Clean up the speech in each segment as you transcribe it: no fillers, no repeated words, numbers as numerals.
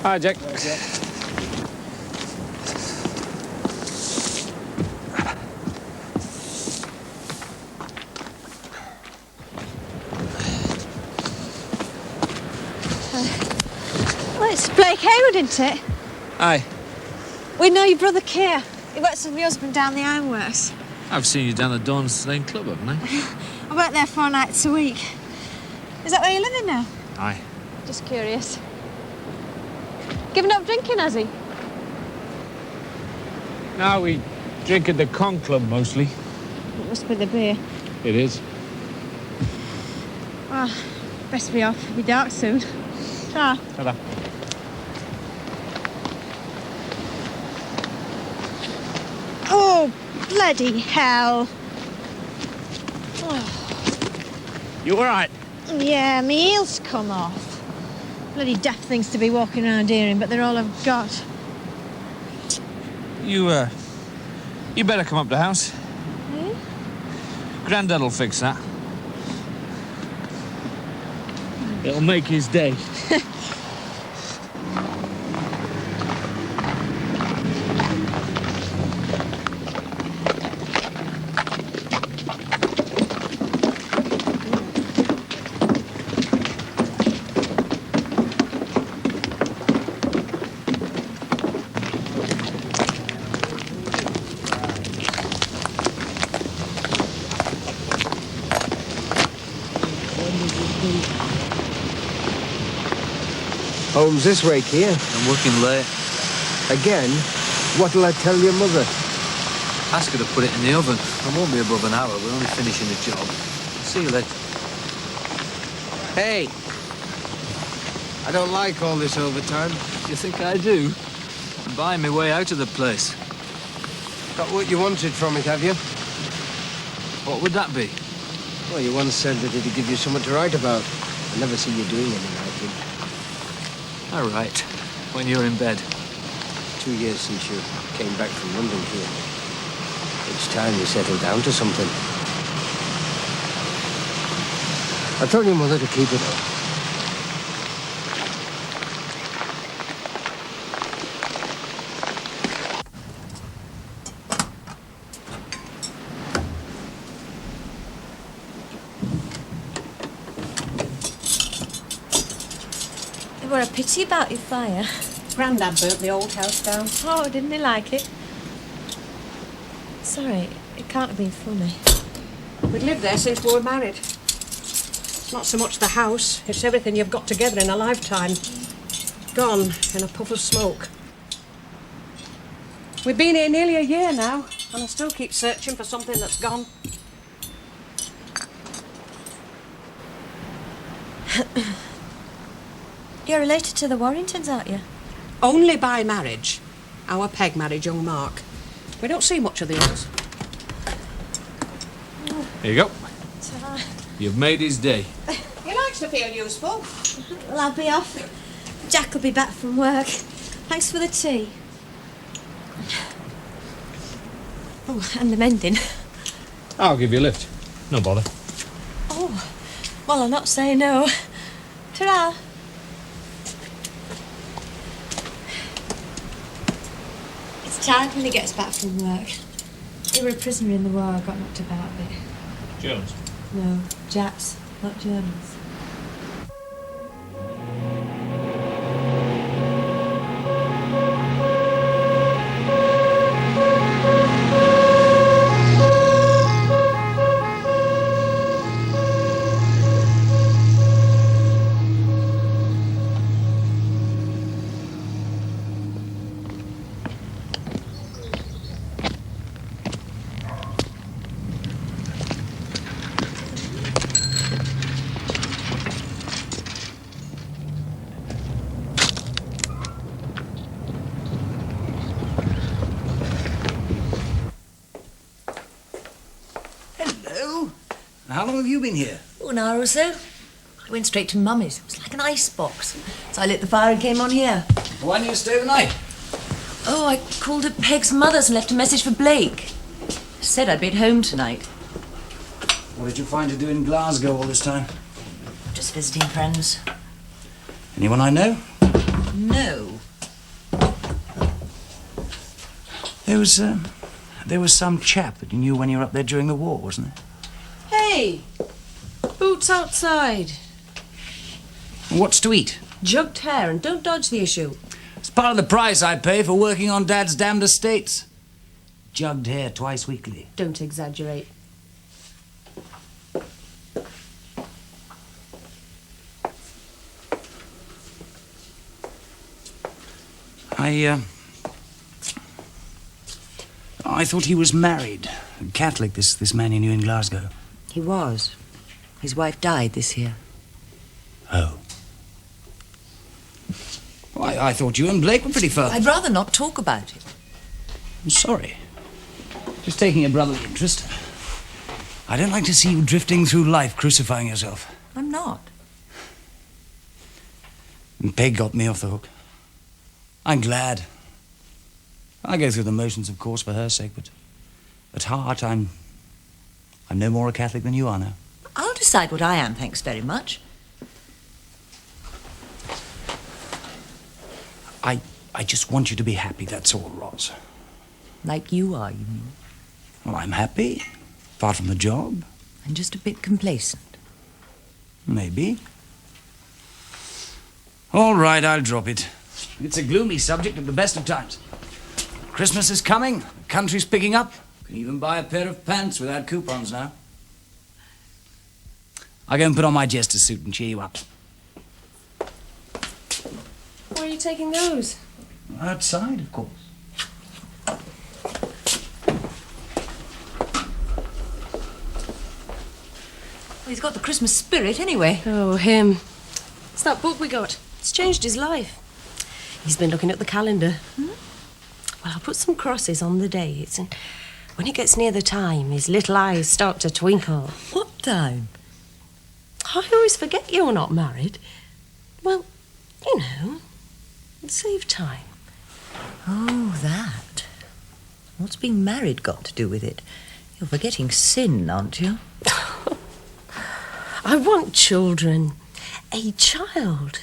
Hi, Jack. Well, it's Blake Hayward, isn't it? Hi. We know your brother Keir. He works with my husband down the ironworks. I've seen you down the Dawn's Lane Club, haven't I? I work there 4 nights a week. Is that where you're living now? Aye. Just curious. Given up drinking, has he? Now we drink at the Con Club mostly. It must be the beer. It is. Well, best be off. It'll be dark soon. Ta. Ta-da. Oh, bloody hell. Oh. You all right? Yeah, my heel's come off. Bloody daft things to be walking around here in, but they're all I've got. You better come up the house. Eh? Grandad'll fix that. It'll make his day. Home's this way, Keir. I'm working late. Again? What'll I tell your mother? Ask her to put it in the oven. I won't be above an hour. We're only finishing the job. See you later. Hey! I don't like all this overtime. You think I do? I'm buying my way out of the place. Got what you wanted from it, have you? What would that be? Well, you once said that it'd give you something to write about. I never see you doing any writing. All right. When you're in bed. 2 years since you came back from London here. It's time you settled down to something. I told your mother to keep it up. It were a pity about your fire. Grandad burnt the old house down. Oh, didn't he like it? Sorry, it can't have been funny. We'd lived there since we were married. It's not so much the house, it's everything you've got together in a lifetime. Gone in a puff of smoke. We've been here nearly a year now, and I still keep searching for something that's gone. You're related to the Warringtons, aren't you? Only by marriage. Our Peg married young Mark. We don't see much of the others. Here you go. Ta. You've made his day. He likes to feel useful. Well, I'll be off. Jack will be back from work. Thanks for the tea. Oh, and the mending. I'll give you a lift. No bother. Oh, well, I'll not say no. Ta-ra. It's tired when he gets back from work. He were a prisoner in the war, got knocked about a bit. Jones. No, Japs, not Germans. How long have you been here? Oh, an hour or so. I went straight to Mummy's. It was like an icebox. So I lit the fire and came on here. Why didn't you stay the night? Oh, I called at Peg's mother's and left a message for Blake. Said I'd be at home tonight. What did you find to do in Glasgow all this time? Just visiting friends. Anyone I know? No. There was some chap that you knew when you were up there during the war, wasn't there? Hey! Boots outside. What's to eat? Jugged hare, and don't dodge the issue. It's part of the price I pay for working on Dad's damned estates. Jugged hare twice weekly. Don't exaggerate. I thought he was married. Catholic, this man you knew in Glasgow. He was. His wife died this year. Oh. Well, I thought you and Blake were pretty firm. I'd rather not talk about it. I'm sorry. Just taking a brotherly interest. I don't like to see you drifting through life crucifying yourself. I'm not. And Peg got me off the hook. I'm glad. I go through the motions, of course, for her sake, but at heart, I'm no more a Catholic than you are now. I'll decide what I am, thanks very much. I just want you to be happy, that's all, Roz. Like you are, you mean? Well, I'm happy, apart from the job. And just a bit complacent. Maybe. All right, I'll drop it. It's a gloomy subject at the best of times. Christmas is coming, the country's picking up. You can even buy a pair of pants without coupons now. I'll go and put on my jester suit and cheer you up. Where are you taking those? Outside, of course. Well, he's got the Christmas spirit anyway. Oh, him. It's that book we got. It's changed his life. He's been looking at the calendar. Well, I'll put some crosses on the dates, and when it gets near the time, his little eyes start to twinkle. What time? I always forget you're not married. Well, you know, save time. Oh, that. What's being married got to do with it? You're forgetting sin, aren't you? I want children. A child.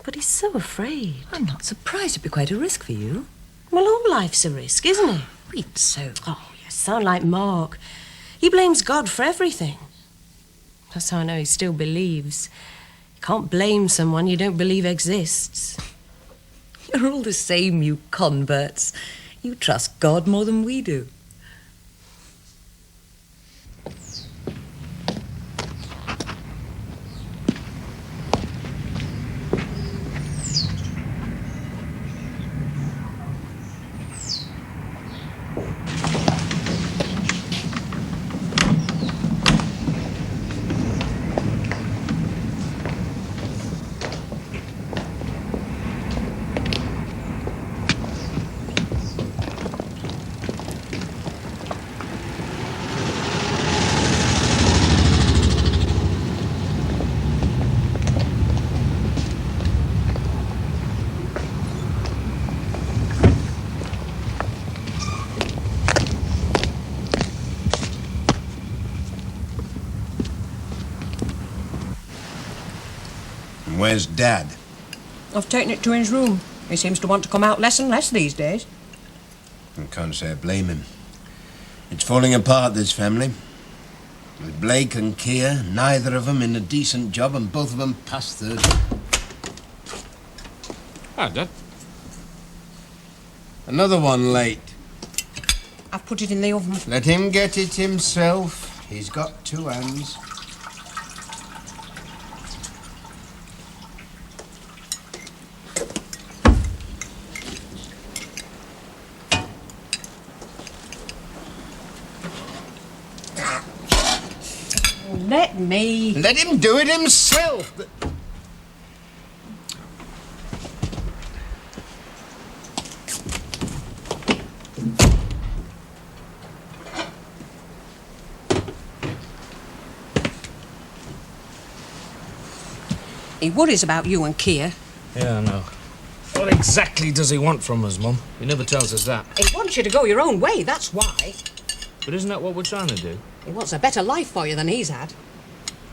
But he's so afraid. I'm not surprised. It'd be quite a risk for you. Well, all life's a risk, isn't it? Read so. Oh, you sound like Mark. He blames God for everything. That's how I know he still believes. You can't blame someone you don't believe exists. You're all the same, you converts. You trust God more than we do. Where's Dad? I've taken it to his room. He seems to want to come out less and less these days. I can't say I blame him. It's falling apart, this family. With Blake and Keir, neither of them in a decent job and both of them past 30. Hi, Dad. Another one late. I've put it in the oven. Let him get it himself. He's got two hands. Let me. Let him do it himself. He worries about you and Keir. Yeah, I know. What exactly does he want from us, Mum? He never tells us that. He wants you to go your own way, that's why. But isn't that what we're trying to do? He wants a better life for you than he's had.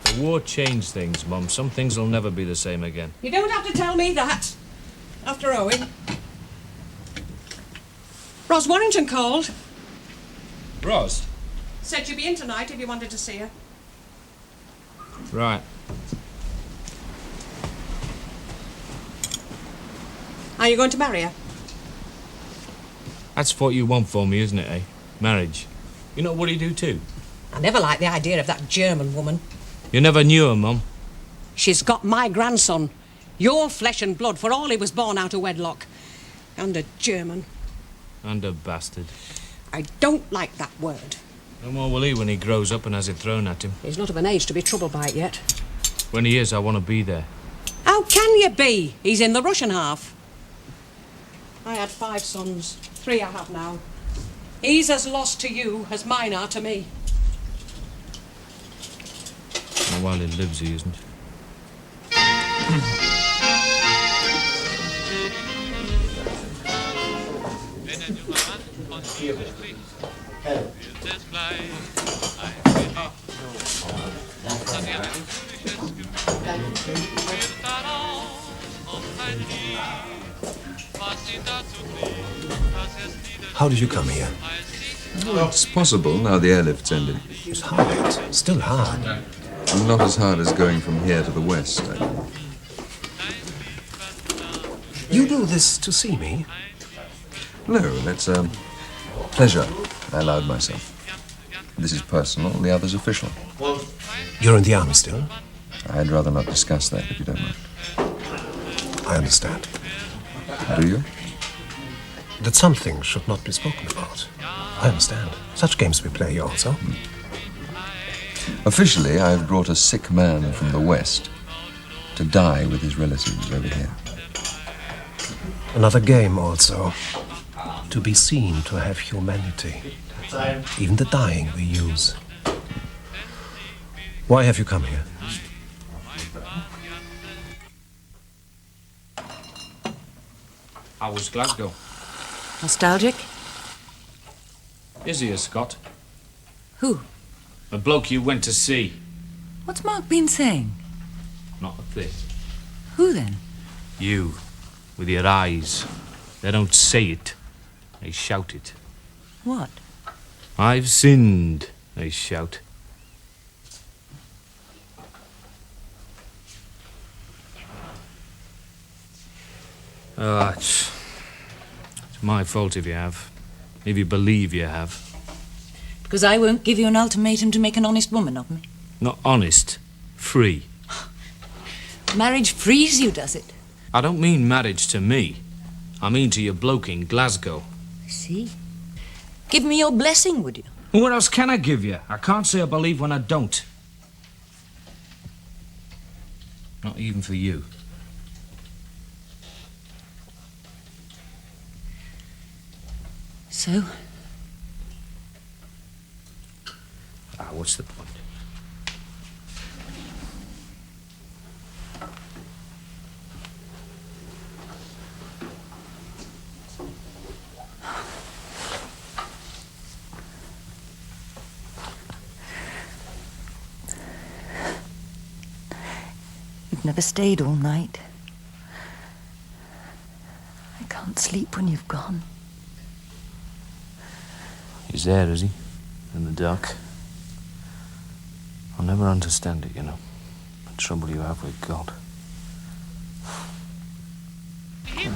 The war changed things, Mum. Some things will never be the same again. You don't have to tell me that. After Owen. Ros Warrington called. Ros? Said you'd be in tonight if you wanted to see her. Right. Are you going to marry her? That's what you want for me, isn't it, eh? Marriage. You know what you do too? I never liked the idea of that German woman. You never knew her, Mum. She's got my grandson. Your flesh and blood, for all he was born out of wedlock. And a German. And a bastard. I don't like that word. No more will he when he grows up and has it thrown at him. He's not of an age to be troubled by it yet. When he is, I want to be there. How can you be? He's in the Russian half. I had 5 sons. 3 I have now. He's as lost to you as mine are to me. Well, while he lives, he isn't. How did you come here? Well, it's possible now the airlift's ended. It's hard. Still hard. Not as hard as going from here to the west. You do this to see me? No, that's a pleasure I allowed myself. This is personal, the other's official. You're in the army still? I'd rather not discuss that, if you don't mind. I understand. Do you? That something should not be spoken about. I understand. Such games we play here also. Officially, I've brought a sick man from the west to die with his relatives over here. Another game also. To be seen to have humanity. Even the dying we use. Why have you come here? How was Glasgow? Nostalgic? Is he a Scot? Who? A bloke you went to see. What's Mark been saying? Not a thing. Who then? You, with your eyes. They don't say it. They shout it. What? I've sinned, they shout. It's my fault if you have. If you believe you have. Because I won't give you an ultimatum to make an honest woman of me. Not honest. Free. Marriage frees you, does it? I don't mean marriage to me. I mean to your bloke in Glasgow. I see. Give me your blessing, would you? What else can I give you? I can't say I believe when I don't. Not even for you. So? What's the point? You've never stayed all night. I can't sleep when you've gone. He's there, is he? In the dark. I'll never understand it, you know. The trouble you have with God.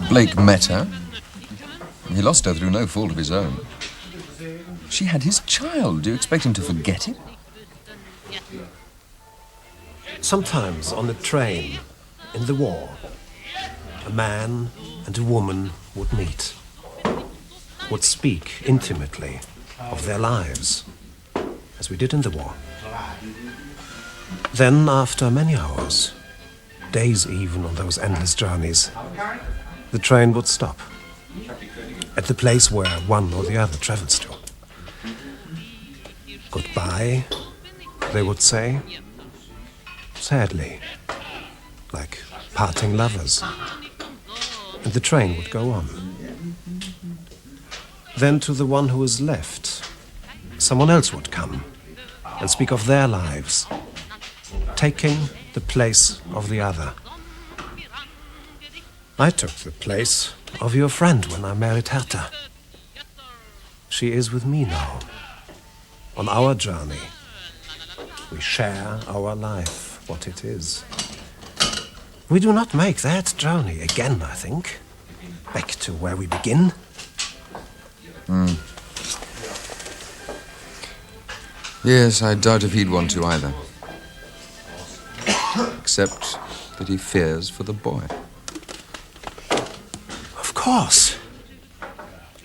Blake met her. He lost her through no fault of his own. She had his child. Do you expect him to forget it? Sometimes on a train, in the war, a man and a woman would meet, would speak intimately of their lives, as we did in the war. Then, after many hours, days even on those endless journeys, the train would stop at the place where one or the other travels to. Goodbye, they would say, sadly, like parting lovers. And the train would go on. Then to the one who is left, someone else would come and speak of their lives, taking the place of the other. I took the place of your friend when I married Herta. She is with me now. On our journey. We share our life, what it is. We do not make that journey again, I think. Back to where we begin. Yes, I doubt if he'd want to either. Except that he fears for the boy. Of course.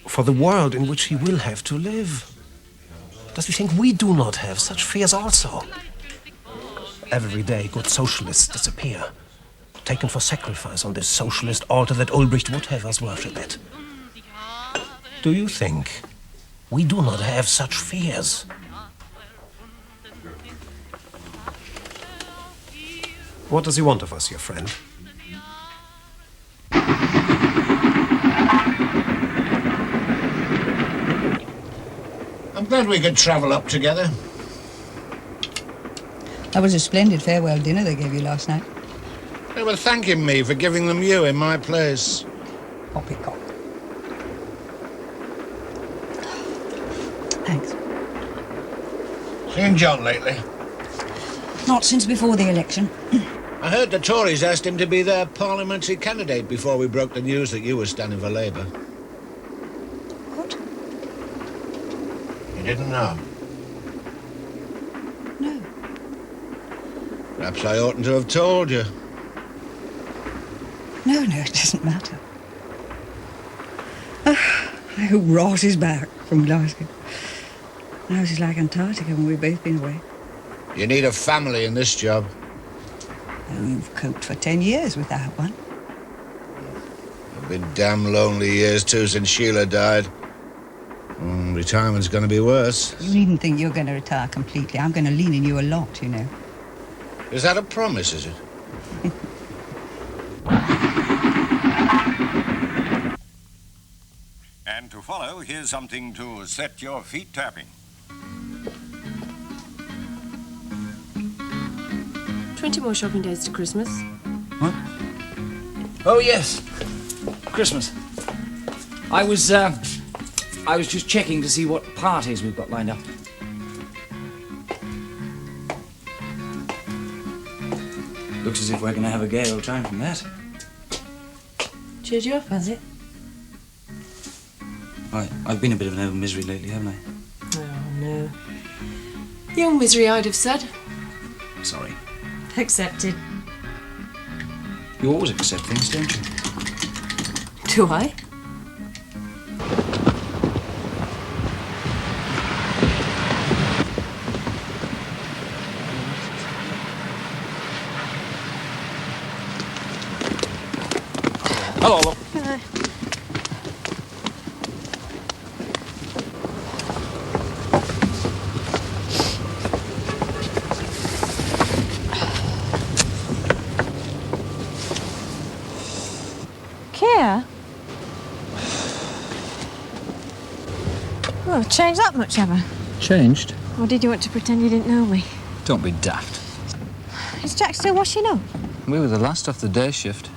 For the world in which he will have to live. Does he think we do not have such fears also? Every day good socialists disappear, taken for sacrifice on this socialist altar that Ulbricht would have us worship at. Do you think we do not have such fears? What does he want of us, your friend? I'm glad we could travel up together. That was a splendid farewell dinner they gave you last night. They were thanking me for giving them you in my place. Poppycock. Thanks. Seen John lately? Not since before the election. I heard the Tories asked him to be their parliamentary candidate before we broke the news that you were standing for Labour. What? You didn't know? No. Perhaps I oughtn't to have told you. No, it doesn't matter. I hope Ross is back from Glasgow. Now it's like Antarctica when we've both been away. You need a family in this job. And you've coped for 10 years without one. I've been damn lonely years too since Sheila died. Retirement's going to be worse. You needn't think you're going to retire completely. I'm going to lean on you a lot, you know. Is that a promise, is it? And to follow, here's something to set your feet tapping. 20 more shopping days to Christmas. What? Oh, yes. Christmas. I was just checking to see what parties we've got lined up. Looks as if we're going to have a gay old time from that. Cheered you up, has it? I've been a bit of an old misery lately, haven't I? Oh, no. Young misery, I'd have said. Sorry. Accepted. You always accept things, don't you? Do I? Hello. Hello. Kia? Well, changed that much, ever? Changed? Or did you want to pretend you didn't know me? Don't be daft. Is Jack still washing up? We were the last off the day shift.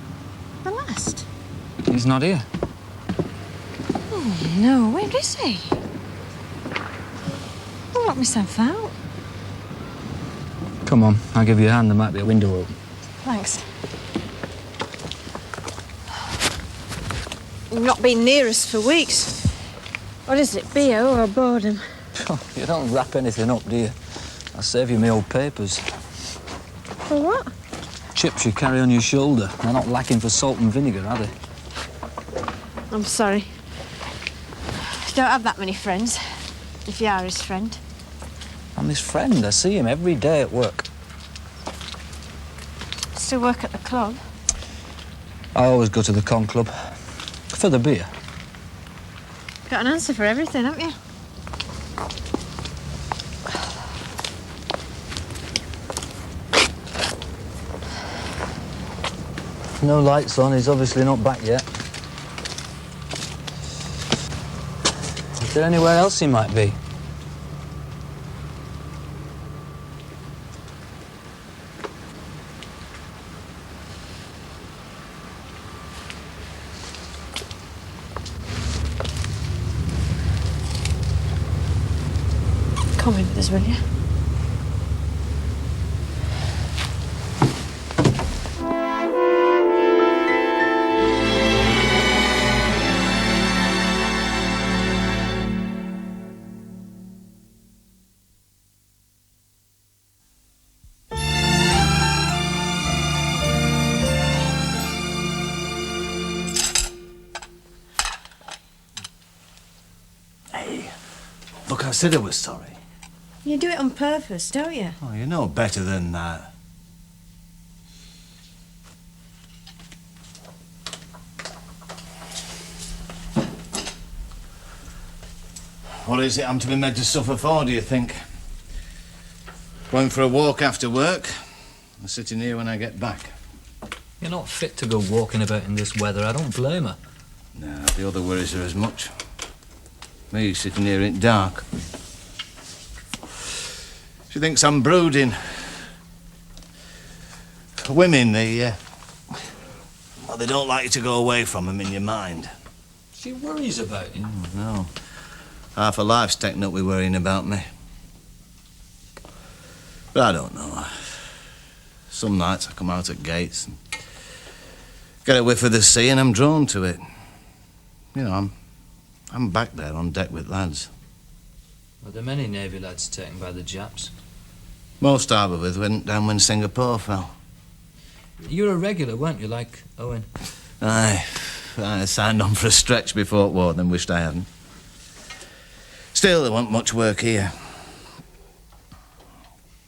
The last? He's not here. Oh, no. Where is he? I'll lock myself out. Come on, I'll give you a hand. There might be a window open. Thanks. You've not been near us for weeks. What is it, BO or boredom? You don't wrap anything up, do you? I'll save you my old papers. For what? Chips you carry on your shoulder. They're not lacking for salt and vinegar, are they? I'm sorry. I don't have that many friends, if you are his friend. I'm his friend. I see him every day at work. Still work at the club? I always go to the con club. For the beer. Got an answer for everything, haven't you? No lights on. He's obviously not back yet. Is there anywhere else he might be? Come in with us, will you? Look, I said I was sorry. You do it on purpose, don't you? Oh, you know better than that. What is it I'm to be made to suffer for, do you think? Going for a walk after work, or sitting here when I get back? You're not fit to go walking about in this weather. I don't blame her. No, the other worries are as much. Me sitting here in dark. She thinks I'm brooding. Women, they don't like you to go away from them in your mind. She worries about you. No. Half her life's taken up with worrying about me. But I don't know. Some nights I come out at gates and get a whiff of the sea and I'm drawn to it. You know, I'm back there on deck with lads. Are there many Navy lads taken by the Japs? Most I was with went down when Singapore fell. You were a regular, weren't you, like Owen? Aye. I signed on for a stretch before the war, then wished I hadn't. Still, there wasn't much work here.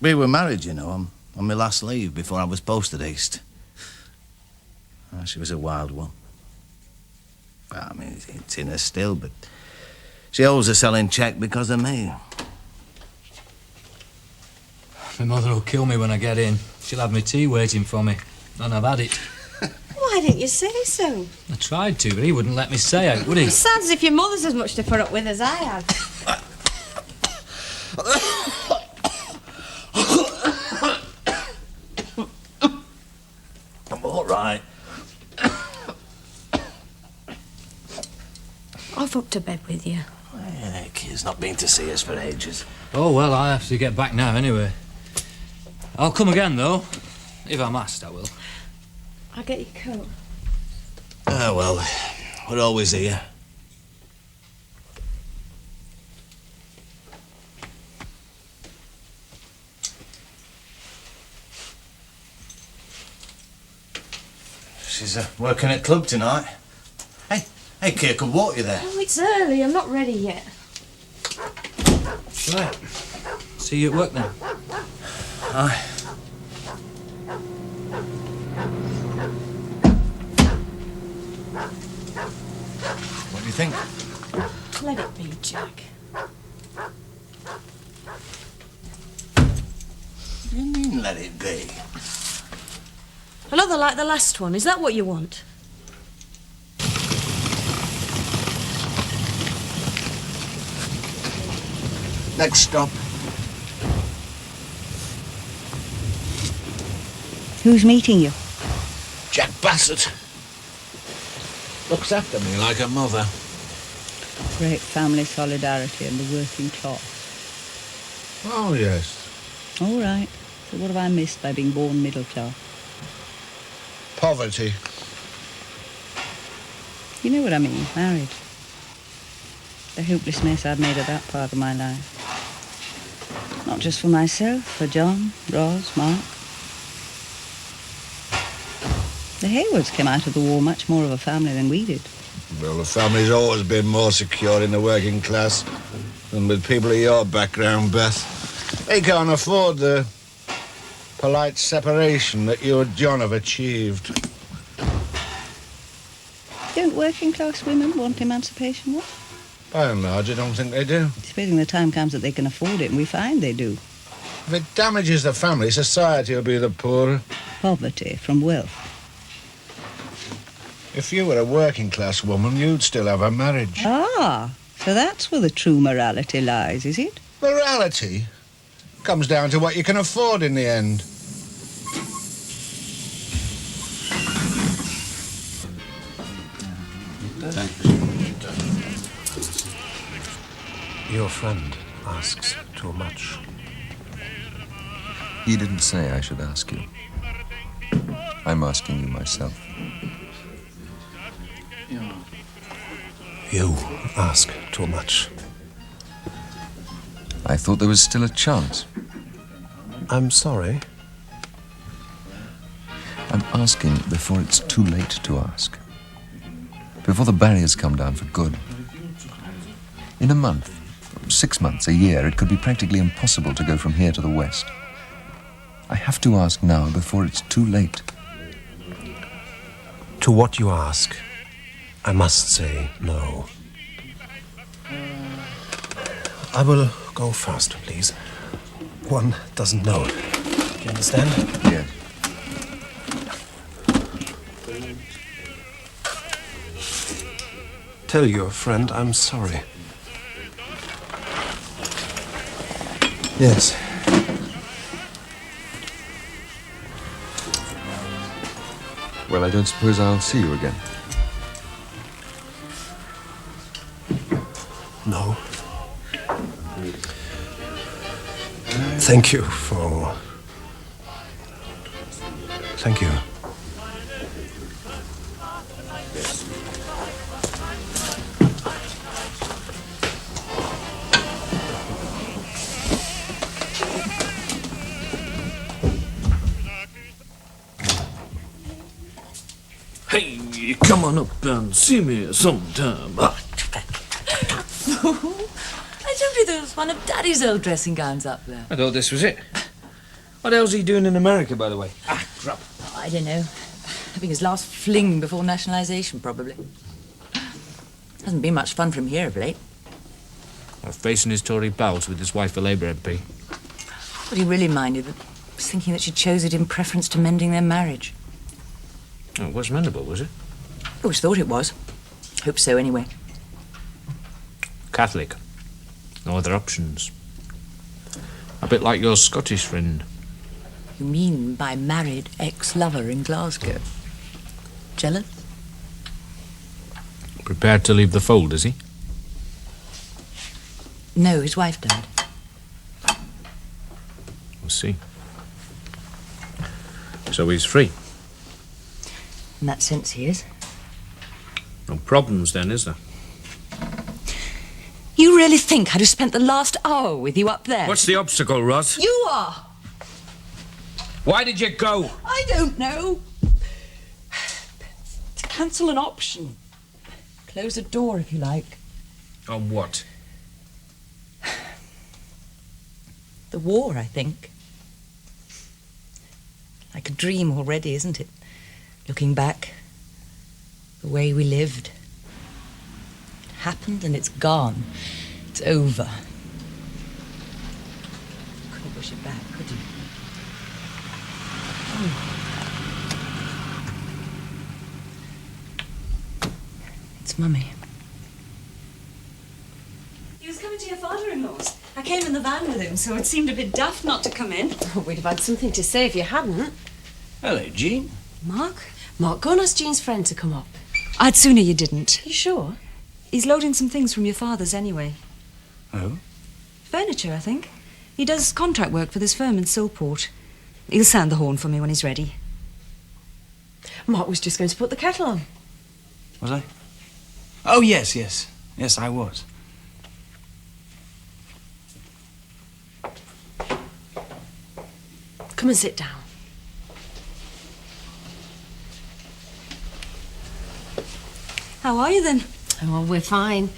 We were married, you know, on my last leave before I was posted east. She was a wild one. I mean, it's in her still, but she owes a selling cheque because of me. My mother will kill me when I get in. She'll have my tea waiting for me, and I've had it. Why didn't you say so? I tried to, but he wouldn't let me say out, would he? It sounds as if your mother's as much to put up with as I have. I'm all right. I've up to bed with you. Yeah, kid's not been to see us for ages. Oh, well, I have to get back now anyway. I'll come again, though. If I'm asked, I will. I'll get your coat. Oh, well, we're always here. She's working at club tonight. Hey, Kay, I could walk you there. Oh, it's early. I'm not ready yet. Right. See you at work then. Aye. What do you think? Let it be, Jack. What do you mean, let it be? Another like the last one. Is that what you want? Next stop. Who's meeting you? Jack Bassett. Looks after me like a mother. Great family solidarity and the working class. Oh, yes. All right. So what have I missed by being born middle class? Poverty. You know what I mean, married. The hopeless mess I've made of that part of my life. Not just for myself, for John, Ros, Mark. The Haywards came out of the war much more of a family than we did. Well, the family's always been more secure in the working class than with people of your background, Beth. They can't afford the polite separation that you and John have achieved. Don't working class women want emancipation, what? By and large, I don't think they do. Supposing the time comes that they can afford it, and we find they do. If it damages the family, society will be the poorer. Poverty from wealth. If you were a working-class woman, you'd still have a marriage. Ah, so that's where the true morality lies, is it? Morality comes down to what you can afford in the end. Your friend asks too much. He didn't say I should ask you. I'm asking you myself. You ask too much. I thought there was still a chance. I'm sorry. I'm asking before it's too late to ask. Before the barriers come down for good. In a month, 6 months, a year, it could be practically impossible to go from here to the west. I have to ask now before it's too late. To what you ask, I must say no. I will go first, please. One doesn't know. Do you understand? Yeah. Tell your friend I'm sorry. Yes. Well, I don't suppose I'll see you again. No. Thank you for... Thank you. Hey, come on up and see me sometime. I told you there was one of Daddy's old dressing gowns up there. I thought this was it. What the hell's he doing in America, by the way? Ah, crap. Oh, I don't know. Having his last fling before nationalisation, probably. Hasn't been much fun from here of late. Or facing his Tory bouts with his wife, a Labour MP. What he really minded was thinking that she chose it in preference to mending their marriage. Oh, it was mendable, was it? Always thought it was. Hope so, anyway. Catholic. No other options. A bit like your Scottish friend. You mean my married ex-lover in Glasgow? Jealous? Prepared to leave the fold, is he? No, his wife died. We'll see. So he's free. In that sense, he is. No problems then, is there? You really think I'd have spent the last hour with you up there? What's the obstacle, Ros? You are! Why did you go? I don't know. To cancel an option. Close a door, if you like. On what? The war, I think. Like a dream already, isn't it? Looking back, the way we lived. It happened and it's gone. It's over. Couldn't push it back, could you? It's Mummy. He was coming to your father-in-law's. I came in the van with him, so it seemed a bit daft not to come in. Oh, we'd have had something to say if you hadn't. Hello, Jean. Mark? Mark, go and ask Jean's friend to come up. I'd sooner you didn't. You sure? He's loading some things from your father's anyway. Oh? Furniture, I think. He does contract work for this firm in Silport. He'll sound the horn for me when he's ready. Mark was just going to put the kettle on. Was I? Oh, yes, yes. Yes, I was. Come and sit down. How are you then? Oh, well, we're fine.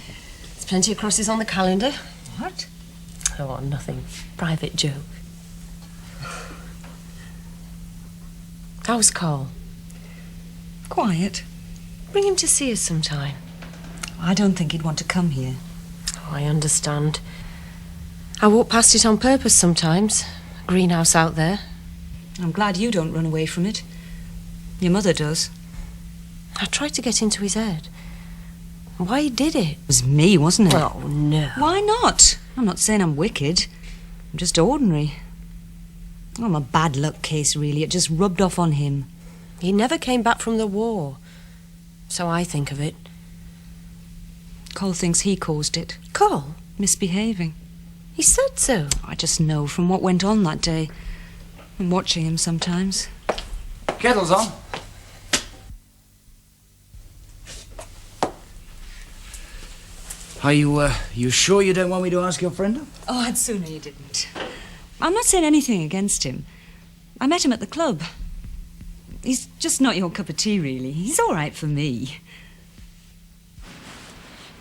There's plenty of crosses on the calendar. What? Oh, nothing. Private joke. How's Carl? Quiet. Bring him to see us sometime. I don't think he'd want to come here. Oh, I understand. I walk past it on purpose sometimes. Greenhouse out there. I'm glad you don't run away from it. Your mother does. I tried to get into his head. Why he did it? It was me, wasn't it? Oh, no. Why not? I'm not saying I'm wicked. I'm just ordinary. I'm a bad luck case, really. It just rubbed off on him. He never came back from the war. So I think of it. Cole thinks he caused it. Cole? Misbehaving. He said so. I just know from what went on that day. I'm watching him sometimes. Kettle's on. Are you sure you don't want me to ask your friend up? Oh, I'd sooner you didn't. I'm not saying anything against him. I met him at the club. He's just not your cup of tea, really. He's all right for me.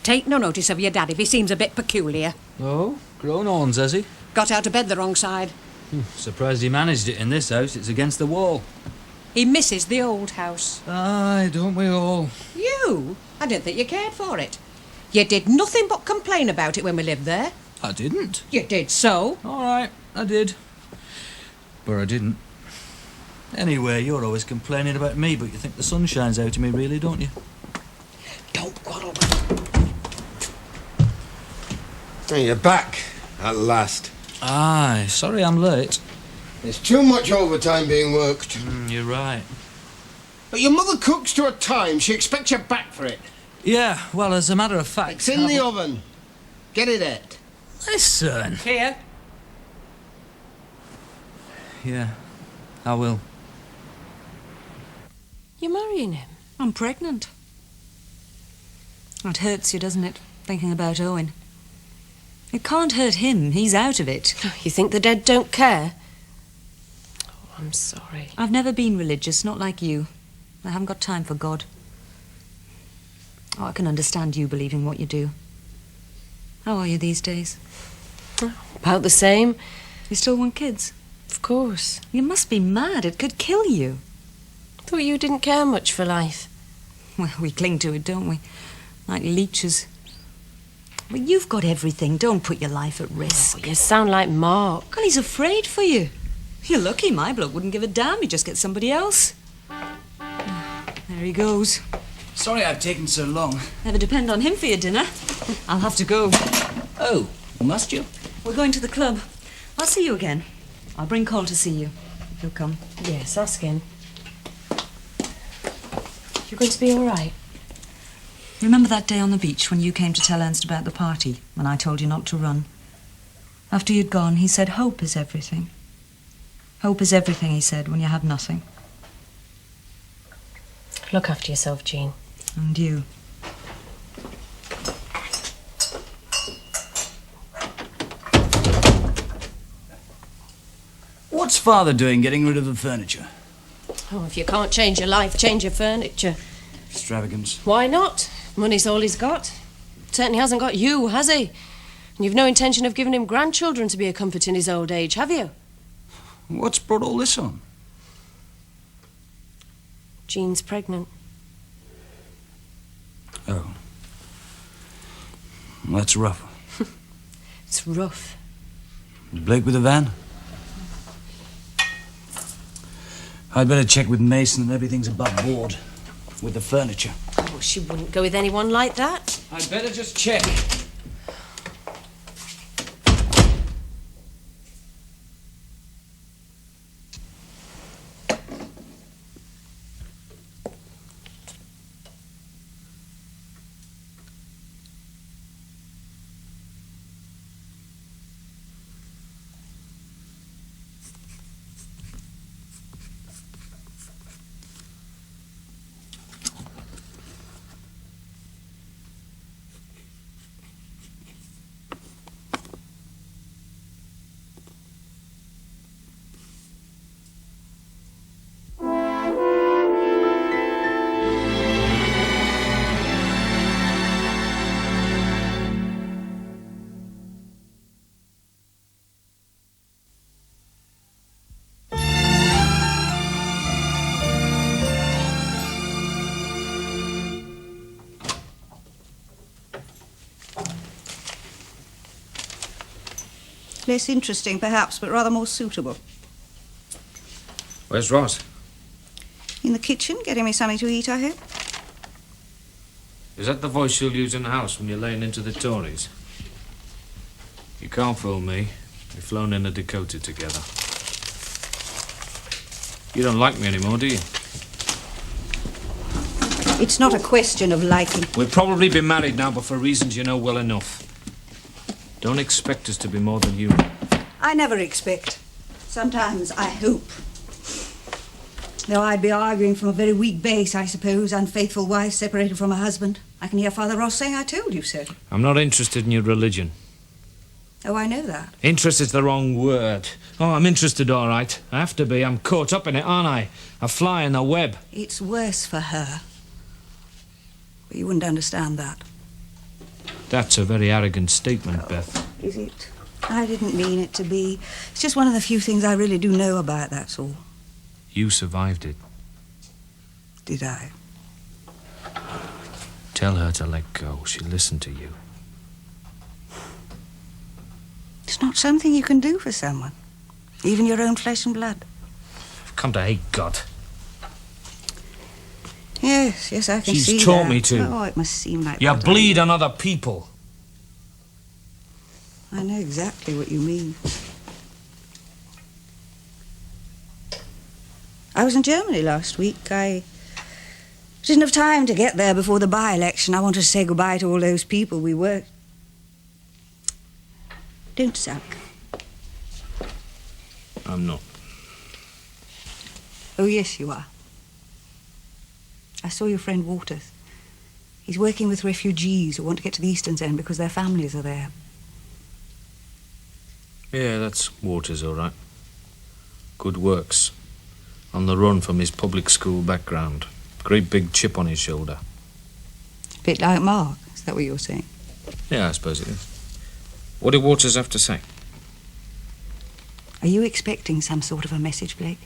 Take no notice of your dad if he seems a bit peculiar. Oh, grown horns, has he? Got out of bed the wrong side. Surprised he managed it in this house. It's against the wall. He misses the old house. Aye, don't we all? You? I didn't think you cared for it. You did nothing but complain about it when we lived there. I didn't. You did so. All right, I did. But I didn't. Anyway, you're always complaining about me, but you think the sun shines out of me, really, don't you? Don't quarrel. Hey, you're back, at last. Aye, sorry I'm late. There's too much overtime being worked. You're right. But your mother cooks to a time. She expects you back for it. Yeah, well, as a matter of fact... It's in the oven. Get it out. Listen. Here. Yeah, I will. You're marrying him? I'm pregnant. That hurts you, doesn't it, thinking about Owen? It can't hurt him. He's out of it. You think the dead don't care? Oh, I'm sorry. I've never been religious, not like you. I haven't got time for God. Oh, I can understand you believing what you do. How are you these days? About the same. You still want kids? Of course. You must be mad. It could kill you. Thought you didn't care much for life. Well, we cling to it, don't we? Like leeches. Well, you've got everything. Don't put your life at risk. Oh, you sound like Mark. Well, he's afraid for you. You're lucky my bloke wouldn't give a damn. He'd just get somebody else. There he goes. Sorry I've taken so long. Never depend on him for your dinner. I'll have to go. Oh, must you? We're going to the club. I'll see you again. I'll bring Cole to see you. If he'll come. Yes, ask him. You're going to be all right? Remember that day on the beach when you came to tell Ernst about the party, when I told you not to run? After you'd gone, he said, hope is everything. Hope is everything, he said, when you have nothing. Look after yourself, Jean. And you. What's Father doing getting rid of the furniture? Oh, if you can't change your life, change your furniture. Extravagance. Why not? Money's all he's got. Certainly hasn't got you, has he? And you've no intention of giving him grandchildren to be a comfort in his old age, have you? What's brought all this on? Jean's pregnant. Oh. Well, that's rough. It's rough. Blake with the van? I'd better check with Mason that everything's above board with the furniture. Oh, she wouldn't go with anyone like that. I'd better just check. Less interesting, perhaps, but rather more suitable. Where's Ross? In the kitchen, getting me something to eat, I hope. Is that the voice you'll use in the house when you're laying into the Tories? You can't fool me. We've flown in a Dakota together. You don't like me anymore, do you? It's not a question of liking. We'll probably be married now, but for reasons you know well enough. Don't expect us to be more than human. I never expect. Sometimes I hope. Though I'd be arguing from a very weak base, I suppose. Unfaithful wife separated from her husband. I can hear Father Ross saying, I told you so. I'm not interested in your religion. Oh, I know that. Interest is the wrong word. Oh, I'm interested, all right. I have to be. I'm caught up in it, aren't I? A fly in the web. It's worse for her. But you wouldn't understand that. That's a very arrogant statement, Beth. Is it? I didn't mean it to be. It's just one of the few things I really do know about, that's all. You survived it. Did I? Tell her to let go. She'll listen to you. It's not something you can do for someone. Even your own flesh and blood. I've come to hate God. Yes, I can see that. She's taught me to. Oh, it must seem like You that. bleed on other people. I know exactly what you mean. I was in Germany last week. I didn't have time to get there before the by-election. I wanted to say goodbye to all those people we worked. Don't sulk. I'm not. Oh, yes, you are. I saw your friend Waters. He's working with refugees who want to get to the eastern end because their families are there. Yeah, that's Waters, all right. Good works. On the run from his public school background. Great big chip on his shoulder. A bit like Mark, is that what you're saying? Yeah, I suppose it is. What did Waters have to say? Are you expecting some sort of a message, Blake?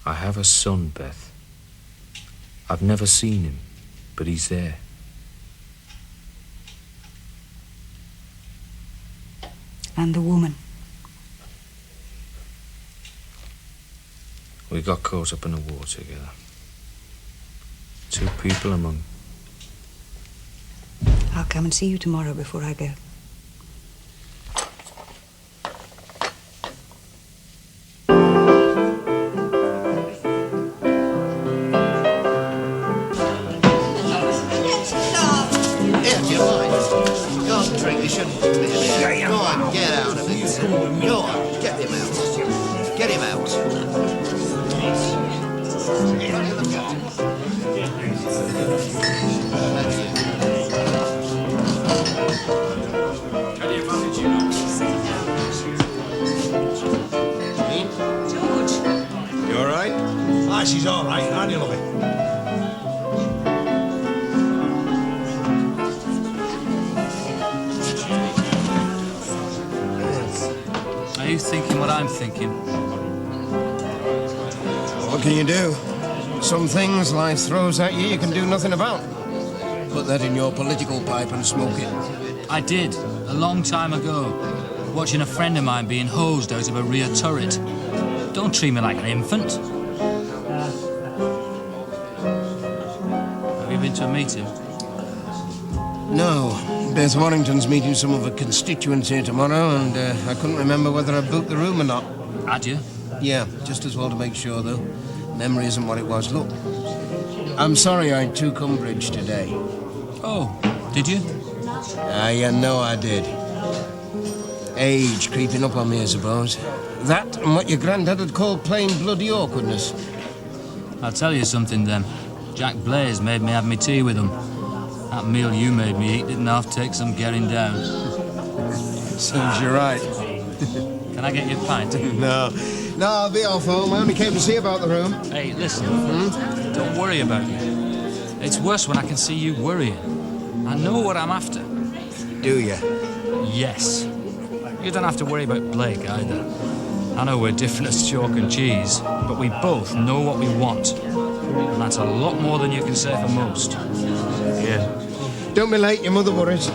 I have a son, Beth. I've never seen him, but he's there. And the woman? We got caught up in a war together. 2 people among. I'll come and see you tomorrow before I go. She's all right, aren't you, lovey? Are you thinking what I'm thinking? What can you do? Some things life throws at you can do nothing about. Put that in your political pipe and smoke it. I did, a long time ago. Watching a friend of mine being hosed out of a rear turret. Don't treat me like an infant. Have you been to a meeting? No. Beth Warrington's meeting some of her constituents here tomorrow, and I couldn't remember whether I booked the room or not. Had you? Yeah, just as well to make sure, though. Memory isn't what it was. Look, I'm sorry I took umbrage today. Oh, did you? Yeah, no, I did. Age creeping up on me, I suppose. That and what your granddad had called plain bloody awkwardness. I'll tell you something, then. Jack Blaze made me have me tea with him. That meal you made me eat didn't half take some getting down. Serves you right. Can I get you a pint? No, I'll be off home. I only came to see about the room. Hey, listen. Don't worry about me. It's worse when I can see you worrying. I know what I'm after. Do you? Yes. You don't have to worry about Blake either. I know we're different as chalk and cheese, but we both know what we want. And that's a lot more than you can say for most. Yeah. Don't be late, your mother worries.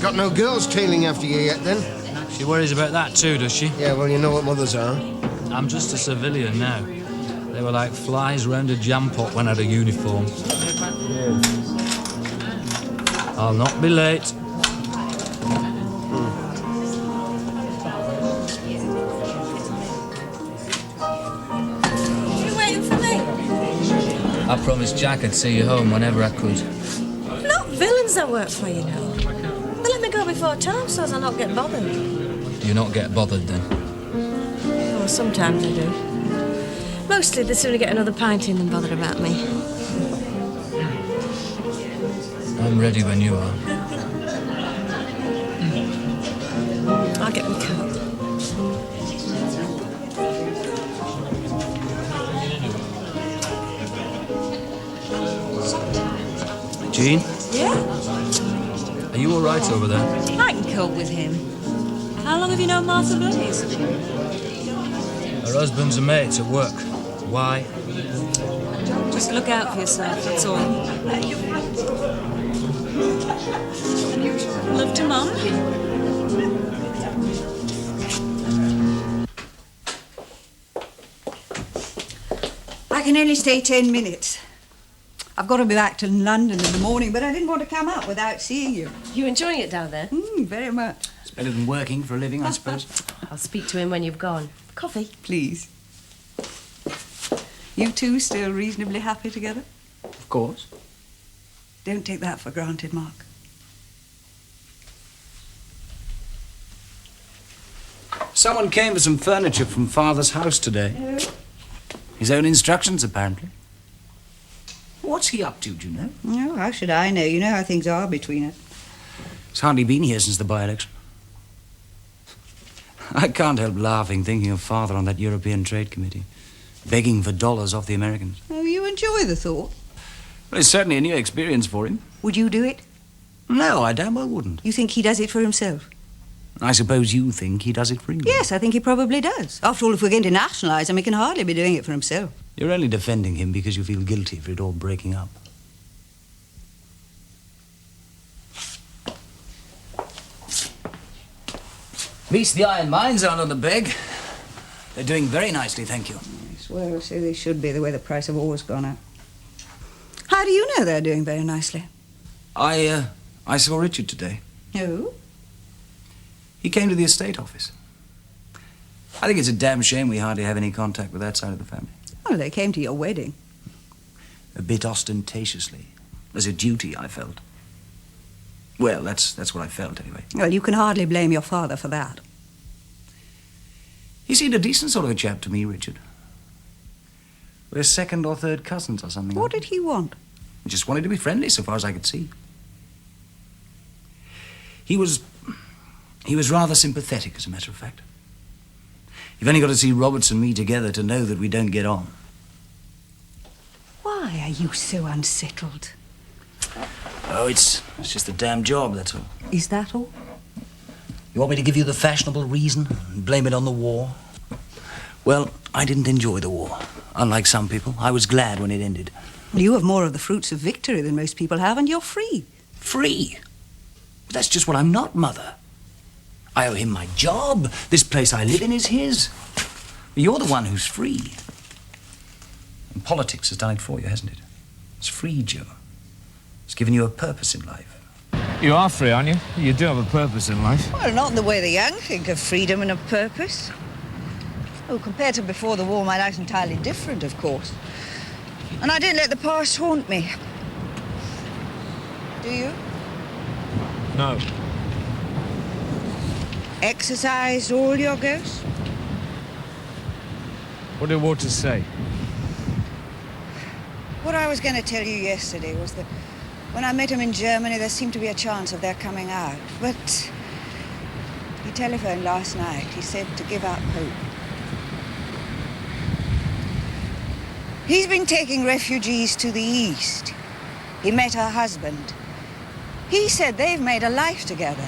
Got no girls tailing after you yet, then? She worries about that too, does she? Yeah, well, you know what mothers are. I'm just a civilian now. They were like flies round a jam pot when I had a uniform. Yeah. I'll not be late. I promised Jack I'd see you home whenever I could. Not villains that work for you now. They let me go before time so as I not get bothered. You not get bothered then? Well, sometimes I do. Mostly they sooner get another pint in than bother about me. I'm ready when you are. I'll get my coat. Jean, Yeah? are you all right over there? I can cope with him. How long have you known Martha Blaze? Her husband's a mate at work. Why? Just look out for yourself, that's all. Love to Mum. I can only stay 10 minutes. I've got to be back to London in the morning, but I didn't want to come up without seeing you. You enjoying it down there? Very much. It's better than working for a living, I suppose. I'll speak to him when you've gone. Coffee? Please. You two still reasonably happy together? Of course. Don't take that for granted, Mark. Someone came for some furniture from Father's house today. His own instructions, apparently. What's he up to, do you know? No, how should I know? You know how things are between us. He's hardly been here since the by-election. I can't help laughing thinking of Father on that European Trade Committee, begging for dollars off the Americans. Oh, you enjoy the thought? Well, it's certainly a new experience for him. Would you do it? No, I damn well wouldn't. You think he does it for himself? I suppose you think he does it for him. Yes, I think he probably does. After all, if we're going to nationalise him, he can hardly be doing it for himself. You're only defending him because you feel guilty for it all breaking up. At least the iron mines aren't on the beg. They're doing very nicely, thank you. Yes, well, so they should be, the way the price of ore's gone up. How do you know they're doing very nicely? I saw Richard today. Oh? He came to the estate office. I think it's a damn shame we hardly have any contact with that side of the family. Well, they came to your wedding. A bit ostentatiously. As a duty, I felt. Well, that's what I felt, anyway. Well, you can hardly blame your father for that. He seemed a decent sort of a chap to me, Richard. We're second or third cousins or something. What did he want? He just wanted to be friendly, so far as I could see. He was rather sympathetic, as a matter of fact. You've only got to see Roberts and me together to know that we don't get on. Why are you so unsettled? Oh, it's just a damn job, that's all. Is that all? You want me to give you the fashionable reason and blame it on the war? Well, I didn't enjoy the war. Unlike some people, I was glad when it ended. You have more of the fruits of victory than most people have, and you're free. Free? But that's just what I'm not, Mother. I owe him my job. This place I live in is his. You're the one who's free. And politics has done it for you, hasn't it? It's freed you. It's given you a purpose in life. You are free, aren't you? You do have a purpose in life. Well, not in the way the young think of freedom and of purpose. Oh, compared to before the war, my life's entirely different, of course. And I didn't let the past haunt me. Do you? No. Exercised all your ghosts? What did Waters say? What I was going to tell you yesterday was that when I met him in Germany, there seemed to be a chance of their coming out. But he telephoned last night. He said to give up hope. He's been taking refugees to the east. He met her husband. He said they've made a life together.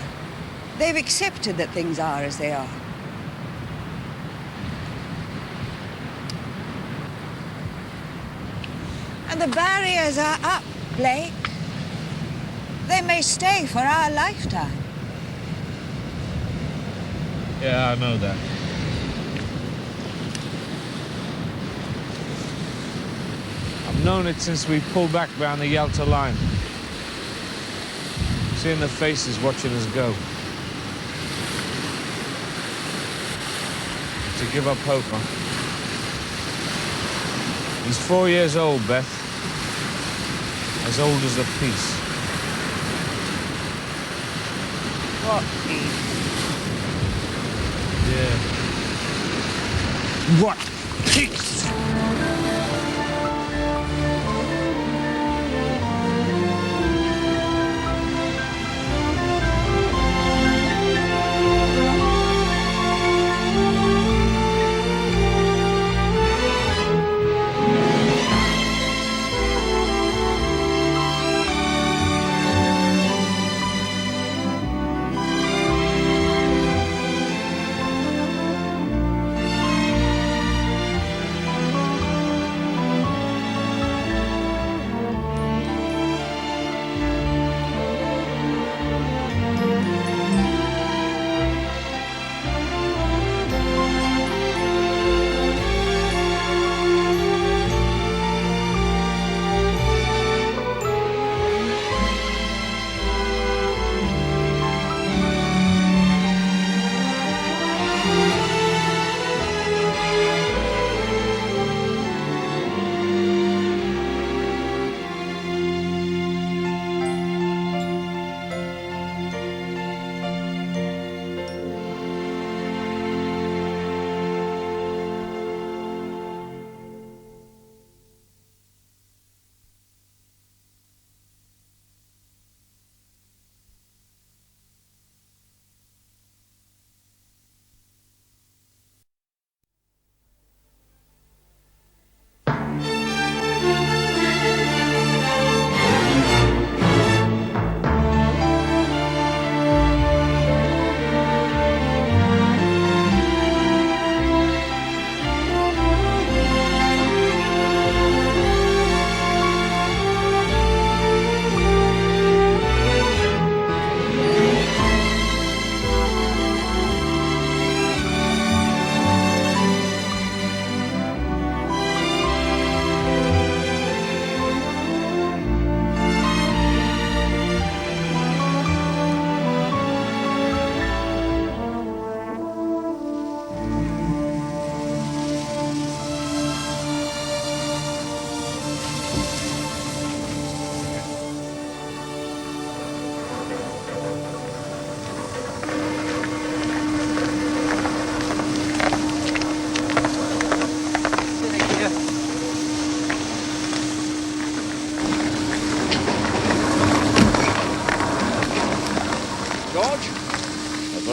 They've accepted that things are as they are. And the barriers are up, Blake. They may stay for our lifetime. Yeah, I know that. I've known it since we pulled back behind the Yalta line. Seeing the faces watching us go. To give up hope, huh? He's 4 years old, Beth. As old as the peace. What? Yeah. What peace?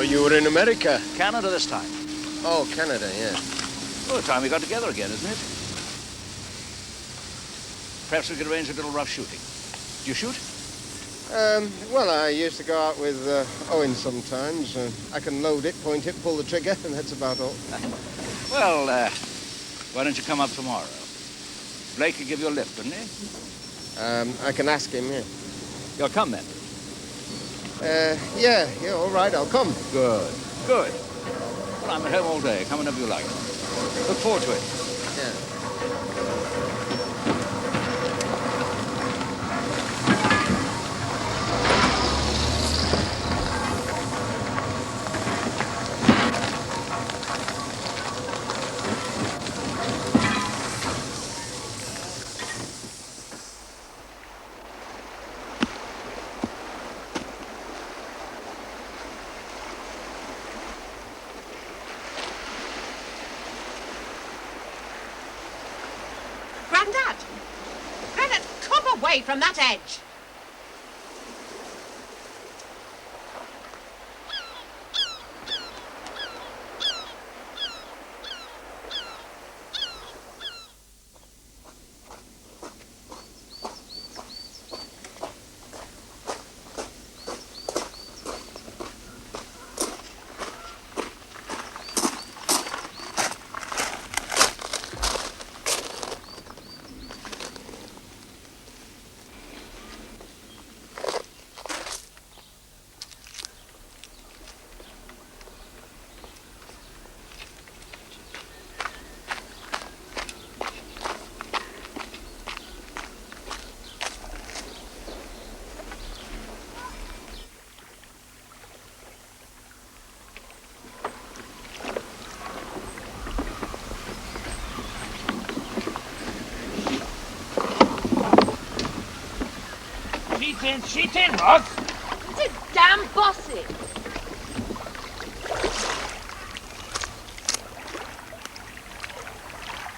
You were in America. Canada this time. Oh, Canada, yeah. Well, the time we got together again, isn't it? Perhaps we could arrange a little rough shooting. Do you shoot? Well, I used to go out with Owen sometimes. I can load it, point it, pull the trigger, and that's about all. Well, why don't you come up tomorrow? Blake could give you a lift, couldn't he? I can ask him, yeah. You'll come then? Yeah, all right, I'll come. Good. Well, I'm at home all day. Come whenever you like. Look forward to it. Yeah. From that edge. Sheet in, Rod. It's a damn bossy.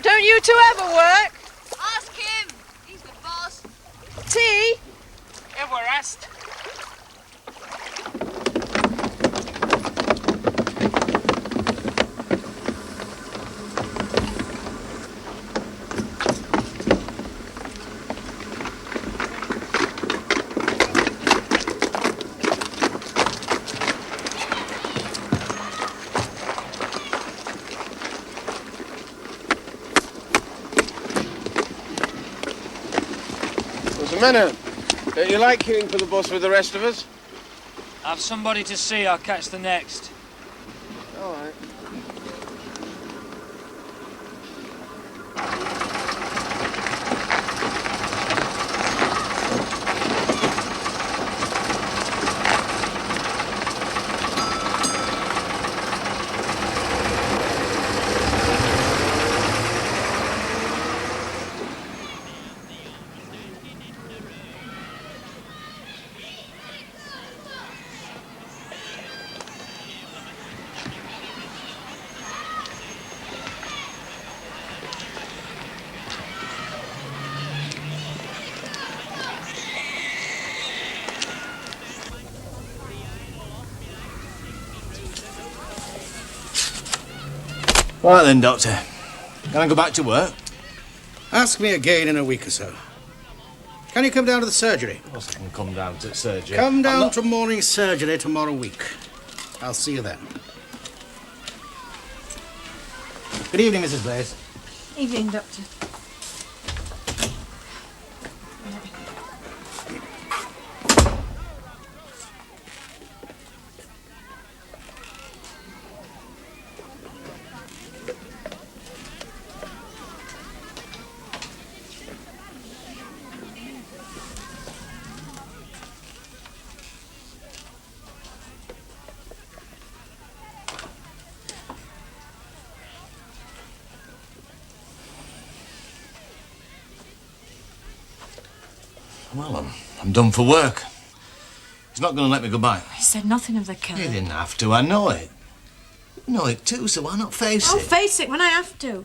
Don't you two ever work? Ask him. He's the boss. Tea? Ever asked? What's the matter? Don't you like queuing for the boss with the rest of us? Have somebody to see, I'll catch the next. All right. Right then, Doctor. Can I go back to work? Ask me again in a week or so. Can you come down to the surgery? Of course I can come down to surgery. Come down to morning surgery tomorrow week. I'll see you then. Good evening, Mrs. Blaze. Evening, Doctor. Well, I'm done for work. He's not going to let me go back. He said nothing of the killer. He didn't have to, I know it. You know it too, so why not face I'll it? face it when I have to.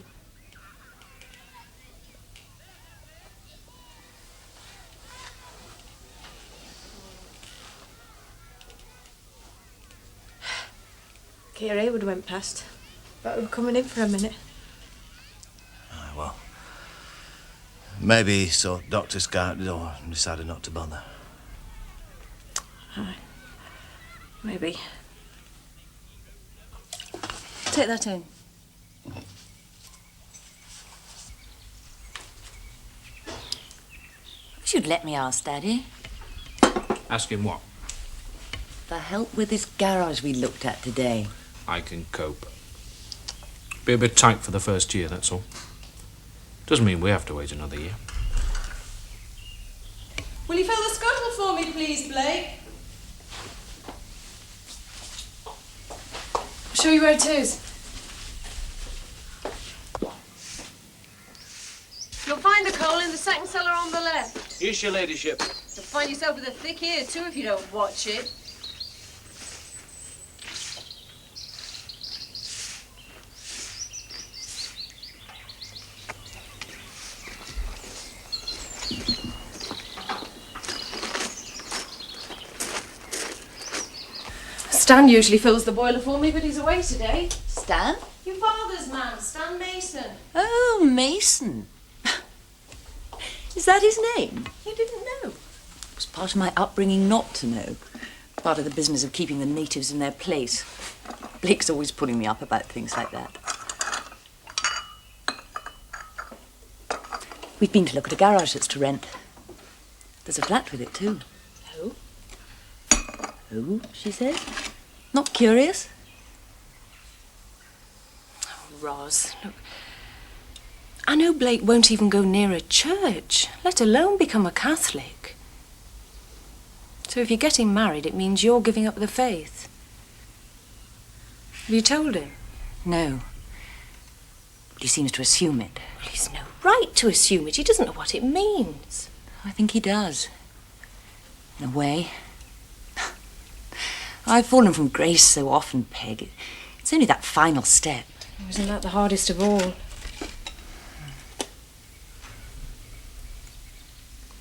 Keir Haywood went past. But we were coming in for a minute. Well, maybe he saw Dr. Scout at the door and decided not to bother. Aye. Maybe. Take that in. You'd let me ask, Daddy. Ask him what? For help with this garage we looked at today. I can cope. Be a bit tight for the first year, that's all. Doesn't mean we have to wait another year. Will you fill the scuttle for me, please, Blake? Show you where it is. You'll find the coal in the second cellar on the left. Yes, your ladyship. You'll find yourself with a thick ear, too, if you don't watch it. Stan usually fills the boiler for me, but he's away today. Stan? Your father's man, Stan Mason. Oh, Mason. Is that his name? You didn't know. It was part of my upbringing not to know. Part of the business of keeping the natives in their place. Blake's always putting me up about things like that. We've been to look at a garage that's to rent. There's a flat with it, too. Who? Who, she said. Not curious? Oh, Ros, look. I know Blake won't even go near a church, let alone become a Catholic. So if you're getting married, it means you're giving up the faith. Have you told him? No. But he seems to assume it. Well, he's no right to assume it. He doesn't know what it means. I think he does. In a way. I've fallen from grace so often, Peg. It's only that final step. Isn't that the hardest of all?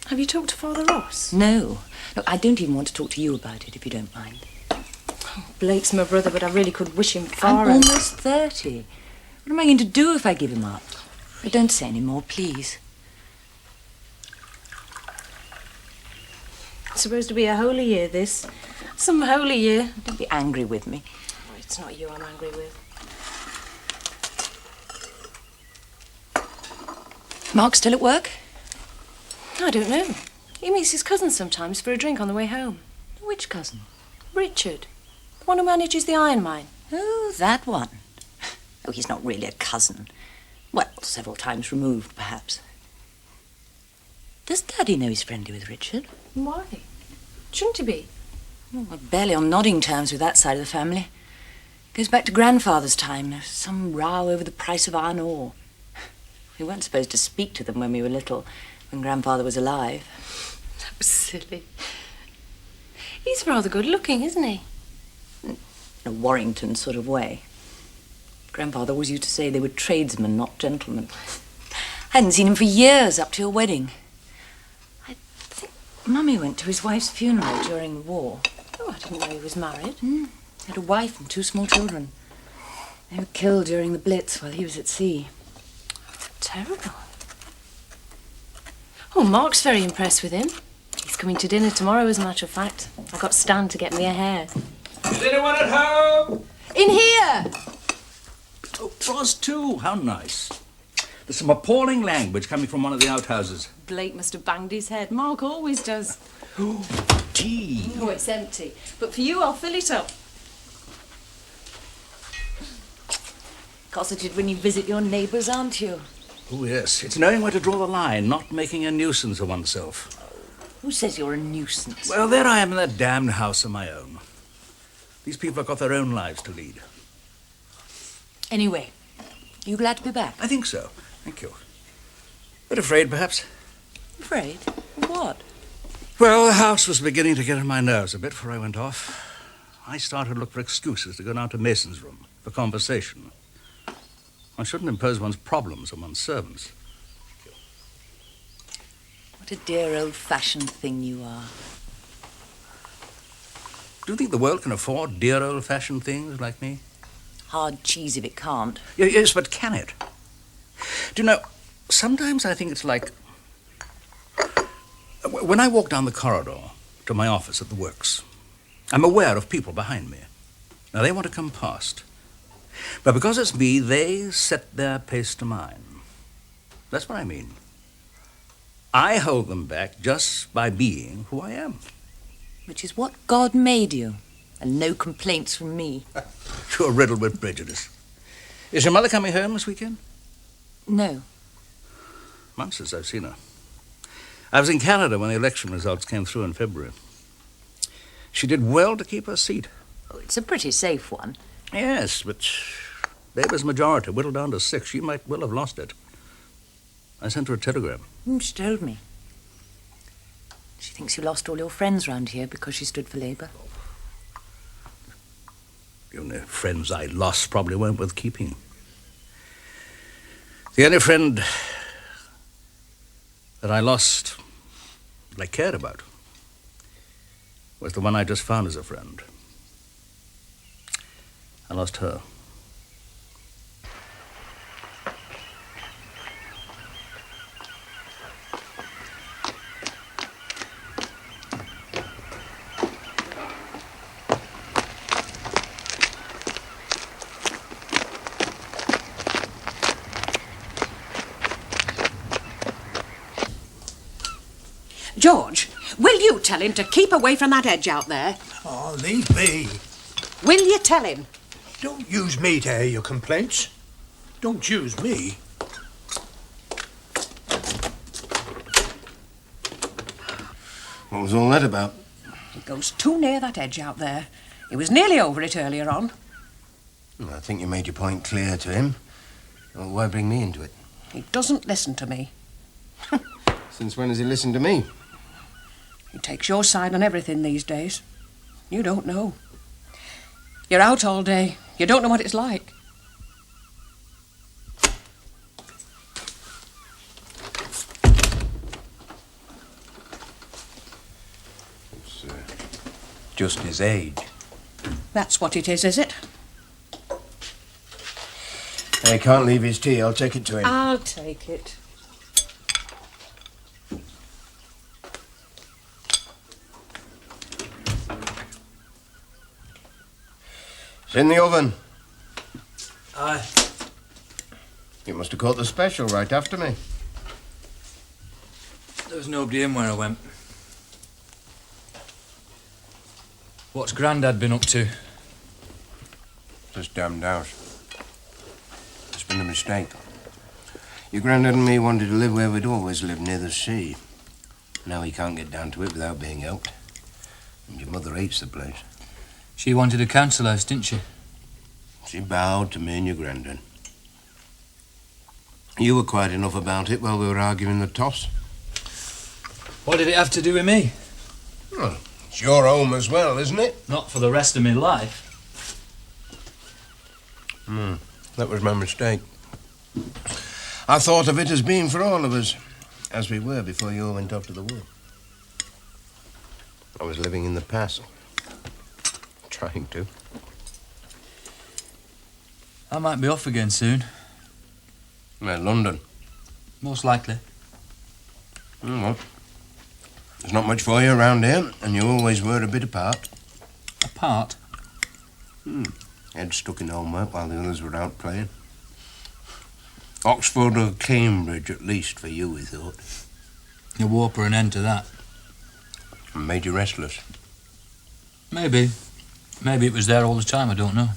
Have you talked to Father Ross? No. Look, I don't even want to talk to you about it, if you don't mind. Oh, Blake's my brother, but I really could wish him far. I'm almost 30. What am I going to do if I give him up? But don't say any more, please. It's supposed to be a holy year, this. Some holy year. Don't be angry with me. Oh, it's not you I'm angry with. Mark's still at work? I don't know. He meets his cousin sometimes for a drink on the way home. Which cousin? Richard. The one who manages the iron mine. Oh, that one. Oh, he's not really a cousin. Well, several times removed, perhaps. Does Daddy know he's friendly with Richard? Why? Shouldn't he be? Oh, we're barely on nodding terms with that side of the family. Goes back to grandfather's time. There's some row over the price of iron ore. We weren't supposed to speak to them when we were little, when grandfather was alive. That was silly. He's rather good looking, isn't he? In a Warrington sort of way. Grandfather always used to say they were tradesmen, not gentlemen. I hadn't seen him for years, up to your wedding. I think Mummy went to his wife's funeral during the war. Oh, I didn't know he was married. Had a wife and 2 small children. They were killed during the Blitz while he was at sea. Terrible. Oh, Mark's very impressed with him. He's coming to dinner tomorrow, as a matter of fact. I got Stan to get me a hair. Is anyone at home? In here! Oh, Ross too. How nice. There's some appalling language coming from one of the outhouses. Blake must have banged his head. Mark always does. Tea. Oh, it's empty. But for you, I'll fill it up. Cosseted when you visit your neighbours, aren't you? Oh, yes. It's knowing where to draw the line, not making a nuisance of oneself. Who says you're a nuisance? Well, there I am in that damned house of my own. These people have got their own lives to lead. Anyway, you glad to be back? I think so. Thank you. Bit afraid, perhaps. Afraid? Of what? Well, the house was beginning to get on my nerves a bit before I went off. I started to look for excuses to go down to Mason's room for conversation. One shouldn't impose one's problems on one's servants. What a dear old-fashioned thing you are. Do you think the world can afford dear old-fashioned things like me? Hard cheese if it can't. Yes, but can it? Do you know, sometimes I think it's like... When I walk down the corridor to my office at the works, I'm aware of people behind me. Now, they want to come past. But because it's me, they set their pace to mine. That's what I mean. I hold them back just by being who I am. Which is what God made you. And no complaints from me. You're riddled with prejudice. Is your mother coming home this weekend? No. Months since I've seen her. I was in Canada when the election results came through in February. She did well to keep her seat. Oh, it's a pretty safe one. Yes, but Labour's majority whittled down to 6. She might well have lost it. I sent her a telegram. She told me. She thinks you lost all your friends round here because she stood for Labour. The only friends I lost probably weren't worth keeping. The only friend that I lost, that I cared about, was the one I just found as a friend. I lost her. George, will you tell him to keep away from that edge out there? Oh, leave me. Will you tell him? Don't use me to air your complaints. Don't use me. What was all that about? He goes too near that edge out there. He was nearly over it earlier on. I think you made your point clear to him. Well, why bring me into it? He doesn't listen to me. Since when has he listened to me? He takes your side on everything these days. You don't know. You're out all day. You don't know what it's like. It's just his age. That's what it is it? I can't leave his tea. I'll take it to him. I'll take it. It's in the oven. Aye. You must have caught the special right after me. There was nobody in where I went. What's Grandad been up to? This damned house. It's been a mistake. Your granddad and me wanted to live where we'd always lived, near the sea. Now he can't get down to it without being helped. And your mother hates the place. She wanted a council house, didn't she? She bowed to me and your granddad. You were quiet enough about it while we were arguing the toss. What did it have to do with me? Well, it's your home as well, isn't it? Not for the rest of my life. That was my mistake. I thought of it as being for all of us, as we were before you all went off to the war. I was living in the past. Trying to. I might be off again soon. Where, London? Most likely. Well, there's not much for you around here, and you always were a bit apart. Apart? Head stuck in homework while the others were out playing. Oxford or Cambridge, at least, for you, we thought. The war put an end to that. And made you restless. Maybe. Maybe it was there all the time, I don't know.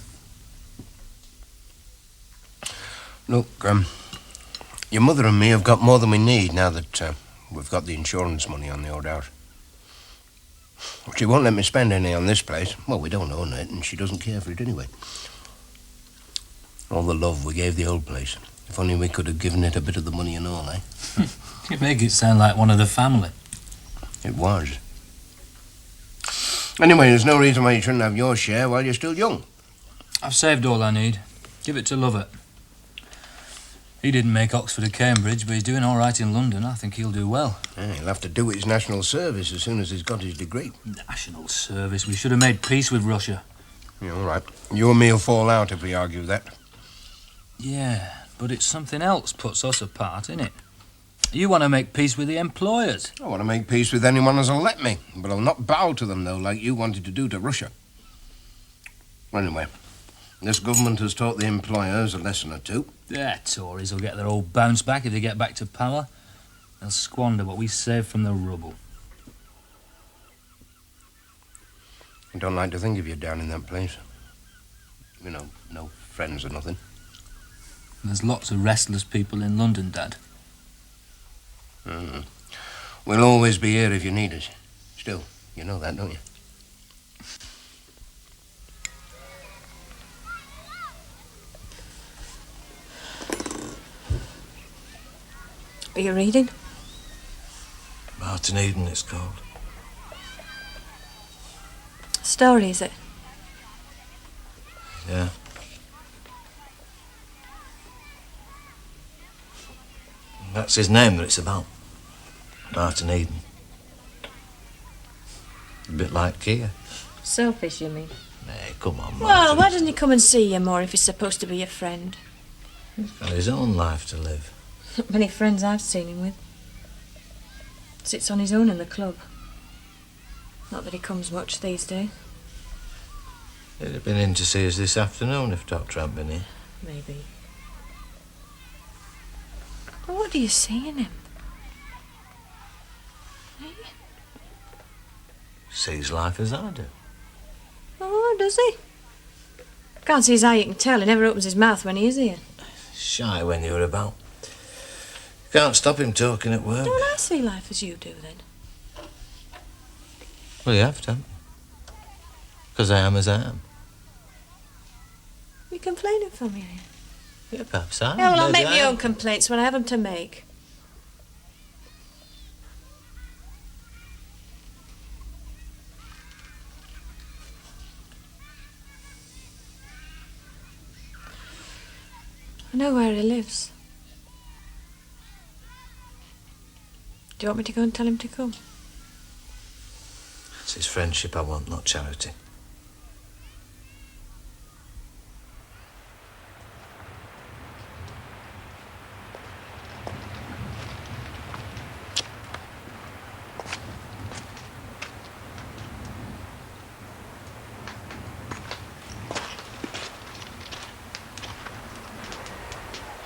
Look, your mother and me have got more than we need now that we've got the insurance money on the old house. She won't let me spend any on this place. Well, we don't own it, and she doesn't care for it anyway. All the love we gave the old place. If only we could have given it a bit of the money and all, eh? You make it sound like one of the family. It was. Anyway, there's no reason why you shouldn't have your share while you're still young. I've saved all I need. Give it to Lovett. He didn't make Oxford or Cambridge, but he's doing all right in London. I think he'll do well. Yeah, he'll have to do his national service as soon as he's got his degree. National service? We should have made peace with Russia. Yeah, all right. You and me'll fall out if we argue that. Yeah, but it's something else puts us apart, innit? You want to make peace with the employers. I want to make peace with anyone as'll let me, but I'll not bow to them, though, like you wanted to do to Russia. Anyway, this government has taught the employers a lesson or two. Yeah, Tories will get their old bounce back if they get back to power. They'll squander what we saved from the rubble. I don't like to think of you down in that place. You know, no friends or nothing. There's lots of restless people in London, Dad. We'll always be here if you need us. Still, you know that, don't you? Are you reading? Martin Eden, it's called. Story, is it? Yeah. That's his name that it's about. Martin Eden. A bit like Kia. Selfish, you mean? Hey, come on, Martin. Well, why doesn't he come and see you more if he's supposed to be your friend? He's got his own life to live. Not many friends I've seen him with. Sits on his own in the club. Not that he comes much these days. He'd have been in to see us this afternoon if Doctor hadn't been here. Maybe. Well, what do you see in him? Sees life as I do. Oh, does he? Can't see his eye, you can tell. He never opens his mouth when he is here. Shy when you're about. You can't stop him talking at work. Don't I see life as you do, then? Well, you have to. Because I am as I am. You're complaining for me, are you? Yeah, perhaps I am. Yeah, well, I'll Maybe make I my am. own complaints when I have them to make. I know where he lives. Do you want me to go and tell him to come? It's his friendship I want, not charity.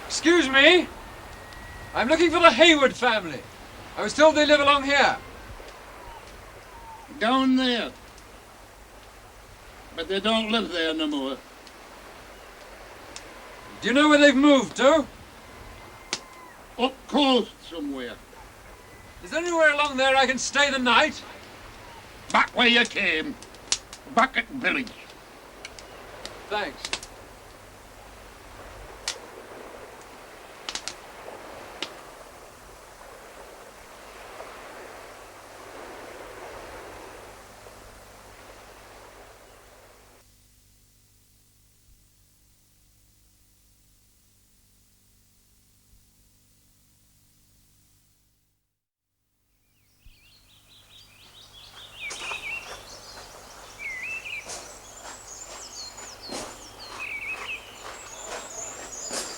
Excuse me. I'm looking for the Hayward family. I was told they live along here. Down there. But they don't live there no more. Do you know where they've moved to? Up coast somewhere. Is there anywhere along there I can stay the night? Back where you came. Back at village. Thanks.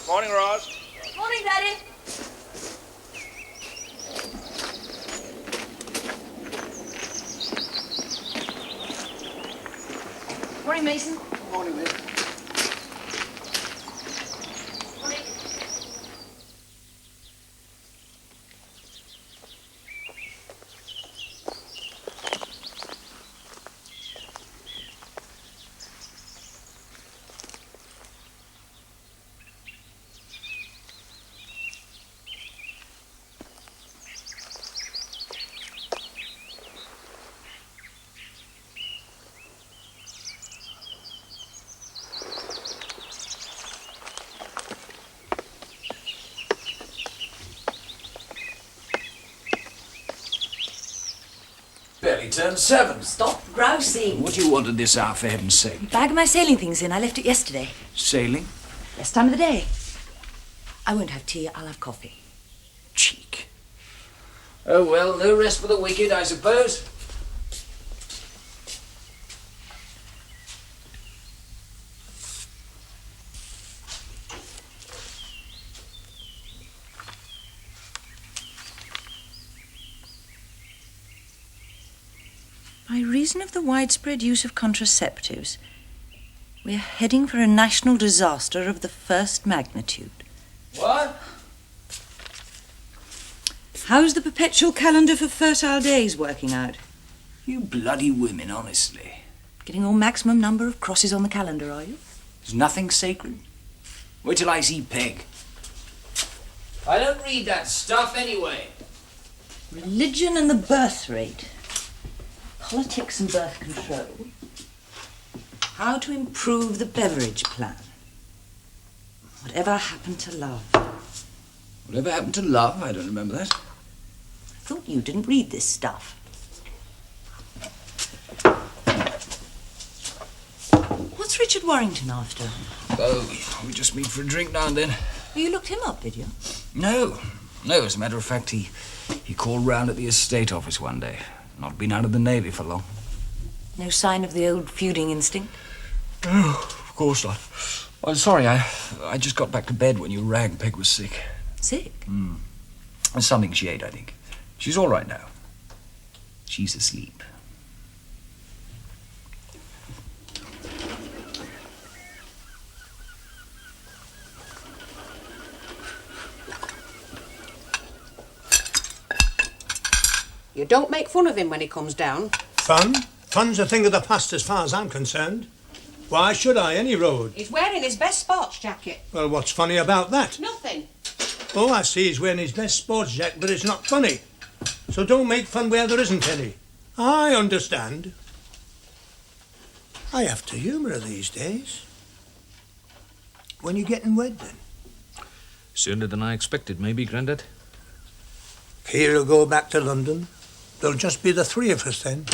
Morning, Roz. Morning, Daddy. Morning, Mason. Morning, miss. Morning. Barely turned 7. Stop grousing. What do you want at this hour, for heaven's sake? Bag of my sailing things in. I left it yesterday. Sailing? Best time of the day. I won't have tea. I'll have coffee. Cheek. Oh, well, no rest for the wicked, I suppose. By reason of the widespread use of contraceptives, we're heading for a national disaster of the first magnitude. What? How's the perpetual calendar for fertile days working out? You bloody women, honestly. Getting all maximum number of crosses on the calendar, are you? There's nothing sacred. Wait till I see Peg. I don't read that stuff anyway. Religion and the birth rate. Politics and birth control. How to improve the beverage plan. Whatever happened to love? Whatever happened to love? I don't remember that. I thought you didn't read this stuff. What's Richard Warrington after? Oh, we just meet for a drink now and then. Well, you looked him up, did you? No, as a matter of fact, he called round at the estate office one day. Not been out of the Navy for long. No sign of the old feuding instinct? Oh, of course not. I'm sorry, I just got back to bed when you rang. Peg was sick. Sick? There's something she ate, I think. She's all right now. She's asleep. You don't make fun of him when he comes down. Fun? Fun's a thing of the past as far as I'm concerned. Why should I, any road? He's wearing his best sports jacket. Well, what's funny about that? Nothing. Oh, I see he's wearing his best sports jacket, but it's not funny. So don't make fun where there isn't any. I understand. I have to humour her these days. When you getting wed, then? Sooner than I expected, maybe, Grandad? Kier'll go back to London. There'll just be the three of us then.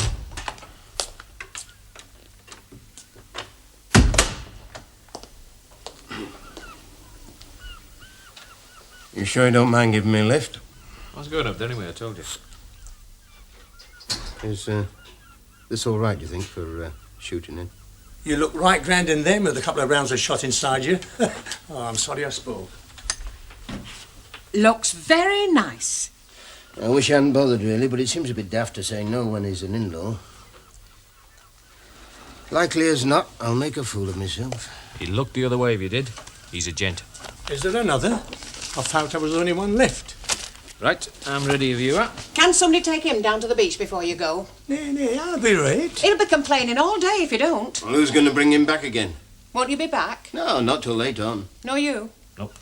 sure you don't mind giving me a lift? I was going up there anyway, I told you. Is this all right, do you think, for shooting in? You look right grand in them with a couple of rounds of shot inside you. Oh, I'm sorry I spoke. Looks very nice. I wish I hadn't bothered, really, but it seems a bit daft to say no when he's an in-law. Likely as not, I'll make a fool of myself. He'd look the other way if you did. He's a gent. Is there another? I thought I was the only one left. Right, I'm ready if you are. Can somebody take him down to the beach before you go? Nay, I'll be right. He'll be complaining all day if you don't. Well, who's going to bring him back again? Won't you be back? No, not till late on. No, you? Nope.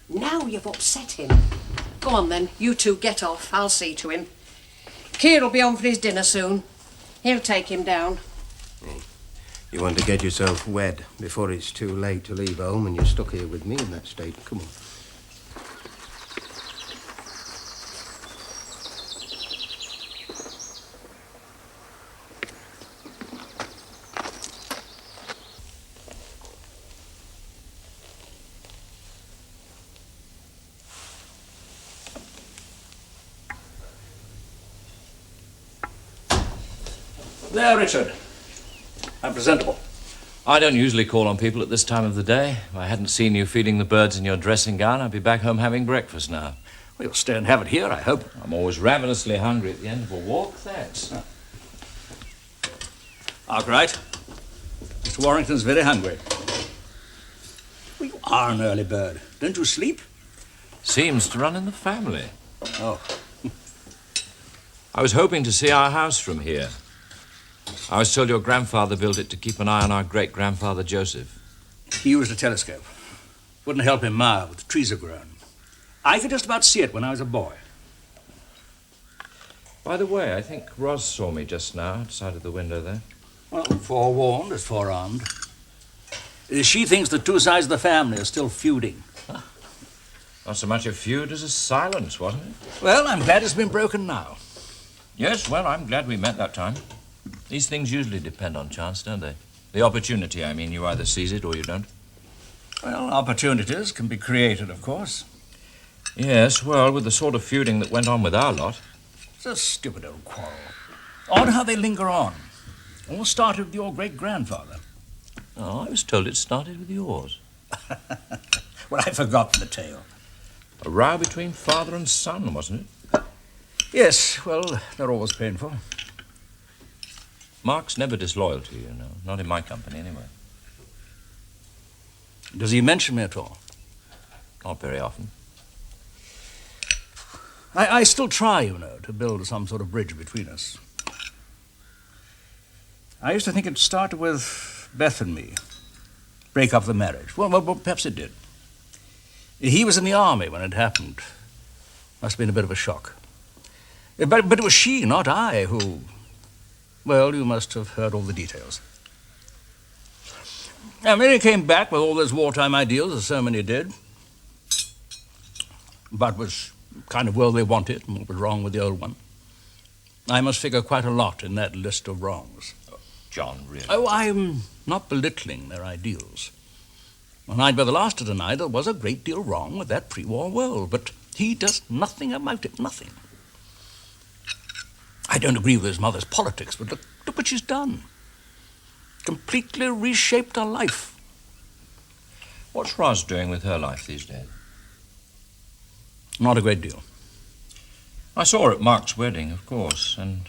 Now you've upset him. Go on then, you two get off. I'll see to him. Kier'll be on for his dinner soon. He'll take him down. Hey, you want to get yourself wed before it's too late to leave home and you're stuck here with me in that state. Come on. There, Richard. I'm presentable. I don't usually call on people at this time of the day. If I hadn't seen you feeding the birds in your dressing gown, I'd be back home having breakfast now. Well, you'll stay and have it here, I hope. I'm always ravenously hungry at the end of a walk, thanks. Arkwright, Mr. Warrington's very hungry. Well, you are an early bird. Don't you sleep? Seems to run in the family. Oh. I was hoping to see our house from here. I was told your grandfather built it to keep an eye on our great-grandfather Joseph. He used a telescope. Wouldn't help him now, but the trees are grown. I could just about see it when I was a boy. By the way, I think Ros saw me just now outside of the window there. Well, forewarned is forearmed. She thinks the two sides of the family are still feuding. Not so much a feud as a silence, wasn't it? Well, I'm glad it's been broken now. Yes, well, I'm glad we met that time. These things usually depend on chance, don't they? The opportunity, I mean. You either seize it or you don't. Well, opportunities can be created, of course. Yes, well, with the sort of feuding that went on with our lot. It's a stupid old quarrel. Odd how they linger on. All started with your great-grandfather. Oh, I was told it started with yours. Well, I've forgotten the tale. A row between father and son, wasn't it? Yes, well, they're always painful. Mark's never disloyal to you, you know. Not in my company, anyway. Does he mention me at all? Not very often. I still try, you know, to build some sort of bridge between us. I used to think it started with Beth and me. Break up the marriage. Well, perhaps it did. He was in the army when it happened. Must have been a bit of a shock. But it was she, not I, who... Well, you must have heard all the details. I mean, he came back with all those wartime ideals, as so many did. But was kind of well they wanted, and what was wrong with the old one. I must figure quite a lot in that list of wrongs. Oh, John, really? Oh, I'm not belittling their ideals. And I'd be the last to deny there was a great deal wrong with that pre-war world, but he does nothing about it, nothing. I don't agree with his mother's politics, but look what she's done. Completely reshaped her life. What's Ros doing with her life these days? Not a great deal. I saw her at Mark's wedding, of course, and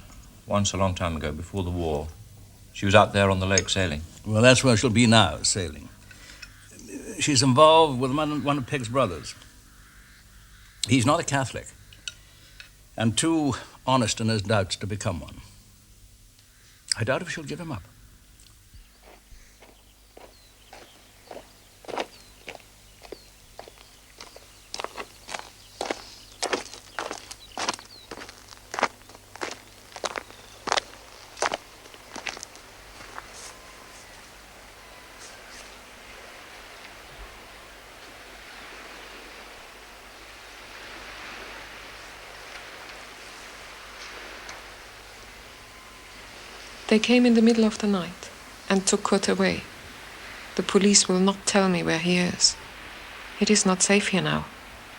once a long time ago, before the war. She was out there on the lake sailing. Well, that's where she'll be now, sailing. She's involved with one of Peg's brothers. He's not a Catholic, and too honest in his doubts to become one. I doubt if she'll give him up. They came in the middle of the night. and took Kurt away. The police will not tell me where he is. It is not safe here now,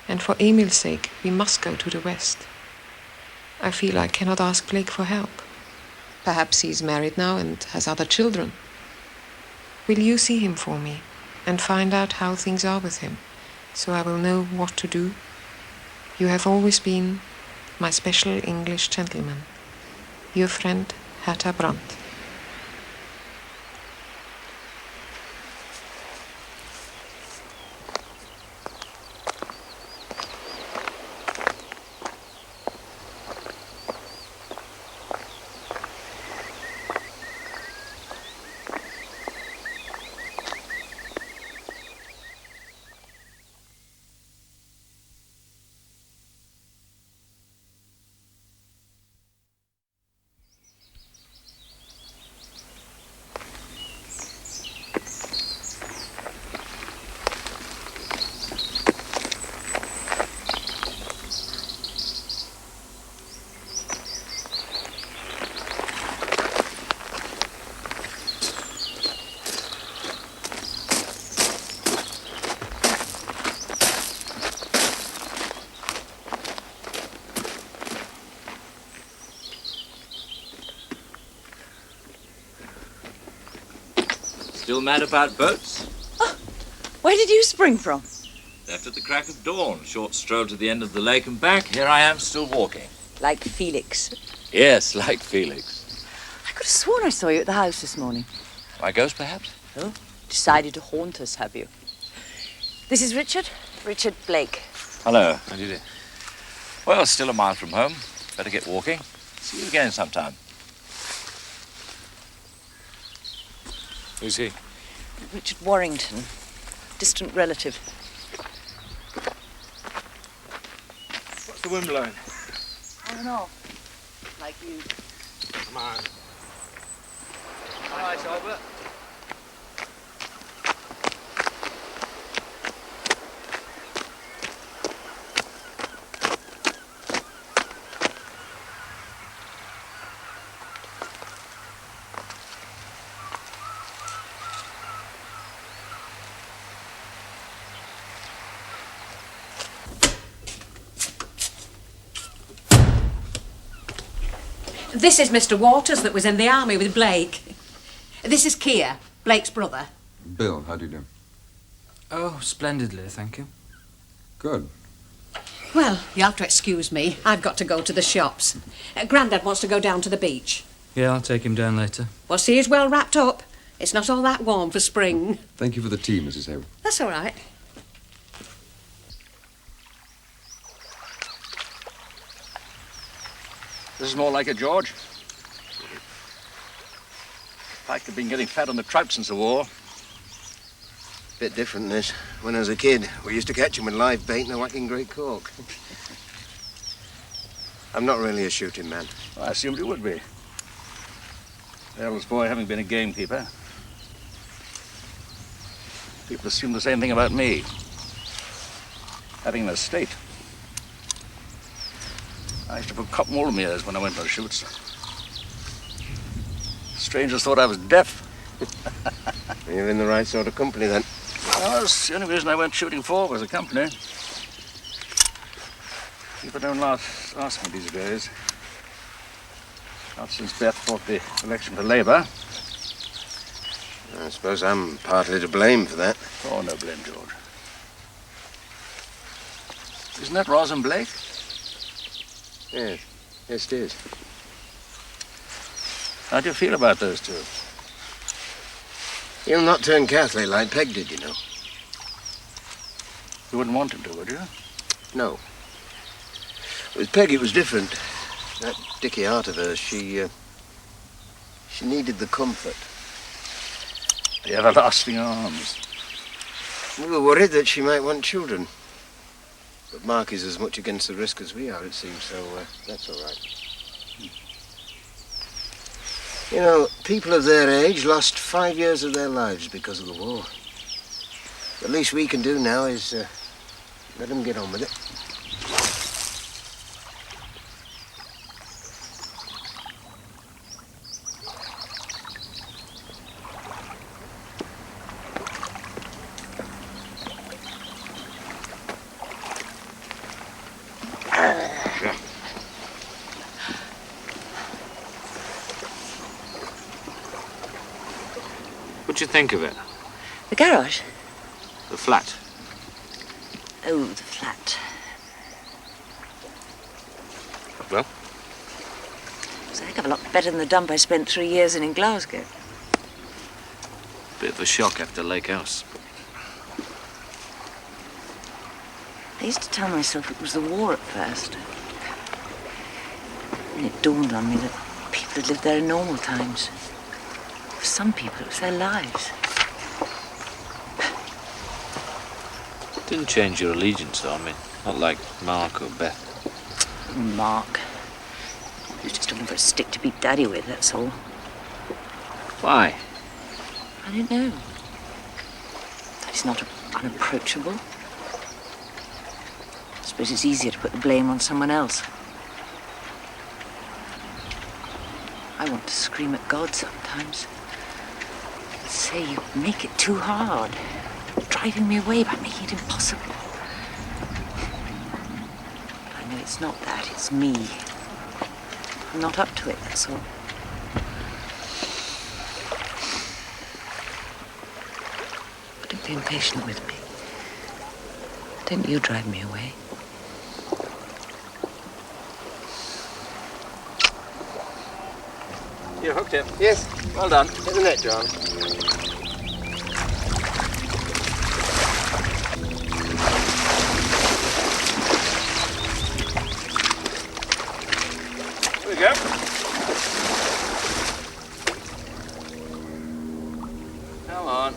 and for Emil's sake, we must go to the west. I feel I cannot ask Blake for help. Perhaps he is married now and has other children. Will you see him for me and find out how things are with him, so I will know what to do? You have always been my special English gentleman. Your friend, Herta Brandt. Still mad about boats? Where did you spring from? Left at the crack of dawn. Short stroll to the end of the lake and back. Here I am, still walking. Like Felix. Yes, like Felix. I could have sworn I saw you at the house this morning. My ghost, perhaps? Oh, decided to haunt us, have you? This is Richard. Richard Blake. Hello. How do you do? Well, still a mile from home. Better get walking. See you again sometime. Who's he? Richard Warrington. Distant relative. What's the wind blowing? I don't know. Like you. Come on. All right, Albert. This is Mr. Waters that was in the army with Blake. This is Keir, Blake's brother. Bill, how do you do? Oh, splendidly, thank you. Good. Well, you have to excuse me. I've got to go to the shops. Grandad wants to go down to the beach. Yeah, I'll take him down later. Well, see, he's well wrapped up. It's not all that warm for spring. Thank you for the tea, Mrs. Hayward. That's all right. This is more like it, George. Pike have been getting fat on the trout since the war. Bit different, this. When I was a kid, we used to catch them with live bait and a whacking great cork. I'm not really a shooting man. Well, I assumed you would be. The eldest boy having been a gamekeeper. People assume the same thing about me. Having an estate. I used to put cotton wool in my ears when I went on shoots. Strangers thought I was deaf. You're in the right sort of company, then. Well, that's the only reason I went shooting for was the company. People don't ask me these days. Not since Beth fought the election for Labour. I suppose I'm partly to blame for that. Oh, no blame, George. Isn't that Ros and Blake? Yes. Yes, it is. How do you feel about those two? He'll not turn Catholic like Peg did, you know. You wouldn't want him to, would you? No. With Peg, it was different. That dicky heart of hers, she needed the comfort. The everlasting arms. We were worried that she might want children. But Mark is as much against the risk as we are, it seems, so that's all right. You know, people of their age lost 5 years of their lives because of the war. The least we can do now is let them get on with it. think of it? The garage? The flat. Oh, the flat. Well? It's a heck of a lot better than the dump I spent 3 years in Glasgow. Bit of a shock after Lake House. I used to tell myself it was the war at first. And it dawned on me that people had lived there in normal times. For some people, it was their lives. Didn't change your allegiance, though. I mean, not like Mark or Beth. Mark. He was just looking for a stick to beat Daddy with, that's all. Why? I don't know. That he's not unapproachable. I suppose it's easier to put the blame on someone else. I want to scream at God sometimes. Say you make it too hard. Driving me away by making it impossible. I know it's not that, it's me. I'm not up to it, that's all. But don't be impatient with me. Don't you drive me away. You hooked him. Yes. Well done. Isn't it, John? Here we go. Come on.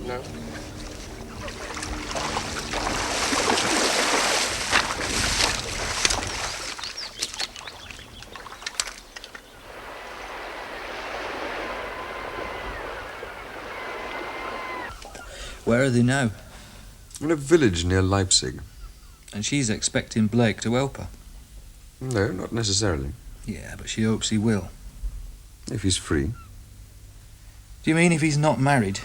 No. Where are they now? In a village near Leipzig. And she's expecting Blake to help her. No, not necessarily. Yeah, but she hopes he will. If he's free. Do you mean if he's not married?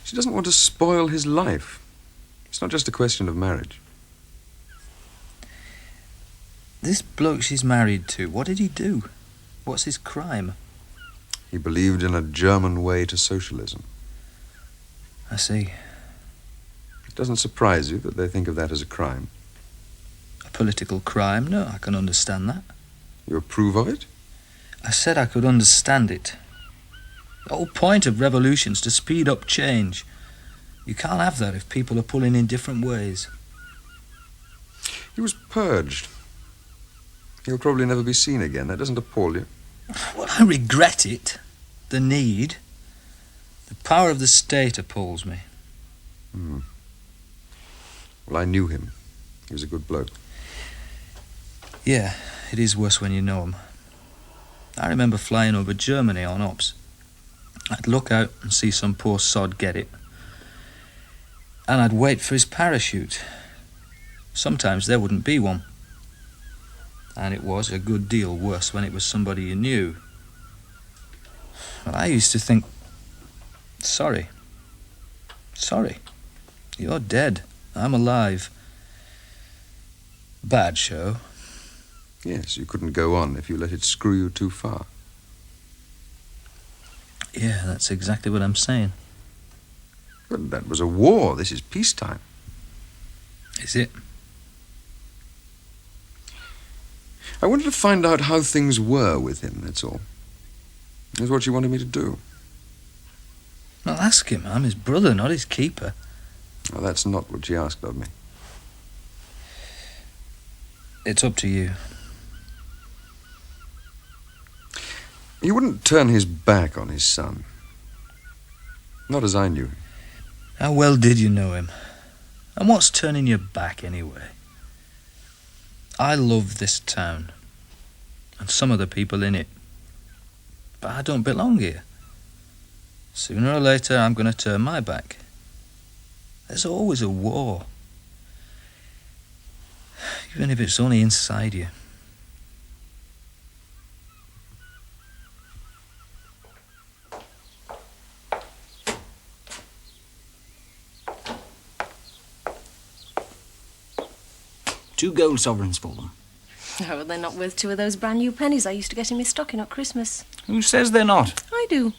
She doesn't want to spoil his life. It's not just a question of marriage. This bloke she's married to, what did he do? What's his crime? He believed in a German way to socialism. I see. It doesn't surprise you that they think of that as a crime. A political crime? No, I can understand that. You approve of it? I said I could understand it. The whole point of revolution's to speed up change. You can't have that if people are pulling in different ways. He was purged. He'll probably never be seen again. That doesn't appall you. Well, I regret it. The need. The power of the state appalls me. Well, I knew him. He was a good bloke. Yeah, it is worse when you know him. I remember flying over Germany on ops. I'd look out and see some poor sod get it. And I'd wait for his parachute. Sometimes there wouldn't be one. And it was a good deal worse when it was somebody you knew. Well, I used to think, sorry. You're dead. I'm alive. Bad show. Yes, you couldn't go on if you let it screw you too far. Yeah, that's exactly what I'm saying. But that was a war. This is peacetime. Is it? I wanted to find out how things were with him, that's all. That's what you wanted me to do. Well, ask him. I'm his brother, not his keeper. Well, that's not what she asked of me. It's up to you. He wouldn't turn his back on his son. Not as I knew him. How well did you know him? And what's turning your back, anyway? I love this town. And some of the people in it. But I don't belong here. Sooner or later, I'm going to turn my back. There's always a war. Even if it's only inside you. Two gold sovereigns for them. Oh, they're not worth 2 of those brand new pennies I used to get in my stocking at Christmas. Who says they're not? I do.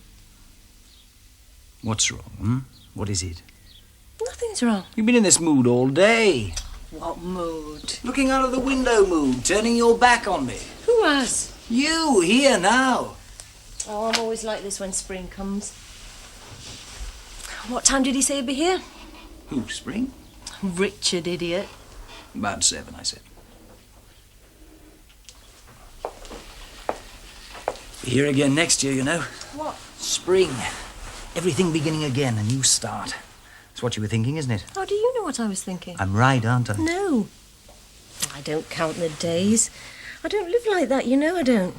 What's wrong, What is it? Nothing's wrong. You've been in this mood all day. What mood? Looking out of the window mood, turning your back on me. Who has? You, here, now. Oh, I'm always like this when spring comes. What time did he say he'd be here? Who, Spring? Richard, idiot. About 7, I said. Be here again next year, you know. What? Spring. Everything beginning again, a new start. That's what you were thinking, isn't it? How do you know what I was thinking? I'm right, aren't I? No. I don't count the days. I don't live like that, you know I don't.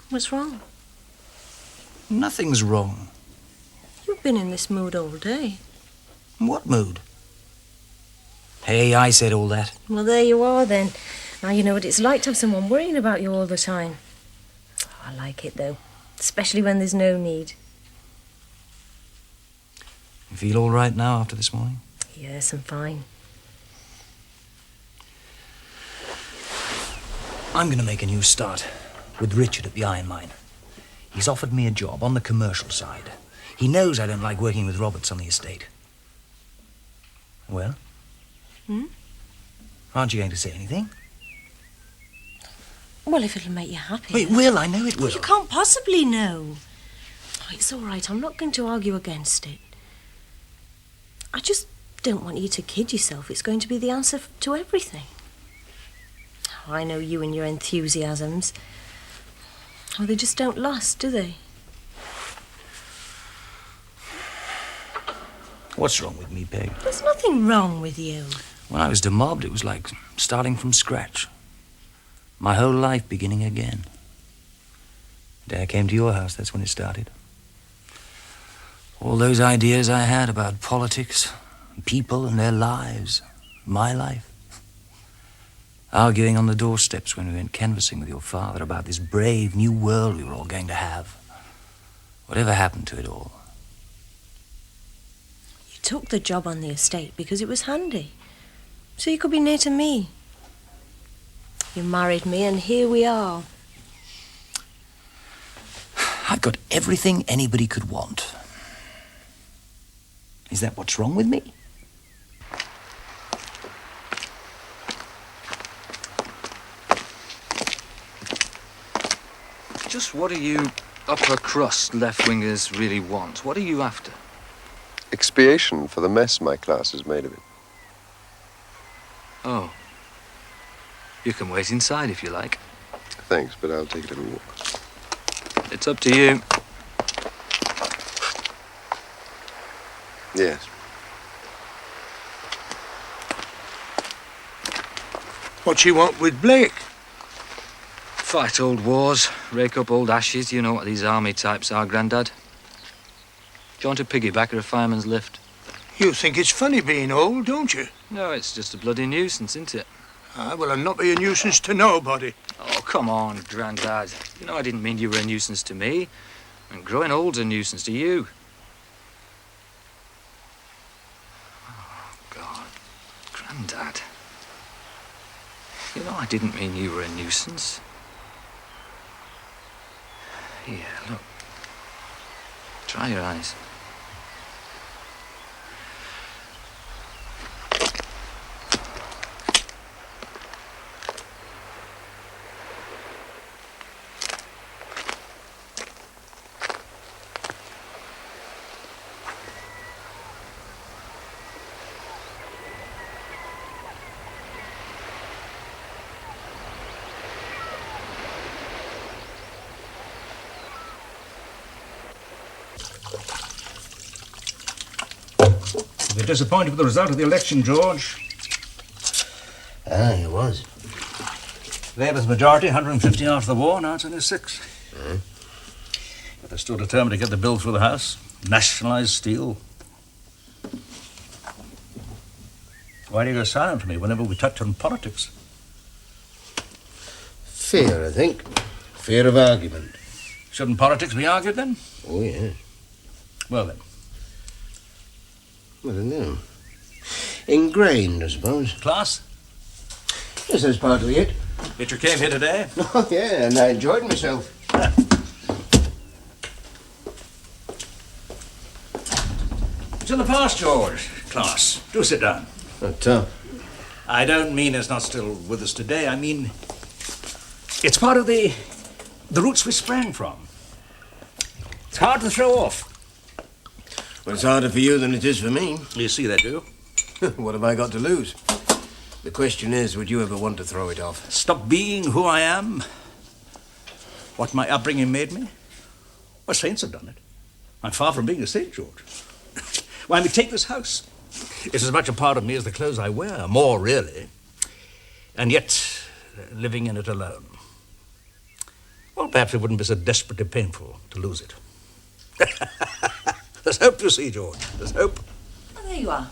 What's wrong? Nothing's wrong. You've been in this mood all day. What mood? Hey, I said all that. Well, there you are, then. Now you know what it's like to have someone worrying about you all the time. Oh, I like it, though. Especially when there's no need. You feel all right now after this morning? Yes, I'm fine. I'm going to make a new start with Richard at the iron mine. He's offered me a job on the commercial side. He knows I don't like working with Roberts on the estate. Well? Aren't you going to say anything? Well, if it'll make you happy. It will, I know it will. You can't possibly know. Oh, it's all right, I'm not going to argue against it. I just don't want you to kid yourself. It's going to be the answer to everything. Oh, I know you and your enthusiasms. Oh, they just don't last, do they? What's wrong with me, Peg? There's nothing wrong with you. When I was demobbed, it was like starting from scratch. My whole life beginning again. The day I came to your house, that's when it started. All those ideas I had about politics, people and their lives, my life. Arguing on the doorsteps when we went canvassing with your father about this brave new world we were all going to have. Whatever happened to it all? You took the job on the estate because it was handy. So you could be near to me. You married me and here we are. I've got everything anybody could want. Is that what's wrong with me? Just what do you upper crust left-wingers really want? What are you after? Expiation for the mess my class has made of it. Oh. You can wait inside if you like. Thanks, but I'll take a little walk. It's up to you. Yes. What she want with Blake? Fight old wars, rake up old ashes. You know what these army types are, Grandad. Joint a piggyback or a fireman's lift. You think it's funny being old, don't you? No, it's just a bloody nuisance, isn't it? Ah, well, I'll not be a nuisance to nobody. Oh, come on, Grandad. You know I didn't mean you were a nuisance to me. And growing old's a nuisance to you. Oh, God. Grandad. You know I didn't mean you were a nuisance. Here, look. Dry your eyes. You're disappointed with the result of the election, George? He was. Labour's majority, 150 after the war, now it's only 6. But they're still determined to get the bill through the House. Nationalise steel. Why do you go silent to me whenever we touch on politics? Fear, I think. Fear of argument. Shouldn't politics be argued, then? Oh, yes. Well, then. I don't know. Ingrained, I suppose. Class? Yes, that's partly it. Beatrice came here today. Oh, yeah, and I enjoyed myself. It's in the past, George. Class, do sit down. But, I don't mean it's not still with us today. I mean, it's part of the roots we sprang from. It's hard to throw off. well, it's harder for you than it is for me. You see that, do you? What have I got to lose? The question is, would you ever want to throw it off? Stop being who I am? What my upbringing made me? Well, saints have done it. I'm far from being a saint, George. Why, I mean, take this house. It's as much a part of me as the clothes I wear, more really. And yet, living in it alone. Well, perhaps it wouldn't be so desperately painful to lose it. There's hope, you see, George. There's hope. Oh, there you are.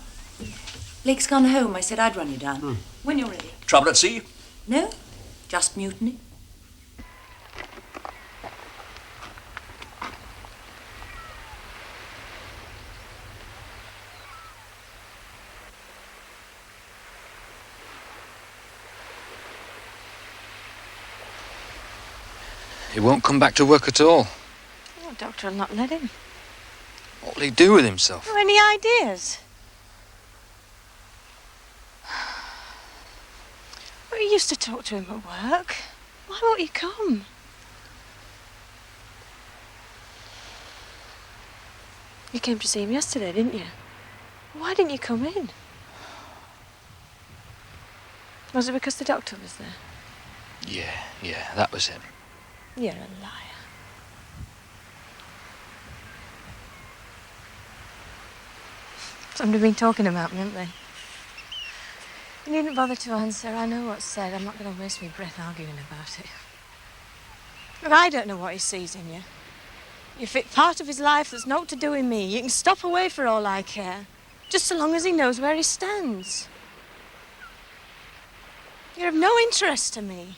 Blake's gone home. I said I'd run you down. When you're ready. Trouble at sea? No, just mutiny. He won't come back to work at all. Oh, Doctor will not let him. What'll he do with himself? Oh, any ideas? Well, you used to talk to him at work. Why won't you come? You came to see him yesterday, didn't you? Why didn't you come in? Was it because the doctor was there? Yeah, that was him. You're a liar. Somebody been talking about me, haven't they? You needn't bother to answer. I know what's said. I'm not going to waste my breath arguing about it. But I don't know what he sees in you. You're fit part of his life that's naught to do with me. You can stop away for all I care. Just so long as he knows where he stands. You're of no interest to me.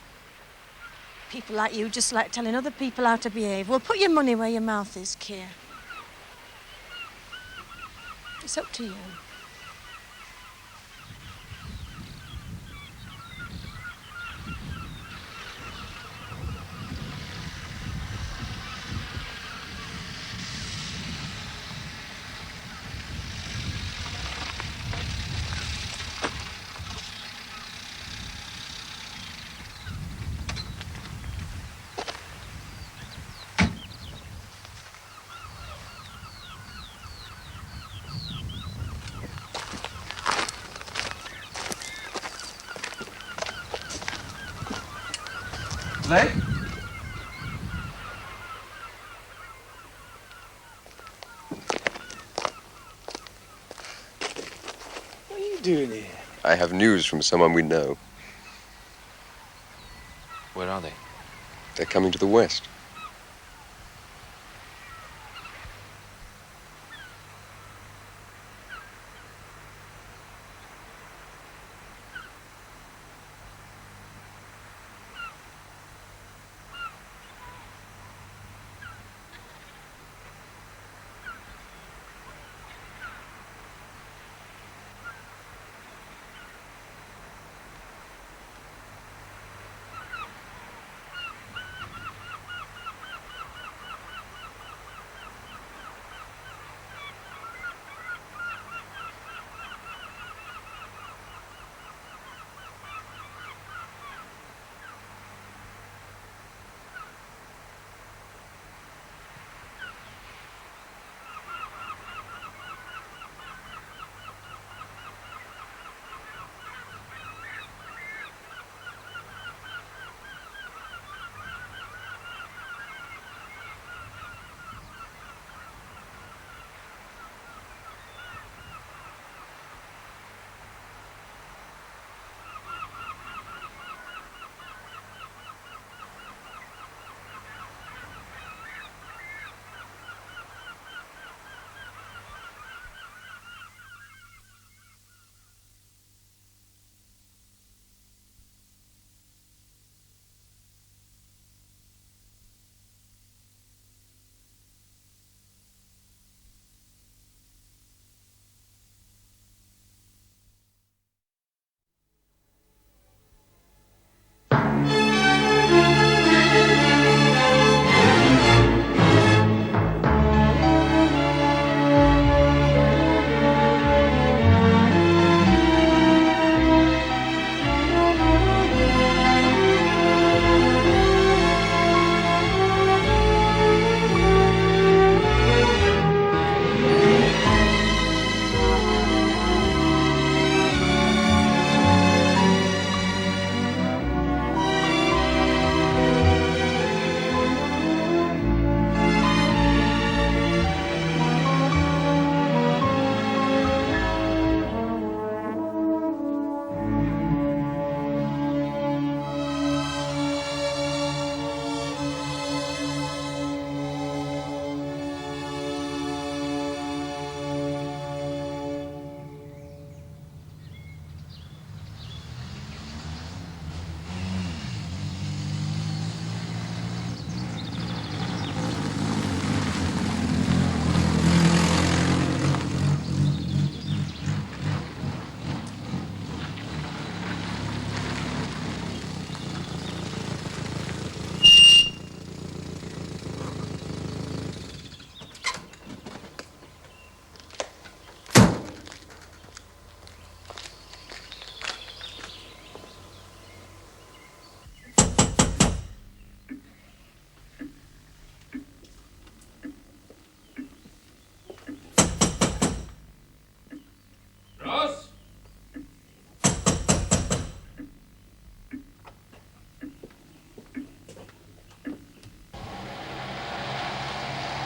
People like you just like telling other people how to behave. Well, put your money where your mouth is, Keir. It's up to you. Blake? What are you doing here? I have news from someone we know. Where are they? They're coming to the west.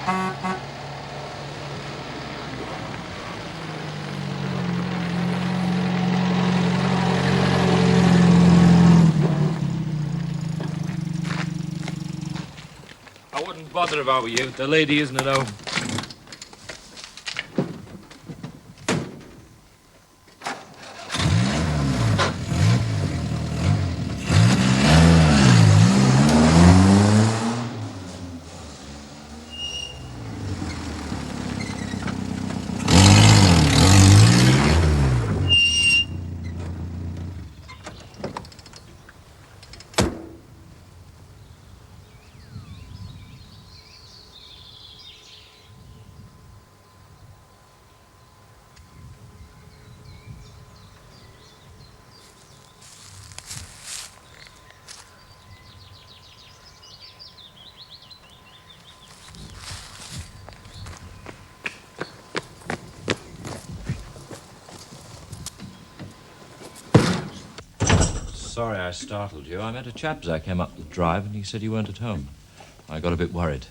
I wouldn't bother if I were you. The lady isn't at home. Sorry I startled you. I met a chap as I came up the drive and he said you weren't at home. I got a bit worried.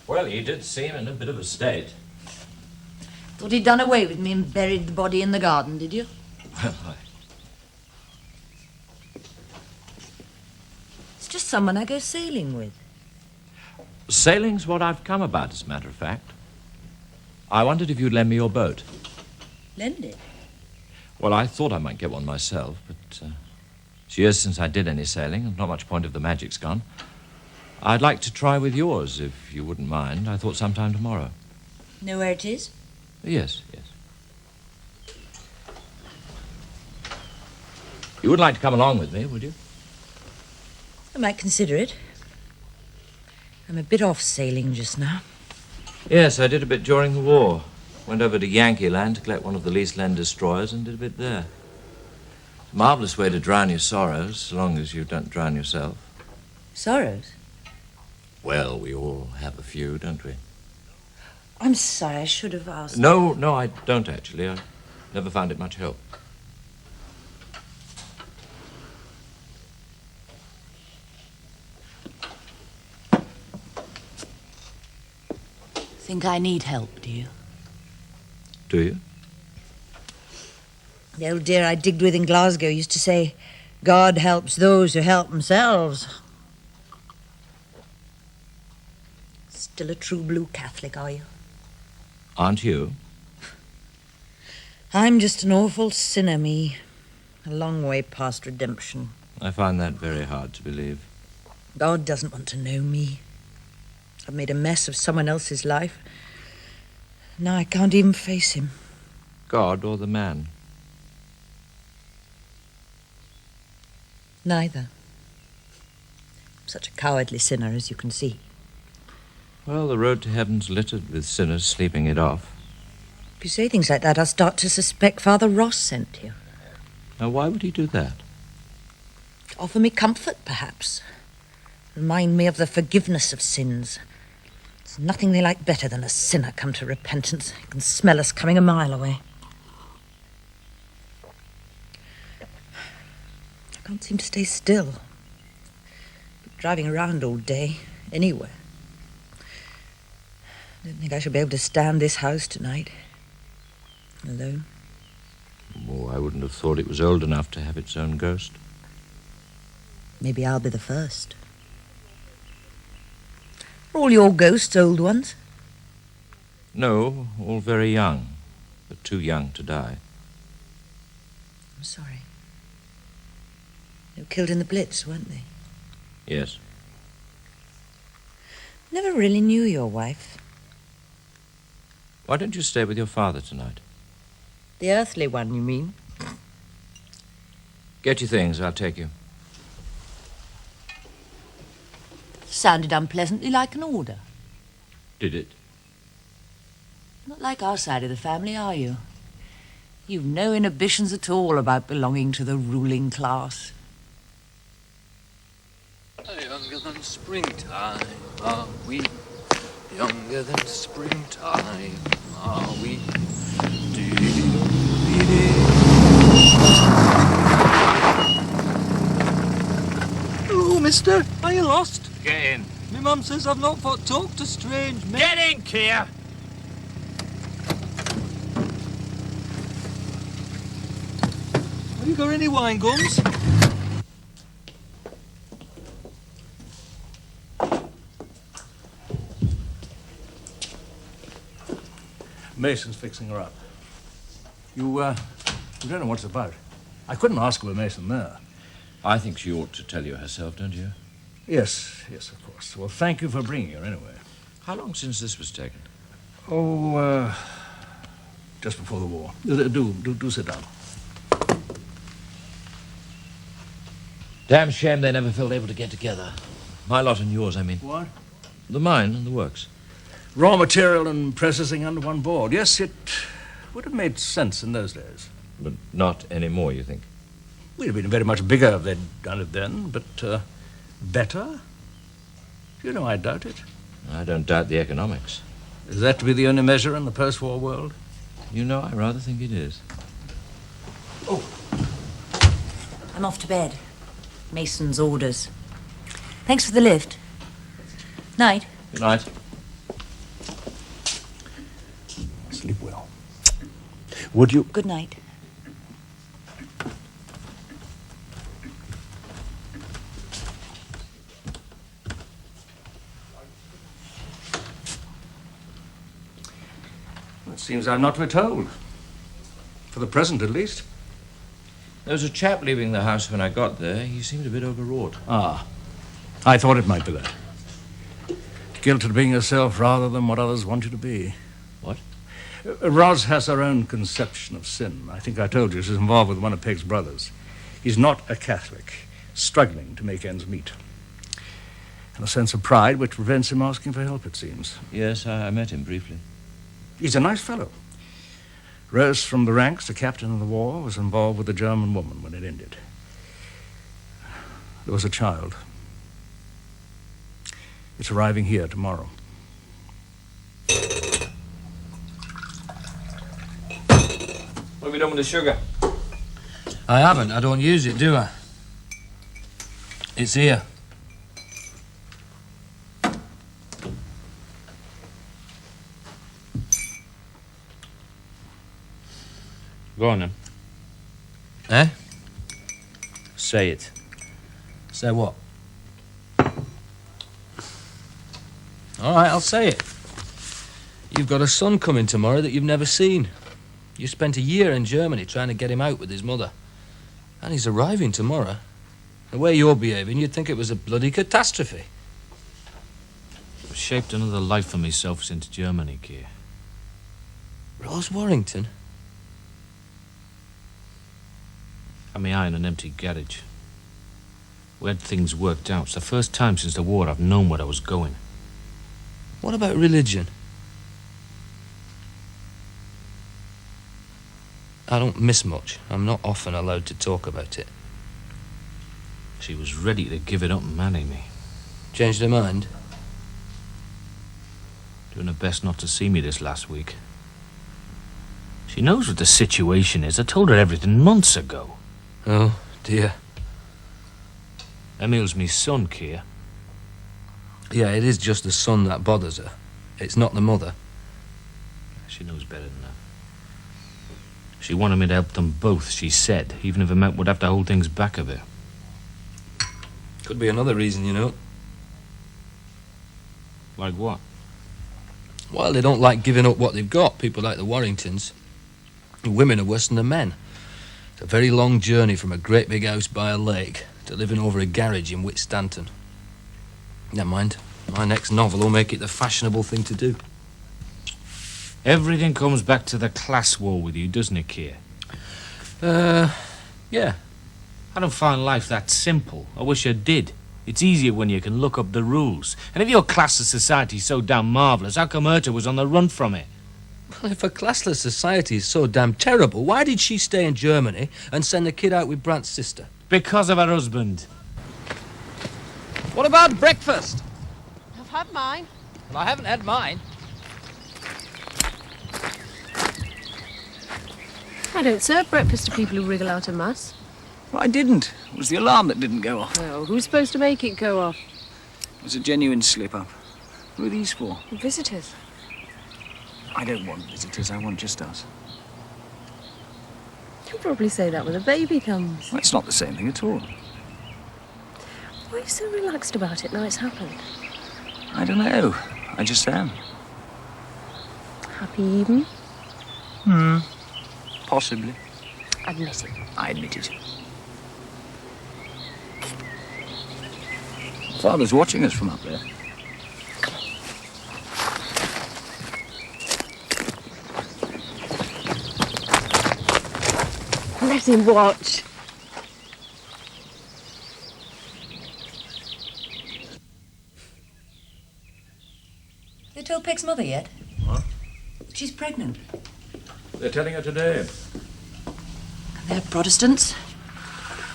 Well, he did seem in a bit of a state. Thought he'd done away with me and buried the body in the garden, did you? Well, It's just someone I go sailing with. Sailing's what I've come about, as a matter of fact. I wondered if you'd lend me your boat. Lend it. Well, I thought I might get one myself, but it's years since I did any sailing, and not much point if the magic's gone. I'd like to try with yours, if you wouldn't mind. I thought sometime tomorrow. Know where it is? Yes, yes. You would like to come along with me, would you? I might consider it. I'm a bit off sailing just now. Yes, I did a bit during the war. Went over to Yankee Land to collect one of the leased land destroyers and did a bit there. Marvellous way to drown your sorrows, so long as you don't drown yourself. Sorrows? Well, we all have a few, don't we? I'm sorry, I should have asked. No, I don't actually. I never found it much help. Think I need help, do you? Do you? The old dear I digged with in Glasgow used to say, God helps those who help themselves. Still a true blue Catholic, are you? Aren't you? I'm just an awful sinner, me. A long way past redemption. I find that very hard to believe. God doesn't want to know me. I've made a mess of someone else's life. Now I can't even face him. God or the man? Neither. I'm such a cowardly sinner, as you can see. Well, the road to heaven's littered with sinners sleeping it off. If you say things like that, I'll start to suspect Father Ross sent you. Now, why would he do that? To offer me comfort, perhaps. Remind me of the forgiveness of sins. There's nothing they like better than a sinner come to repentance. You can smell us coming a mile away. I can't seem to stay still. Driving around all day, anywhere. I don't think I shall be able to stand this house tonight. Alone. Oh, I wouldn't have thought it was old enough to have its own ghost. Maybe I'll be the first. Are all your ghosts old ones? No, all very young, but too young to die. I'm sorry. They were killed in the Blitz, weren't they? Yes. Never really knew your wife. Why don't you stay with your father tonight? The earthly one, you mean? Get your things, I'll take you. Sounded unpleasantly like an order. Did it? Not like our side of the family, are you? You've no inhibitions at all about belonging to the ruling class. Younger than springtime, are we? Younger than springtime, are we? Oh, mister, are you lost? Get in. My mum says I've not fought talk to strange men. Get in, Keir! Have you got any wine gums? Mason's fixing her up. You don't know what it's about. I couldn't ask of a Mason there. I think she ought to tell you herself, don't you? Yes, of course. Well, thank you for bringing her anyway. How long since this was taken? Oh, just before the war. Do sit down. Damn shame they never felt able to get together. My lot and yours, I mean. What? The mine and the works. Raw material and processing under one board. Yes, it would have made sense in those days. But not anymore, you think? We'd have been very much bigger if they'd done it then, but better? You know, I doubt it. I don't doubt the economics. Is that to be the only measure in the post-war world? You know, I rather think it is. Oh. I'm off to bed. Mason's orders. Thanks for the lift. Night. Good night. Sleep well. Would you? Good night. It seems I'm not to be told. For the present, at least. There was a chap leaving the house when I got there. He seemed a bit overwrought. Ah. I thought it might be that. Guilt at being yourself rather than what others want you to be. What? Roz has her own conception of sin. I think I told you she's involved with one of Peg's brothers. He's not a Catholic, struggling to make ends meet. And a sense of pride which prevents him asking for help, it seems. Yes, I met him briefly. He's a nice fellow. Rose from the ranks to captain of the war, was involved with a German woman when it ended. There was a child. It's arriving here tomorrow. What have you done with the sugar? I haven't. I don't use it, do I? It's here. Go on, then. Eh? Say it. Say what? All right, I'll say it. You've got a son coming tomorrow that you've never seen. You spent a year in Germany trying to get him out with his mother. And he's arriving tomorrow. The way you're behaving, you'd think it was a bloody catastrophe. I've shaped another life for myself since Germany, Keir. Rose Warrington? Had my eye on an empty garage. We had things worked out. It's the first time since the war I've known where I was going. What about religion? I don't miss much. I'm not often allowed to talk about it. She was ready to give it up and marry me. Changed her mind? Doing her best not to see me this last week. She knows what the situation is. I told her everything months ago. Oh, dear. Emil's me son, Keir. Yeah, it is just the son that bothers her. It's not the mother. She knows better than that. She wanted me to help them both, she said, even if it meant we'd have to hold things back a bit. Could be another reason, you know. Like what? Well, they don't like giving up what they've got, people like the Warringtons. The women are worse than the men. It's a very long journey from a great big house by a lake to living over a garage in Whitstanton. Never mind. My next novel will make it the fashionable thing to do. Everything comes back to the class war with you, doesn't it, Keir? Yeah. I don't find life that simple. I wish I did. It's easier when you can look up the rules. And if your classless society's so damn marvellous, how come Herta was on the run from it? Well, if a classless society is so damn terrible, why did she stay in Germany and send the kid out with Brant's sister? Because of her husband. What about breakfast? I've had mine. Well, I haven't had mine. I don't serve breakfast to people who wriggle out of mass. Well, I didn't. It was the alarm that didn't go off. Well, who's supposed to make it go off? It's a genuine slip-up. Who are these for? Visitors. I don't want visitors, I want just us. You'll probably say that when a baby comes. Well, it's not the same thing at all. Why are you so relaxed about it now it's happened? I don't know. I just am. Happy even? Possibly. Admit it. I admit it. Father's watching us from up there. Let him watch. They told Peg's mother yet? What? She's pregnant. They're telling her today. They're Protestants.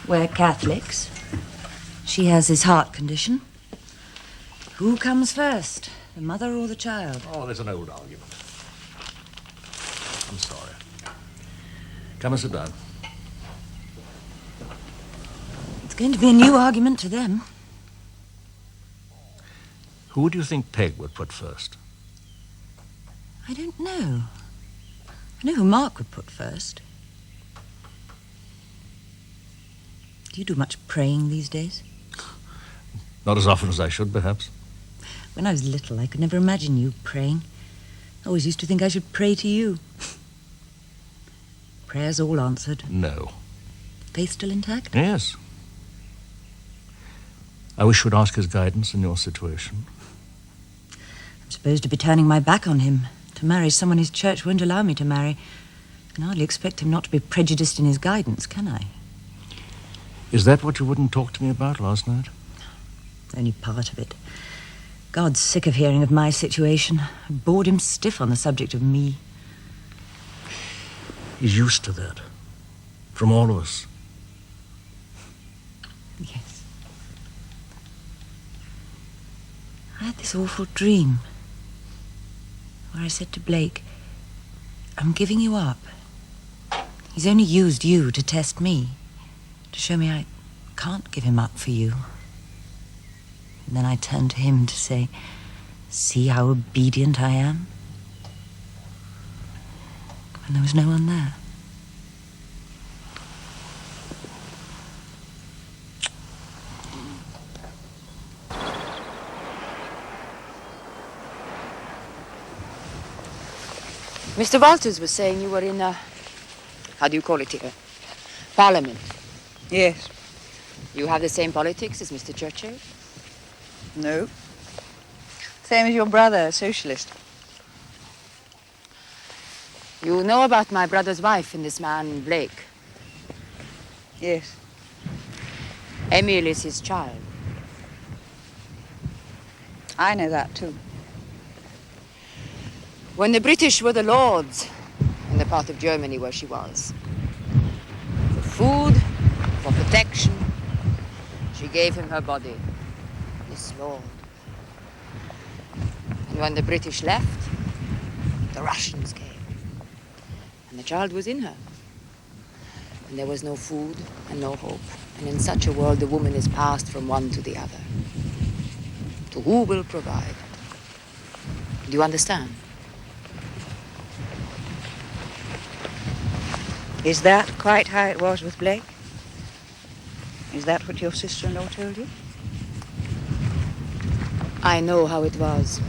We're Catholics. She has his heart condition. Who comes first, the mother or the child? Oh, there's an old argument. I'm sorry. Come and sit down. It's going to be a new argument to them. Who do you think Peg would put first? I don't know. I know who Mark would put first. Do you do much praying these days? Not as often as I should, perhaps. When I was little, I could never imagine you praying. I always used to think I should pray to you. Prayers all answered. No. Faith still intact? Yes. I wish you would ask his guidance in your situation. I'm supposed to be turning my back on him, to marry someone his church won't allow me to marry. I can hardly expect him not to be prejudiced in his guidance, can I? Is that what you wouldn't talk to me about last night? Only part of it. God's sick of hearing of my situation. I bored him stiff on the subject of me. He's used to that. From all of us. Yes. I had this awful dream where I said to Blake, I'm giving you up. He's only used you to test me, to show me I can't give him up for you. And then I turned to him to say, see how obedient I am? And there was no one there. Mr. Walters was saying you were in, how do you call it here? Parliament. Yes. You have the same politics as Mr. Churchill? No. Same as your brother, a socialist. You know about my brother's wife and this man, Blake? Yes. Emil is his child. I know that, too. When the British were the lords in the part of Germany where she was, for food, for protection, she gave him her body, this lord. And when the British left, the Russians came. And the child was in her. And there was no food and no hope. And in such a world, the woman is passed from one to the other. To who will provide? Do you understand? Is that quite how it was with Blake? Is that what your sister-in-law told you? I know how it was.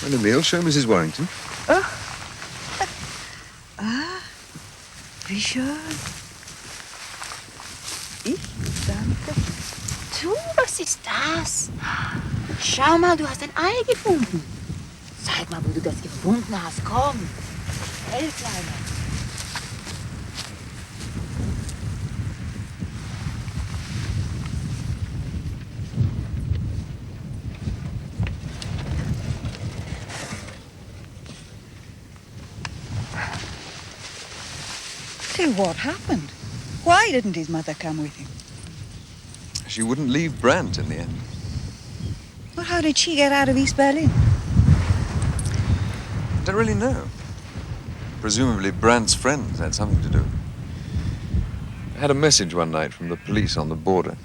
Well, Emil, show Mrs. Warrington. Wie schön. Ich danke. Du, was ist das? Schau mal, du hast ein Ei gefunden. Zeig mal, wo du das gefunden hast. Komm. Schnell, Kleiner. So what happened? Why didn't his mother come with him? She wouldn't leave Brandt in the end. Well, how did she get out of East Berlin? I don't really know. Presumably Brandt's friends had something to do. I had a message one night from the police on the border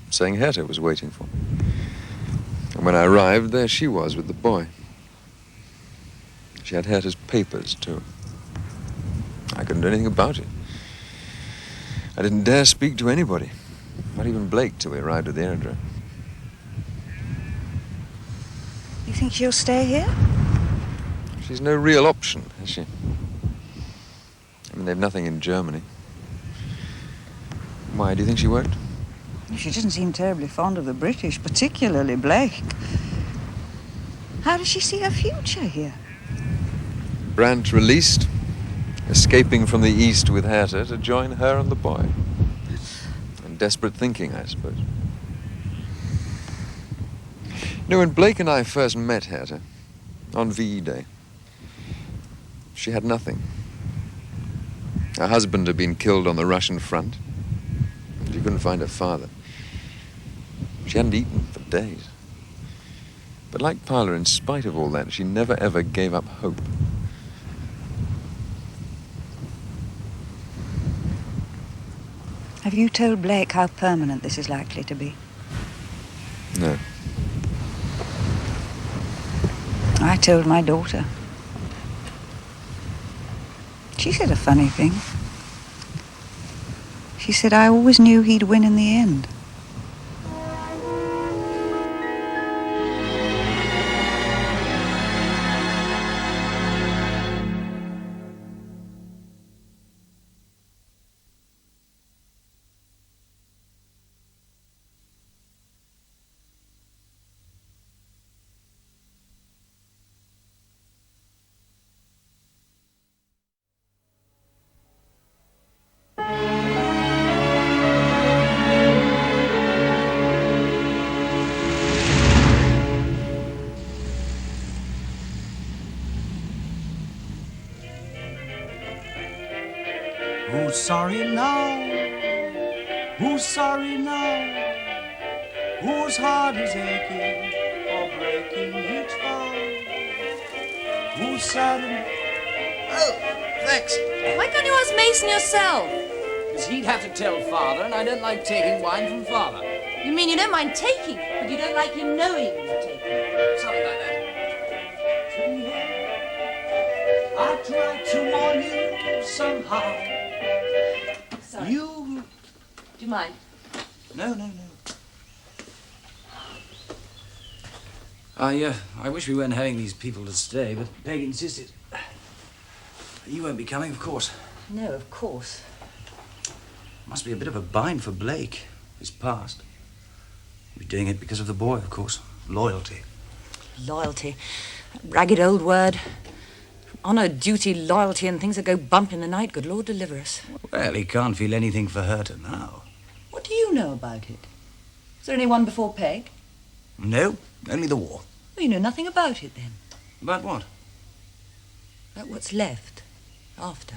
saying Herta was waiting for me. And when I arrived, there she was with the boy. She had Herta's papers, too. I couldn't do anything about it. I didn't dare speak to anybody, not even Blake, till we arrived at the aerodrome. You think she'll stay here? She's no real option, has she? I mean, they've nothing in Germany. Why, do you think she won't? She doesn't seem terribly fond of the British, particularly Blake. How does she see her future here? Brandt released, escaping from the east with Herta to join her and the boy. And desperate thinking, I suppose. You know, when Blake and I first met Herta, on VE Day, she had nothing. Her husband had been killed on the Russian front. She couldn't find her father. She hadn't eaten for days. But like Parlour, in spite of all that, she never ever gave up hope. Have you told Blake how permanent this is likely to be? No. I told my daughter. She said a funny thing. She said, I always knew he'd win in the end. Who's sorry now? Who's sorry now? Whose heart is aching or breaking each fall? Who's sad? Oh, thanks. Why can't you ask Mason yourself? Because he'd have to tell Father, and I don't like taking wine from Father. You mean you don't mind taking, but you don't like him knowing you're taking? Something like that. I tried to warn you somehow. Sorry. You... Do you mind? No. I wish we weren't having these people to stay, but Peg insisted. You won't be coming, of course. No, of course. Must be a bit of a bind for Blake. His past. He's doing it because of the boy, of course. Loyalty. Loyalty. That ragged old word. Honour, duty, loyalty, and things that go bump in the night. Good Lord, deliver us. Well, he can't feel anything for Herta now. What do you know about it? Was there anyone before Peg? No, only the war. Well, you know nothing about it, then. About what? About what's left. After.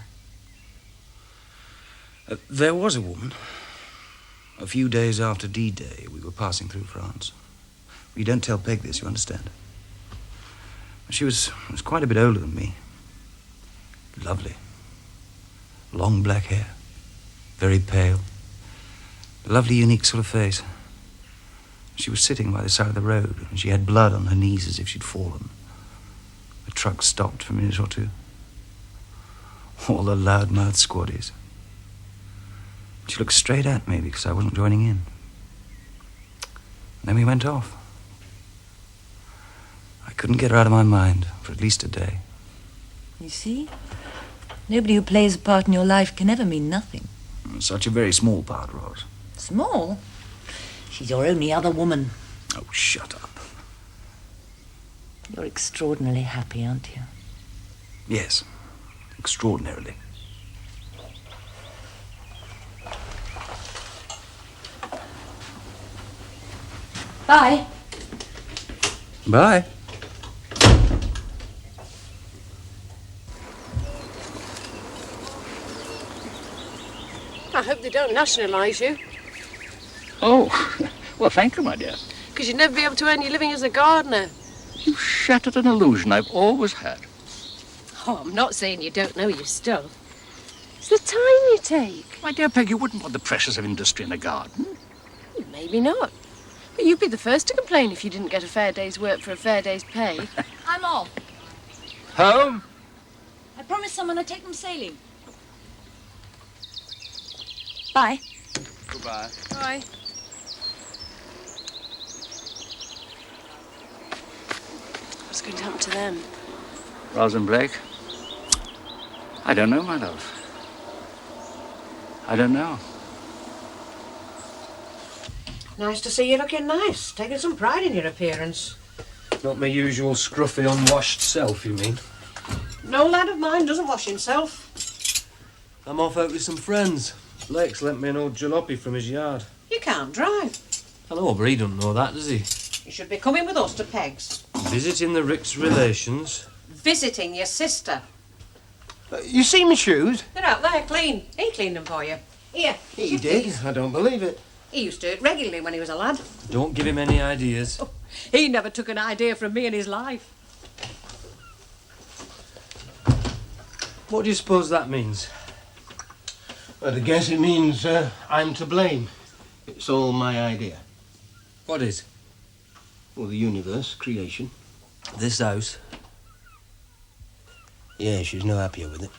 There was a woman. A few days after D-Day, we were passing through France. You don't tell Peg this, you understand? She was quite a bit older than me. Lovely. Long black hair. Very pale. A lovely, unique sort of face. She was sitting by the side of the road, and she had blood on her knees as if she'd fallen. The truck stopped for a minute or two. All the loud-mouthed squaddies. She looked straight at me because I wasn't joining in. And then we went off. I couldn't get her out of my mind for at least a day. You see? Nobody who plays a part in your life can ever mean nothing. Such a very small part, Rose. Small? She's your only other woman. Oh, shut up. You're extraordinarily happy, aren't you? Yes, extraordinarily. Bye. Bye. I hope they don't nationalise you, Oh, well, thank you, my dear. because you'd never be able to earn your living as a gardener. You shattered an illusion I've always had. Oh, I'm not saying you don't know your stuff. It's the time you take. My dear Peg, you wouldn't want the pressures of industry in a garden. Maybe not. But you'd be the first to complain if you didn't get a fair day's work for a fair day's pay. I'm off. Home? I promised someone I'd take them sailing. Bye. Goodbye. Bye. What's going to happen to them? Rose and Blake? I don't know, my love. I don't know. Nice to see you looking nice. Taking some pride in your appearance. Not my usual scruffy, unwashed self, you mean? No lad of mine doesn't wash himself. I'm off out with some friends. Blake's lent me an old jalopy from his yard. You can't drive. I know, but he don't know that, does he? You should be coming with us to Peg's. Visiting the Rick's relations. Visiting your sister. You see my shoes? They're out there clean. He cleaned them for you. Here. He did. I don't believe it. He used to do it regularly when he was a lad. Don't give him any ideas. Oh, he never took an idea from me in his life. What do you suppose that means? Well, I guess it means I'm to blame. It's all my idea. What is? Well, the universe, creation. This house. Yeah, she's no happier with it.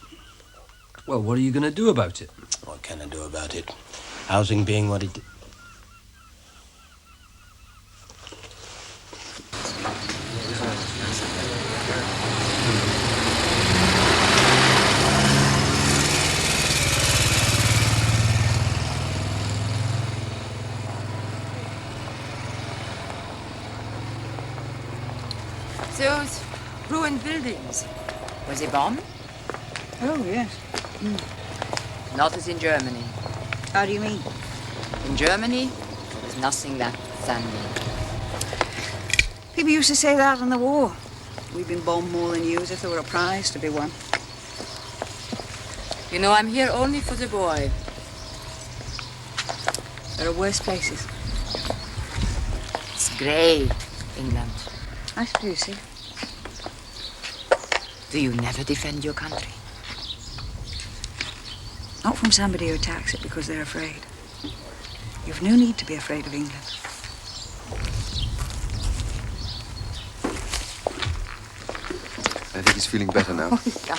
Well, what are you going to do about it? What can I do about it? Housing being what it... Those ruined buildings. Was it bombed? Oh, yes. Not as in Germany. How do you mean? In Germany, there's nothing left standing. People used to say that in the war. We've been bombed more than you, as if there were a prize to be won. You know, I'm here only for the boy. There are worse places. It's grey, England. I suppose so. Do you never defend your country? Not from somebody who attacks it because they're afraid. You've no need to be afraid of England. I think he's feeling better now. It's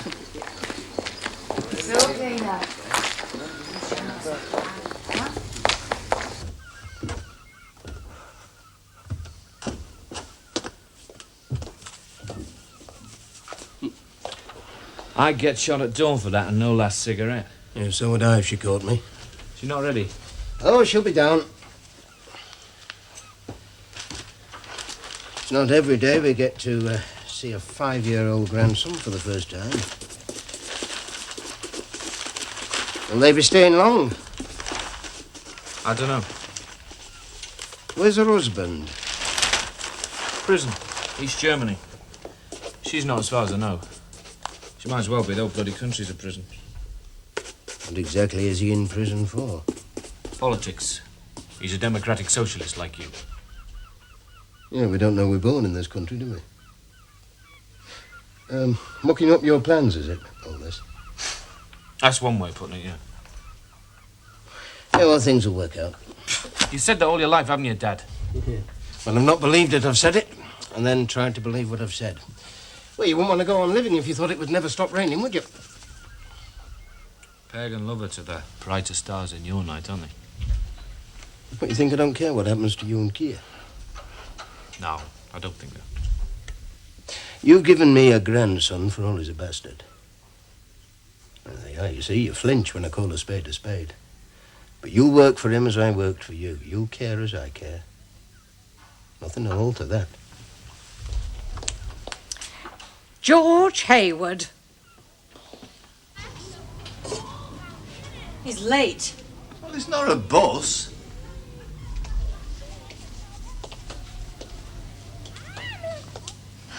okay now. I'd get shot at dawn for that and no last cigarette. Yeah, so would I if she caught me. She's not ready. Oh, she'll be down. It's not every day we get to see a 5-year-old grandson for the first time. Will they be staying long? I don't know. Where's her husband? Prison. East Germany. She's not as far as I know. She might as well be. The whole bloody country's a prison. What exactly is he in prison for? Politics. He's a democratic socialist like you. Yeah, we don't know we're born in this country, do we? Mucking up your plans, is it, all this? That's one way of putting it, yeah. Yeah, well, things will work out. You said that all your life, haven't you, Dad? Yeah. Well, I've not believed it, I've said it, and then tried to believe what I've said. Well, you wouldn't want to go on living if you thought it would never stop raining, would you? Pagan lover to the brighter stars in your night, aren't they? What, you think I don't care what happens to you and Kia? No, I don't think that. You've given me a grandson for all he's a bastard. Well, there you are, you see, you flinch when I call a spade a spade. But you'll work for him as I worked for you. You'll care as I care. Nothing to alter that. George Hayward. He's late. Well, it's not a bus.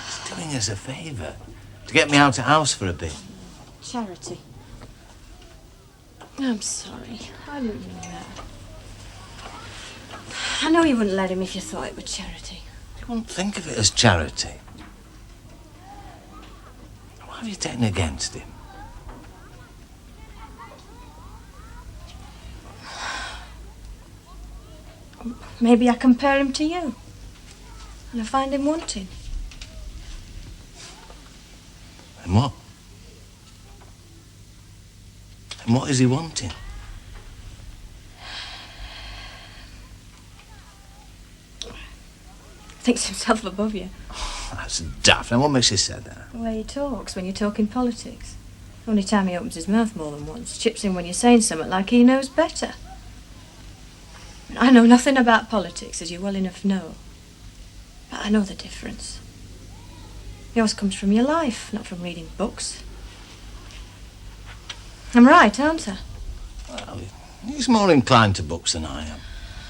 He's doing us a favour to get me out of house for a bit. Charity. I'm sorry. I didn't mean that. I know you wouldn't let him if you thought it was charity. You wouldn't think of it as charity. have you taken against him? Maybe I compare him to you. And I find him wanting. And what? And what is he wanting? Thinks himself above you. That's daft. Now, what makes you say that? The way he talks when you're talking politics. Only time he opens his mouth more than once. Chips in when you're saying something like he knows better. I know nothing about politics, as you well enough know. But I know the difference. Yours comes from your life, not from reading books. I'm right, aren't I? Well, he's more inclined to books than I am.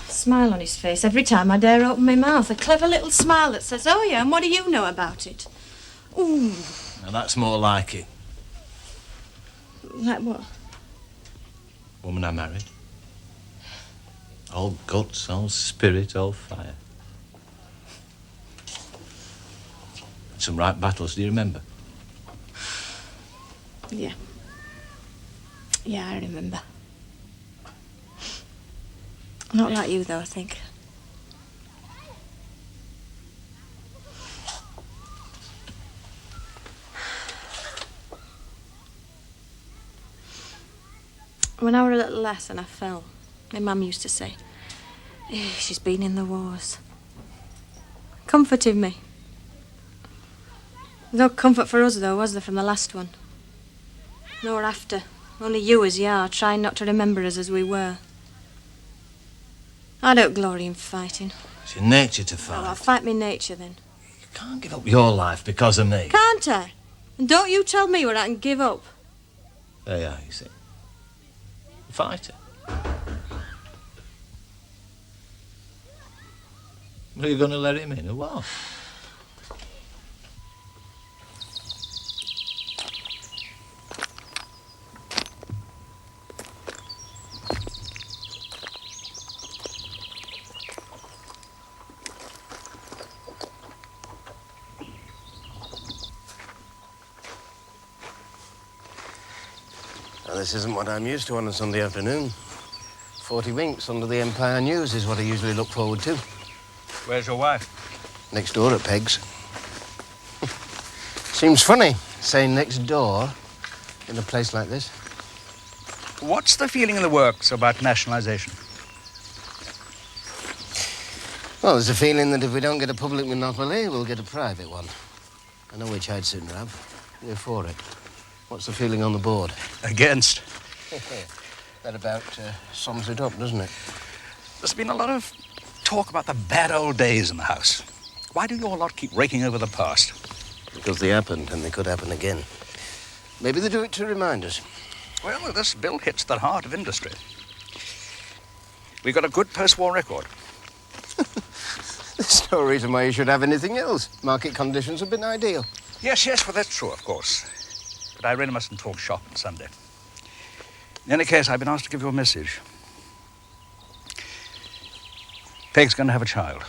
Smile on his face every time I dare open my mouth. A clever little smile that says, oh yeah, and what do you know about it? Ooh. Now, that's more like it. Like what? Woman I married. All guts, all spirit, all fire. Some right battles, do you remember? Yeah. Yeah, I remember. Not like you, though, I think. When I were a little lass and I fell, my mum used to say, she's been in the wars. Comforted me. No comfort for us, though, was there, from the last one? Nor after. Only you as you are, trying not to remember us as we were. I don't glory in fighting. It's your nature to fight. Oh, I'll fight me nature, then. You can't give up your life because of me. Can't I? And don't you tell me what I can give up. There you are, you see. A fighter. Are you going to let him in, or what? Now, this isn't what I'm used to on a Sunday afternoon. 40 winks under the Empire News is what I usually look forward to. Where's your wife? Next door at Peg's. Seems funny, saying next door in a place like this. What's the feeling in the works about nationalisation? Well, there's a feeling that if we don't get a public monopoly, we'll get a private one. I know which I'd sooner have. We're for it. What's the feeling on the board? Against. That about sums it up, doesn't it? There's been a lot of talk about the bad old days in the house. Why do you all lot keep raking over the past? Because they happened, and they could happen again. Maybe they do it to remind us. Well, this bill hits the heart of industry. We've got a good post-war record. There's no reason why you should have anything else. Market conditions have been ideal. Yes, well, that's true, of course. But I really mustn't talk shop on Sunday. In any case, I've been asked to give you a message. Peg's going to have a child.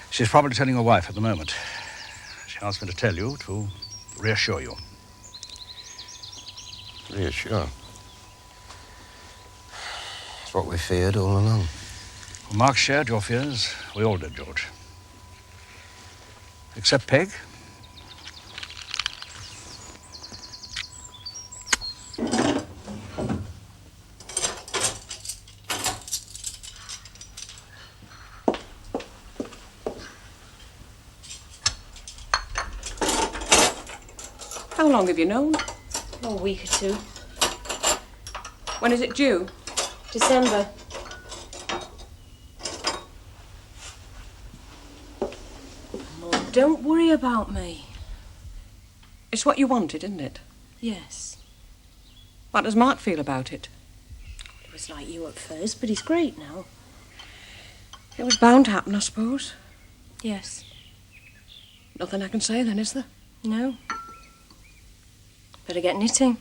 She's probably telling her wife at the moment. She asked me to tell you to reassure you. Reassure? It's what we feared all along. Well, Mark shared your fears. We all did, George. Except Peg. How long have you known? A week or two. When is it due? December. Mum, don't worry about me. It's what you wanted, isn't it? Yes. What does Mark feel about it? It was like you at first, but he's great now. It was bound to happen, I suppose. Yes. Nothing I can say then, is there? No. Better get knitting.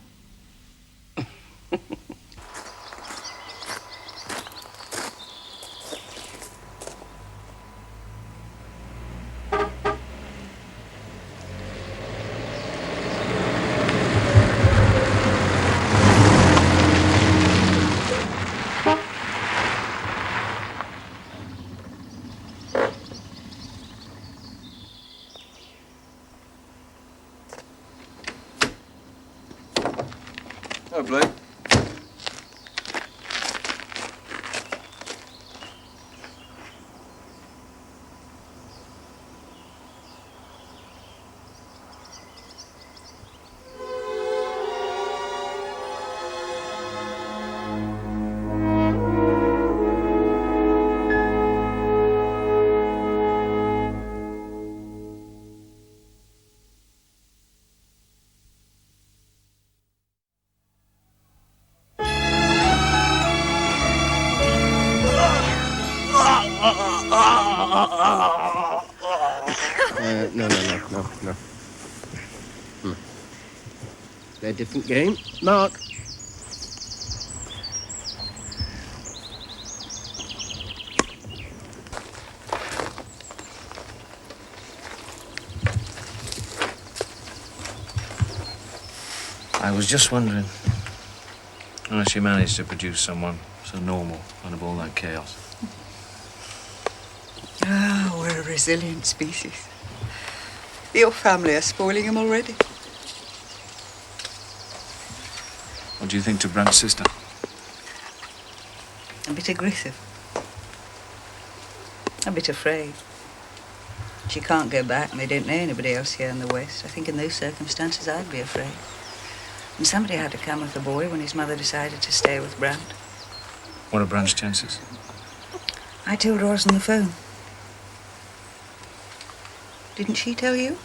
Oh, Blake. No. They're a different game. Mark. I was just wondering how she managed to produce someone so normal out of all that chaos. Ah, we're a resilient species. Your family are spoiling him already. What do you think to Brant's sister? A bit aggressive. A bit afraid. She can't go back and they don't know anybody else here in the West. I think in those circumstances I'd be afraid. And somebody had to come with the boy when his mother decided to stay with Brant. What are Brant's chances? I told Roz on the phone. Didn't she tell you?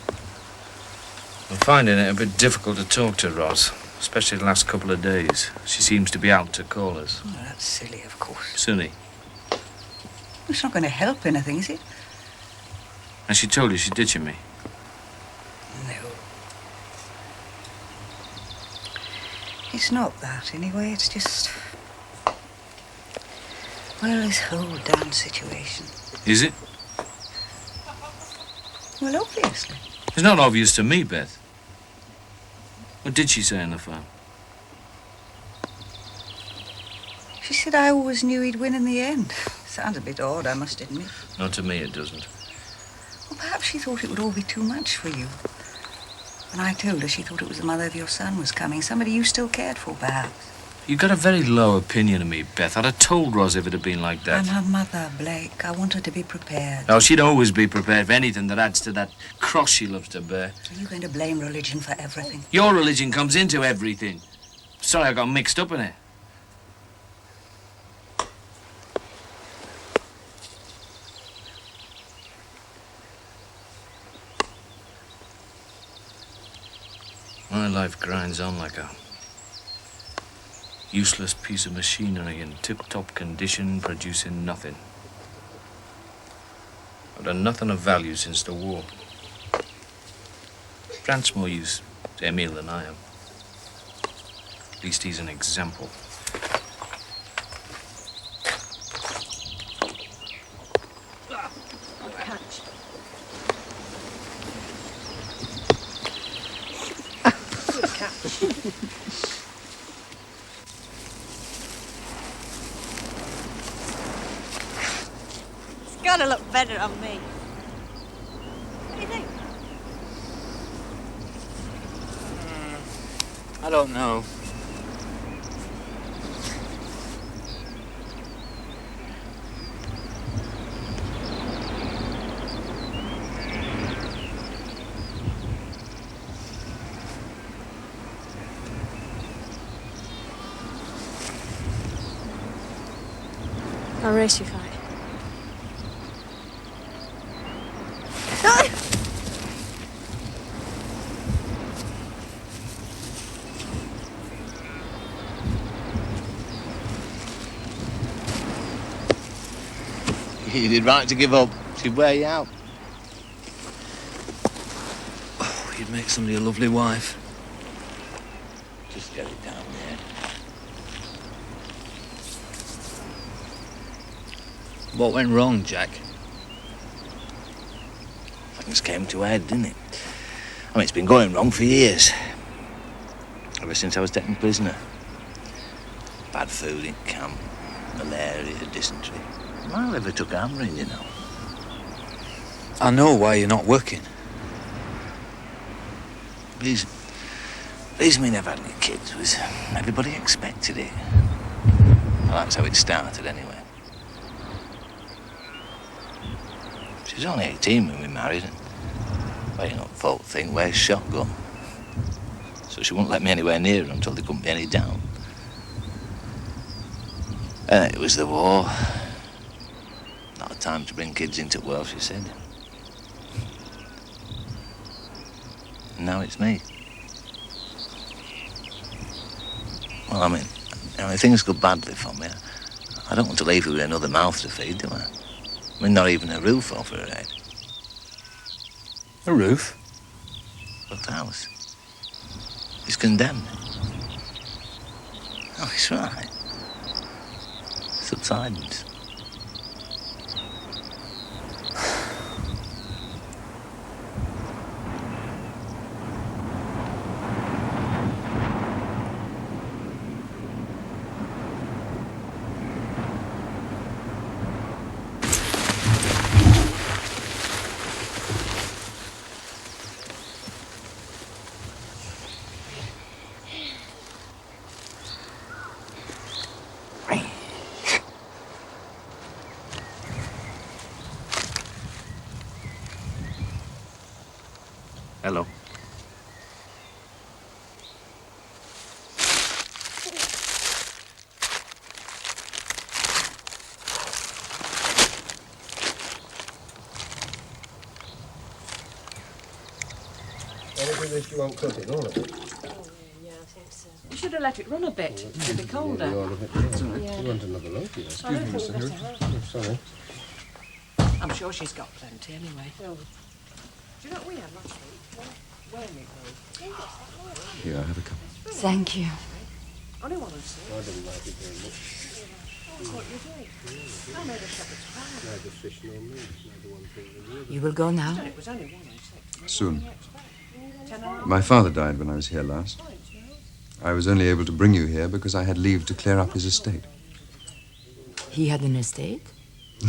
I'm finding it a bit difficult to talk to Roz, especially the last couple of days. She seems to be out to call us. Oh, that's silly, of course. Sunny. It's not going to help anything, is it? And she told you she's ditching me. No. It's not that, anyway. It's just... well, this whole damn situation. Is it? Well, obviously. It's not obvious to me, Beth. What did she say on the phone? She said I always knew he'd win in the end. Sounds a bit odd, I must admit. Not to me, it doesn't. Well, perhaps she thought it would all be too much for you. When I told her, she thought it was the mother of your son was coming. Somebody you still cared for, perhaps. You got a very low opinion of me, Beth. I'd have told Roz if it had been like that. I'm her mother, Blake. I want her to be prepared. Oh, she'd always be prepared for anything that adds to that cross she loves to bear. Are you going to blame religion for everything? Your religion comes into everything. Sorry I got mixed up in it. My life grinds on like a useless piece of machinery in tip-top condition, producing nothing. I've done nothing of value since the war. Brant's more use to Emil than I am. At least he's an example. Catch. Good catch. It's gotta look better on me. What do you think? I don't know. I'll race you fight. You did right to give up. She'd wear you out. Oh, you'd make somebody a lovely wife. Just get it down there. What went wrong, Jack? Things came to a head, didn't it? I mean, it's been going wrong for years. Ever since I was taken prisoner. Bad food in camp, malaria, dysentery. My liver took hammering, you know. I know why you're not working. These The reason we never had any kids was everybody expected it. Well, that's how it started, anyway. She was only 18 when we married, and well, you know, folk think, where's shotgun? So she wouldn't let me anywhere near her until there couldn't be any doubt. And it was the war. Not a time to bring kids into the world, she said. And now it's me. Well, I mean, if things go badly for me, I don't want to leave her with another mouth to feed, do I? I mean, not even a roof over her head. A roof? But the house is condemned. Oh, it's right. Subsidence. Hello. Anything that you won't cook it, all of it? You should have let it run a bit. It'd be colder. All of it. Yeah. Yeah. You want another loaf? Yeah. Sorry, Excuse me, Mr. Haywards. Oh, sorry. I'm sure she's got plenty anyway. Do you know what we had last week? Wormmeat roll. Here, I have a cup. Thank you. Only one and six. I didn't like it very much. That's what you did. I made a shepherd's pie. Neither fish nor meat. Neither one thing than the other. You will go now? It was only one and six. Soon. 10 My father died when I was here last. I was only able to bring you here because I had leave to clear up his estate. He had an estate?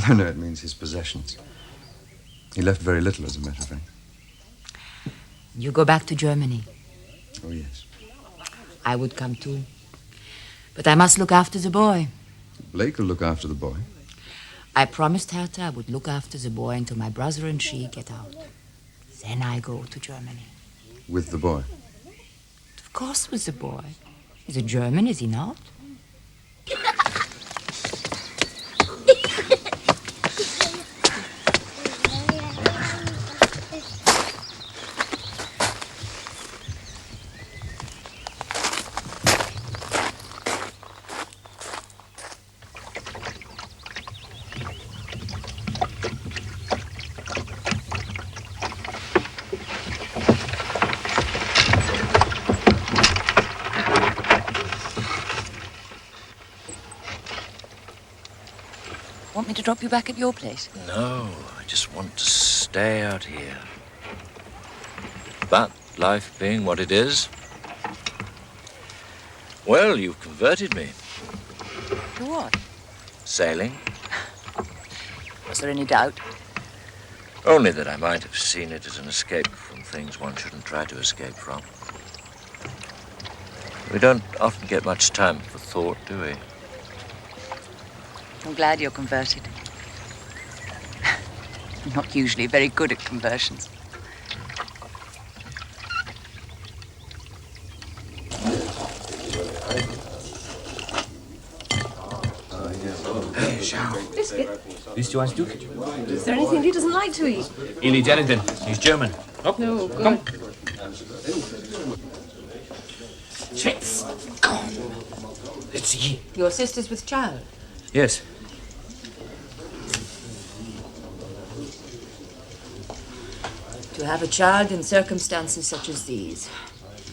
No, it means his possessions. He left very little, as a matter of fact. You go back to Germany. Oh, yes. I would come too. But I must look after the boy. Blake will look after the boy. I promised Herta I would look after the boy until my brother and she get out. Then I go to Germany. With the boy. Of course with the boy. He's a German, is he not? Want me to drop you back at your place? No, I just want to stay out here. But life being what it is, well, you've converted me. To what? Sailing. Was there any doubt? Only that I might have seen it as an escape from things one shouldn't try to escape from. We don't often get much time for thought, do we? I'm glad you're converted. I'm not usually very good at conversions. Biscuit. These two Duke. Is there anything he doesn't like to eat? He'll eat anything. He's German. Up. No, good. Come. Chips. Come. Let's see. Your sister's with child? Yes. To have a child in circumstances such as these.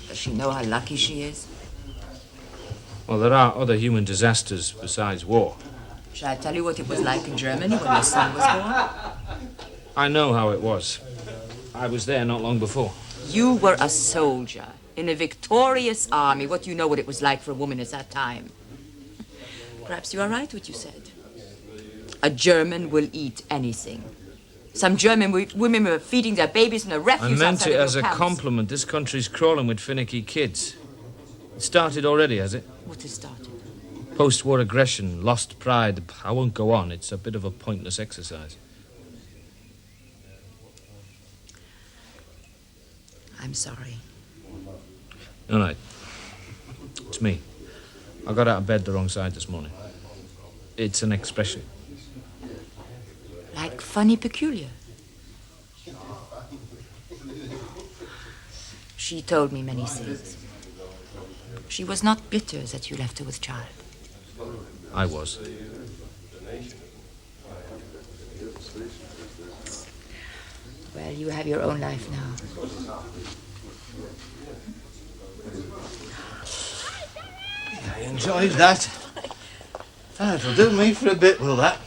Does she know how lucky she is? Well, there are other human disasters besides war. Shall I tell you what it was like in Germany when your son was born? I know how it was. I was there not long before. You were a soldier in a victorious army. What do you know what it was like for a woman at that time? Perhaps you are right what you said. A German will eat anything. Some German women were feeding their babies in a I refuse meant outside it of as your a camps. compliment. This country's crawling with finicky kids. It started already, has it? What has started? Post-war aggression, lost pride. I won't go on. It's a bit of a pointless exercise. I'm sorry. All right. It's me. I got out of bed the wrong side this morning. It's an expression. Like funny peculiar. She told me many things. She was not bitter that you left her with child. I was. Well, you have your own life now. I enjoyed that. That'll do me for a bit, will that?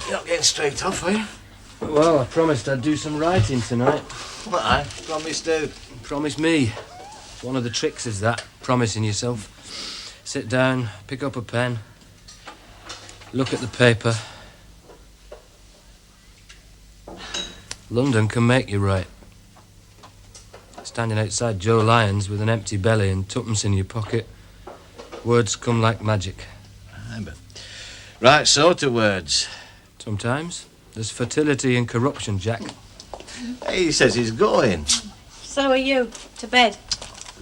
You're not getting straight off, are you? Well, I promised I'd do some writing tonight. What I promised to. Promise me. One of the tricks is that, promising yourself. Sit down, pick up a pen, look at the paper. London can make you write. Standing outside Joe Lyons with an empty belly and tuppence in your pocket, words come like magic. Aye, but right sort of words. Sometimes there's fertility in corruption, Jack. He says he's going. So are you. To bed.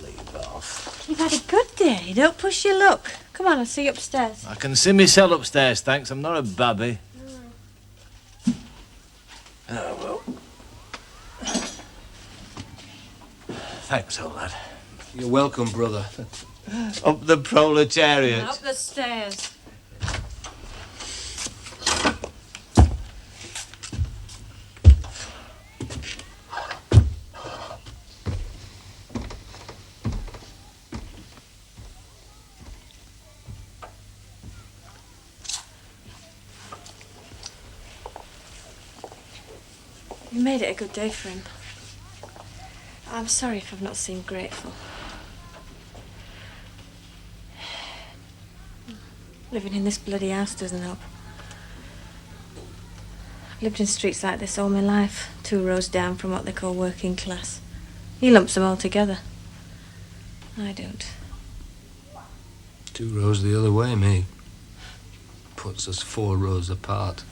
Leave off. You've had a good day. Don't push your luck. Come on, I'll see you upstairs. I can see myself upstairs, thanks. I'm not a babby. Oh, well. Thanks, old lad. You're welcome, brother. Up the proletariat. Up the stairs. You made it a good day for him. I'm sorry if I've not seemed grateful. Living in this bloody house doesn't help. I've lived in streets like this all my life, 2 rows down from what they call working class. He lumps them all together. I don't. 2 rows the other way, me. Puts us 4 rows apart.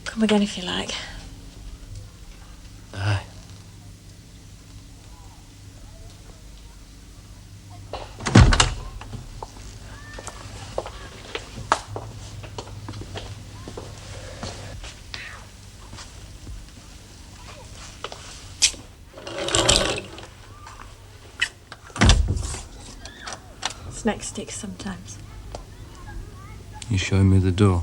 Come again if you like. Aye. Snack sticks sometimes. You showing me the door?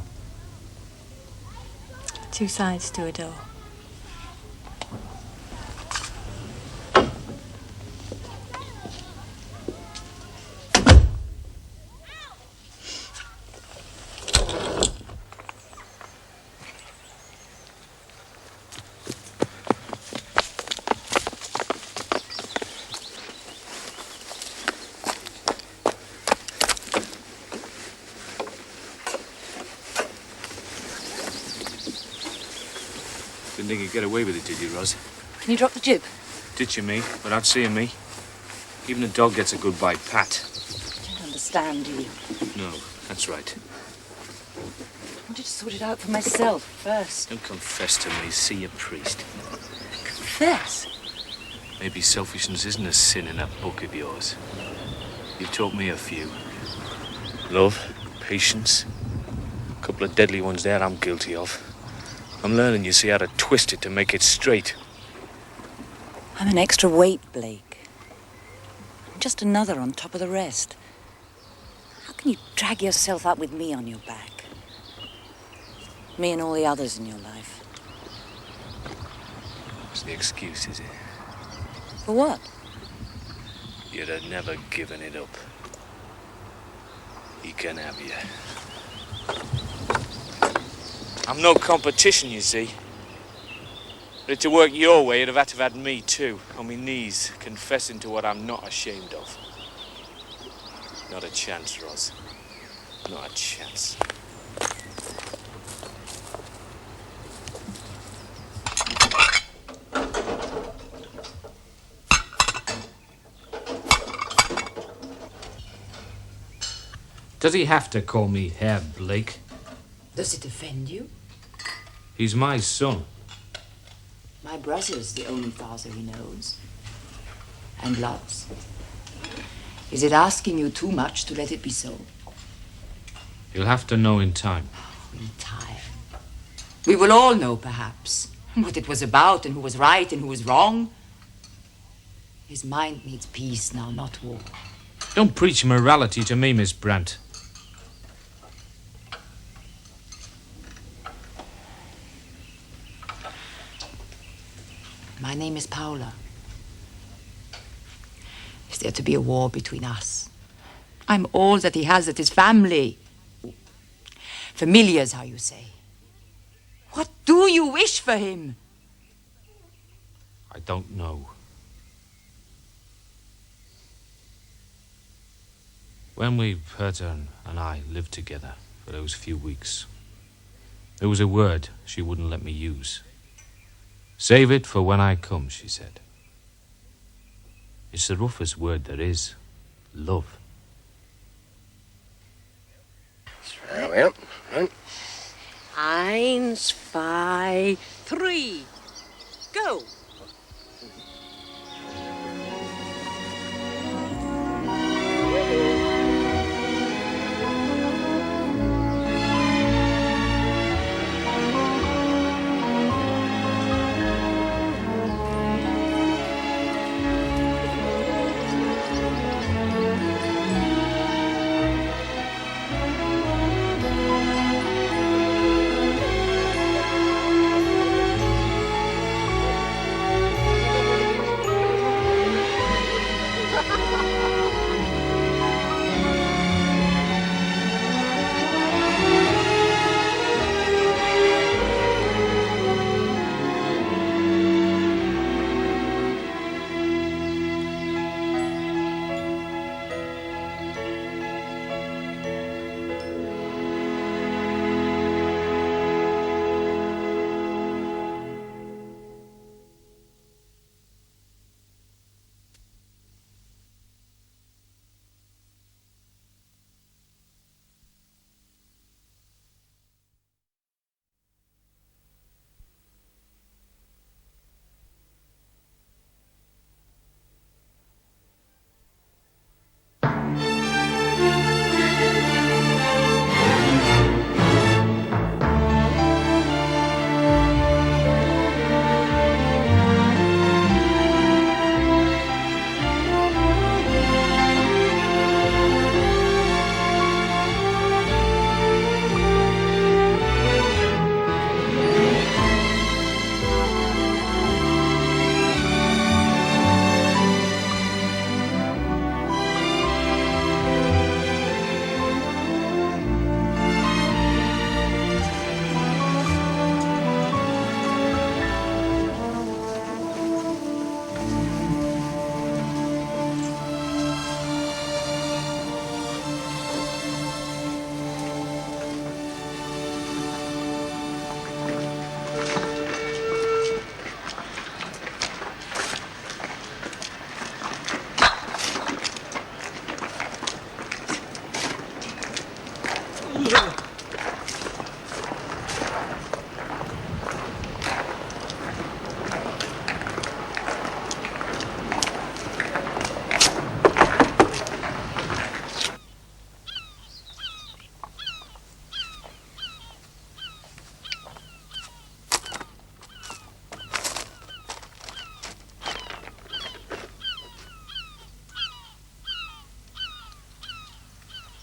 2 sides to a door. Didn't think you'd get away with it, did you, Ros? Can you drop the jib? Ditching me without seeing me. Even a dog gets a goodbye pat. I don't understand, do you? No, that's right. I wanted to sort it out for myself first. Don't confess to me. See a priest. Confess? Maybe selfishness isn't a sin in that book of yours. You've taught me a few. Love, patience. A couple of deadly ones there I'm guilty of. I'm learning, you see, how to twist it to make it straight. I'm an extra weight, Blake. I'm just another on top of the rest. How can you drag yourself out with me on your back? Me and all the others in your life. What's the excuse, is it? For what? You'd have never given it up. He can have you. I'm no competition, you see. But to work your way, you'd have had to have had me too, on my knees, confessing to what I'm not ashamed of. Not a chance, Ros. Not a chance. Does he have to call me Herr Blake? Does it offend you? He's my son. My brother's the only father he knows and loves. Is it asking you too much to let it be so? You'll have to know in time. In time. We will all know, perhaps, what it was about and who was right and who was wrong. His mind needs peace now, not war. Don't preach morality to me, Miss Brandt. My name is Paula. Is there to be a war between us? I'm all that he has at his family. Familiars, how you say. What do you wish for him? I don't know. When Herta and I lived together for those few weeks, there was a word she wouldn't let me use. Save it for when I come, she said. It's the roughest word there is. Love. There we are. Right. 1, 2, 3. Go.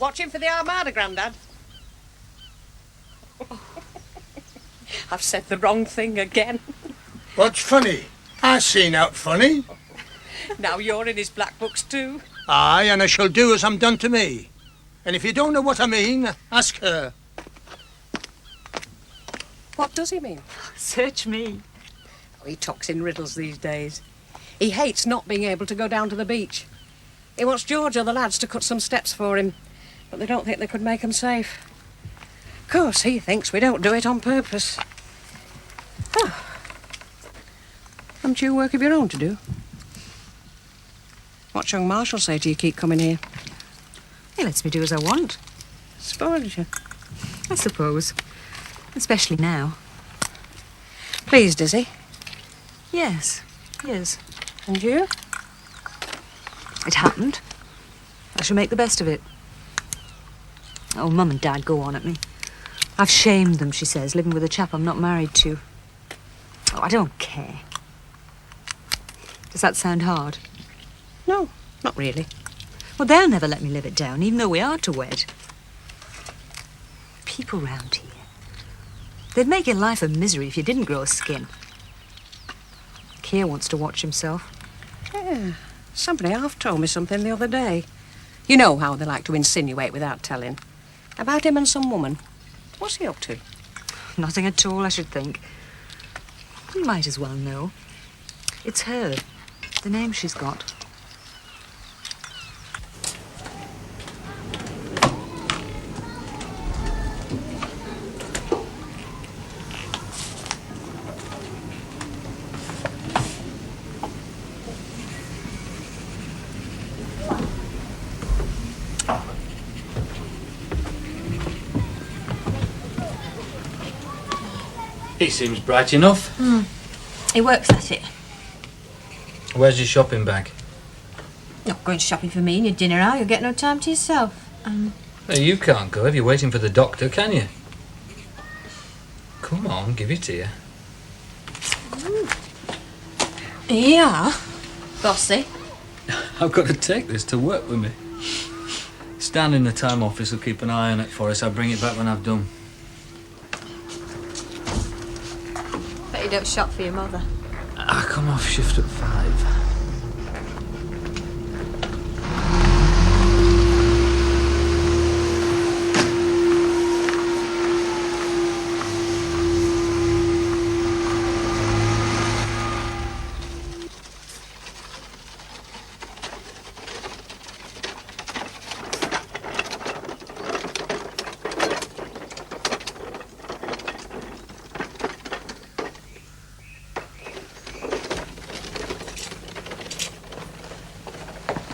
Watching for the Armada, Grandad? I've said the wrong thing again. What's funny? I seen out funny. Now you're in his black books too. Aye, and I shall do as I'm done to me. And if you don't know what I mean, ask her. What does he mean? Search me. Oh, he talks in riddles these days. He hates not being able to go down to the beach. He wants George or the lads to cut some steps for him, but they don't think they could make 'em safe. Of course, he thinks we don't do it on purpose. Oh. Haven't you work of your own to do? What's young Marshall say to you keep coming here? He lets me do as I want. Spoils you. I suppose. Especially now. Pleased, is he? Yes, yes. And you? It happened. I shall make the best of it. Oh, Mum and Dad go on at me. I've shamed them, she says, living with a chap I'm not married to. Oh, I don't care. Does that sound hard? No, not really. Well, they'll never let me live it down, even though we are to wed. People round here. They'd make your life a misery if you didn't grow skin. Keir wants to watch himself. Yeah, somebody half told me something the other day. You know how they like to insinuate without telling. About him and some woman. What's he up to? Nothing at all, I should think. You might as well know. It's her. The name she's got. He seems bright enough. He works at it. Where's your shopping bag? Not going shopping for me and your dinner hour. You'll get no time to yourself. Hey, you can't go if you're waiting for the doctor, can you? Come on, give it here. Yeah. Bossy. I've got to take this to work with me. Stan in the time office will keep an eye on it for us. I'll bring it back when I've done. Bet you don't shop for your mother. I come off shift at 5.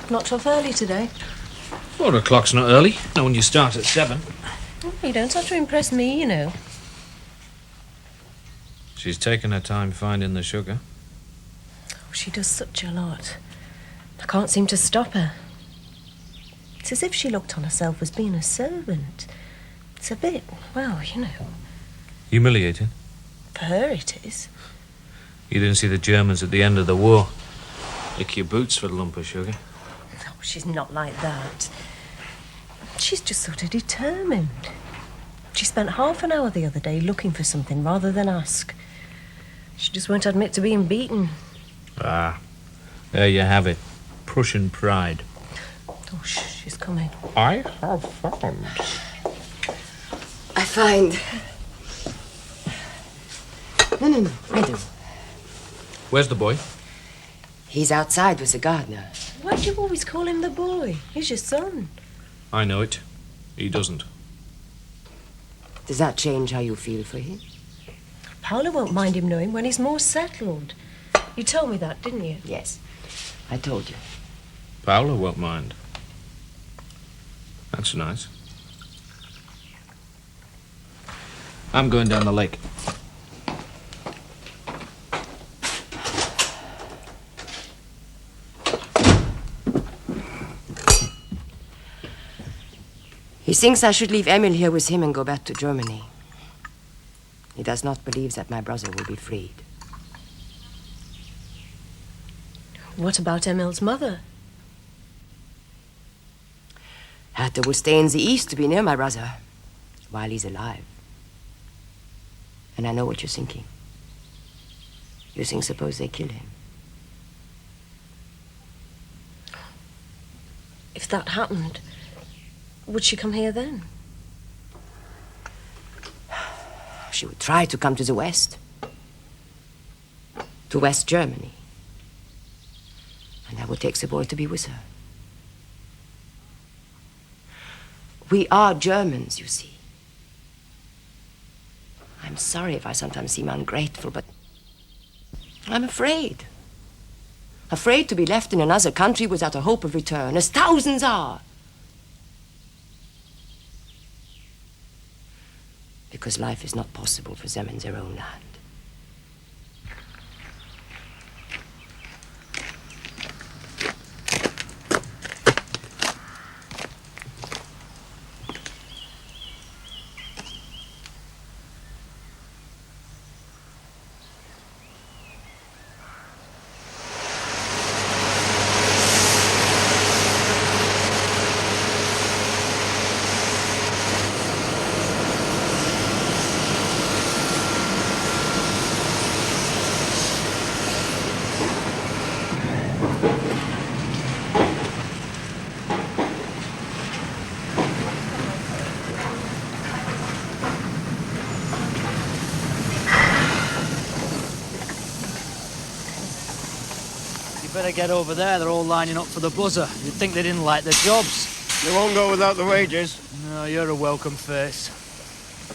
Not off early today. 4 o'clock's not early. Not when you start at 7. You don't have to impress me, you know. She's taken her time finding the sugar. Oh, she does such a lot. I can't seem to stop her. It's as if she looked on herself as being a servant. It's a bit, well, you know. Humiliating. For her it is. You didn't see the Germans at the end of the war. Lick your boots for a lump of sugar. No, she's not like that. She's just sort of determined. She spent half an hour the other day looking for something rather than ask. She just won't admit to being beaten. Ah, there you have it. Prussian pride. Oh, she's coming. I have found. I find. No, I do. Where's the boy? He's outside with the gardener. Why do you always call him the boy? He's your son. I know it. He doesn't. Does that change how you feel for him? Paula won't mind him knowing when he's more settled. You told me that, didn't you? Yes, I told you. Paula won't mind. That's nice. I'm going down the lake. He thinks I should leave Emil here with him and go back to Germany. He does not believe that my brother will be freed. What about Emil's mother? Herta will stay in the east to be near my brother while he's alive. And I know what you're thinking. You think suppose they kill him? If that happened, would she come here then? She would try to come to the west. To West Germany. And I would take the boy to be with her. We are Germans, you see. I'm sorry if I sometimes seem ungrateful, but I'm afraid. Afraid to be left in another country without a hope of return, as thousands are. because life is not possible for them in their own land. Better get over there. They're all lining up for the buzzer. You'd think they didn't like their jobs. They won't go without the wages. No, you're a welcome face.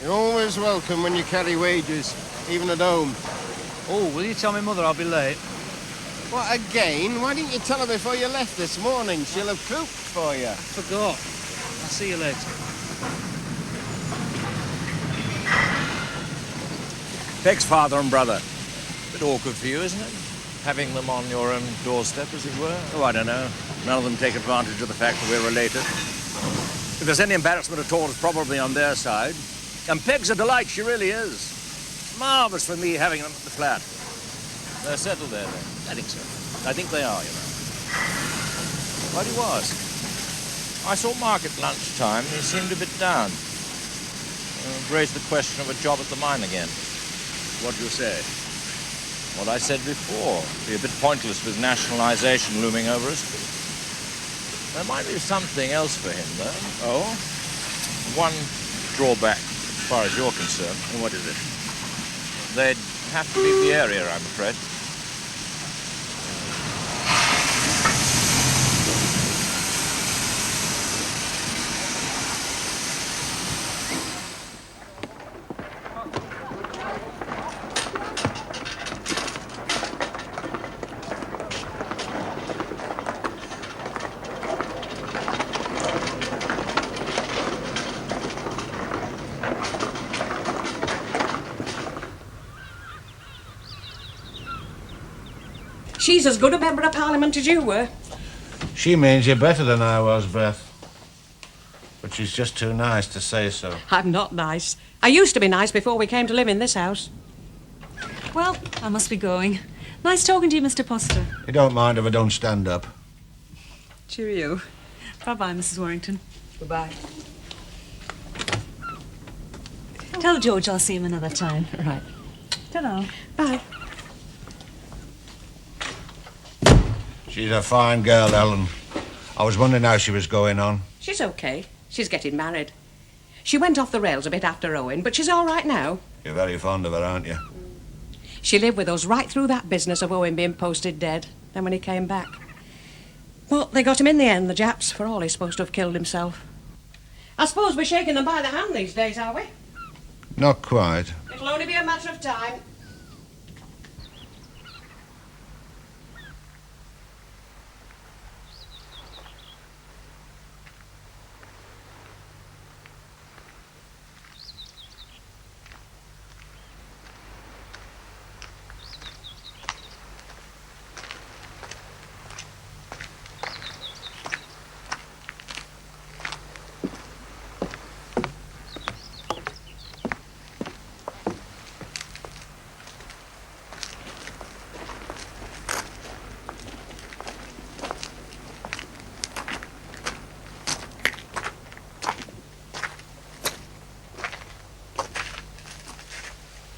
You're always welcome when you carry wages, even at home. Oh, will you tell me Mother I'll be late? What, again? Why didn't you tell her before you left this morning? She'll have cooked for you. I forgot. I'll see you later. Peg's father and brother. Bit awkward for you, isn't it? Having them on your own doorstep, as it were? Oh, I don't know. None of them take advantage of the fact that we're related. If there's any embarrassment at all, it's probably on their side. And Peg's a delight, she really is. Marvellous for me having them at the flat. They're settled there, then? I think so. I think they are, you know. Why do you ask? I saw Mark at lunchtime. He seemed a bit down. Raised the question of a job at the mine again. What do you say? What I said before. Be a bit pointless with nationalisation looming over us. There might be something else for him, though. Oh? One drawback, as far as you're concerned. And what is it? They'd have to leave the area, I'm afraid. She's as good a member of Parliament as you were. She means you're better than I was, Beth. But she's just too nice to say so. I'm not nice. I used to be nice before we came to live in this house. Well, I must be going. Nice talking to you, Mr. Poster. You don't mind if I don't stand up? Cheerio. Bye-bye, Mrs. Warrington. Goodbye. Tell George I'll see him another time. Right. Ta-ra. Bye. She's a fine girl, Ellen. I was wondering how she was going on. She's okay. She's getting married. She went off the rails a bit after Owen, but she's all right now. You're very fond of her, aren't you? She lived with us right through that business of Owen being posted dead, then when he came back. But they got him in the end, the Japs, for all he's supposed to have killed himself. I suppose we're shaking them by the hand these days, are we? Not quite. It'll only be a matter of time.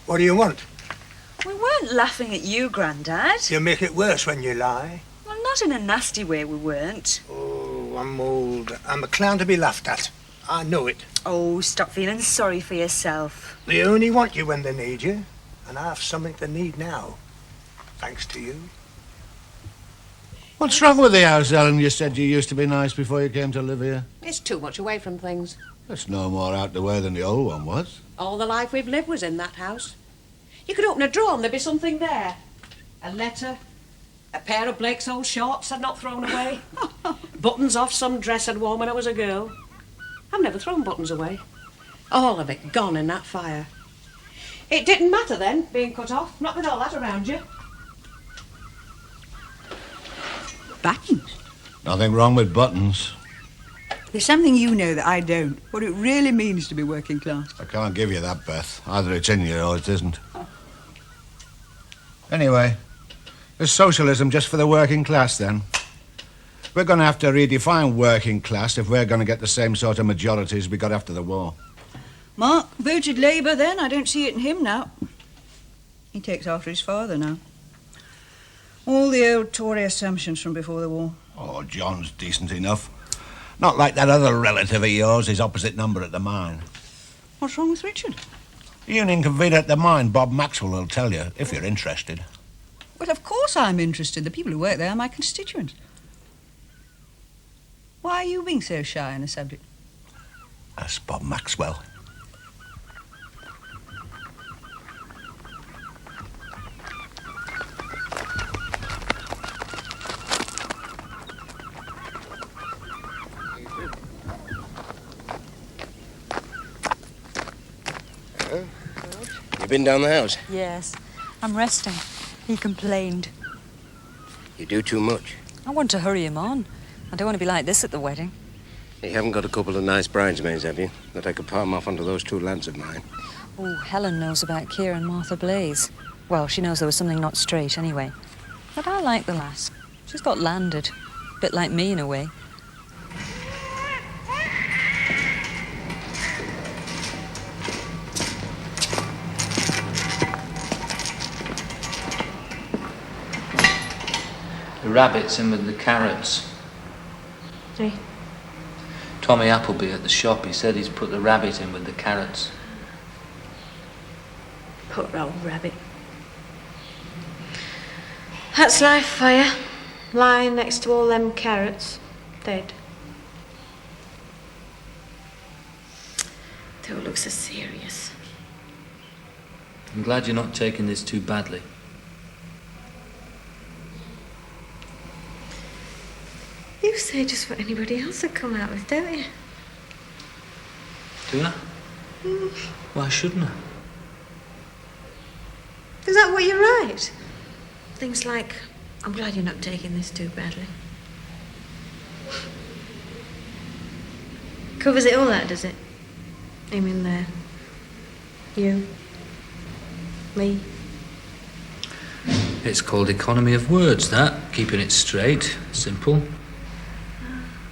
What do you want? We weren't laughing at you, Grandad. You make it worse when you lie. Well, not in a nasty way, we weren't. Oh, I'm old. I'm a clown to be laughed at. I know it. Oh, stop feeling sorry for yourself. They only want you when they need you, and I've something they need now, thanks to you. What's wrong with the house, Ellen? You said you used to be nice before you came to live here. It's too much away from things. It's no more out the way than the old one was. All the life we've lived was in that house. You could open a drawer and there'd be something there. A letter, a pair of Blake's old shorts I'd not thrown away, buttons off some dress I'd worn when I was a girl. I've never thrown buttons away. All of it gone in that fire. It didn't matter then, being cut off, not with all that around you. Buttons? Nothing wrong with buttons. There's something you know that I don't. What it really means to be working class. I can't give you that, Beth. Either it's in you or it isn't. Anyway, is socialism just for the working class, then? We're going to have to redefine working class if we're going to get the same sort of majorities we got after the war. Mark voted Labour then. I don't see it in him now. He takes after his father now. All the old Tory assumptions from before the war. Oh, John's decent enough. Not like that other relative of yours, his opposite number at the mine. What's wrong with Richard? Union convener at the mine, Bob Maxwell, will tell you, if you're interested. Well, of course I'm interested. The people who work there are my constituents. Why are you being so shy on the subject? That's Bob Maxwell. You been down the house? Yes. I'm resting. He complained. You do too much. I want to hurry him on. I don't want to be like this at the wedding. You haven't got a couple of nice bridesmaids, have you? That I could palm off onto those two lads of mine. Oh, Helen knows about Keir and Martha Blaze. Well, she knows there was something not straight anyway. But I like the lass. She's got landed. A bit like me in a way. The rabbit's in with the carrots. See? Tommy Appleby at the shop, he said he's put the rabbit in with the carrots. Poor old rabbit. That's life for you. Lying next to all them carrots. Dead. Don't look so serious. I'm glad you're not taking this too badly. You say just what anybody else would come out with, don't you? Do I? Why shouldn't I? Is that what you write? Things like, I'm glad you're not taking this too badly. Covers it all, that, does it? Him in there. You. Me. It's called economy of words, that. Keeping it straight, simple.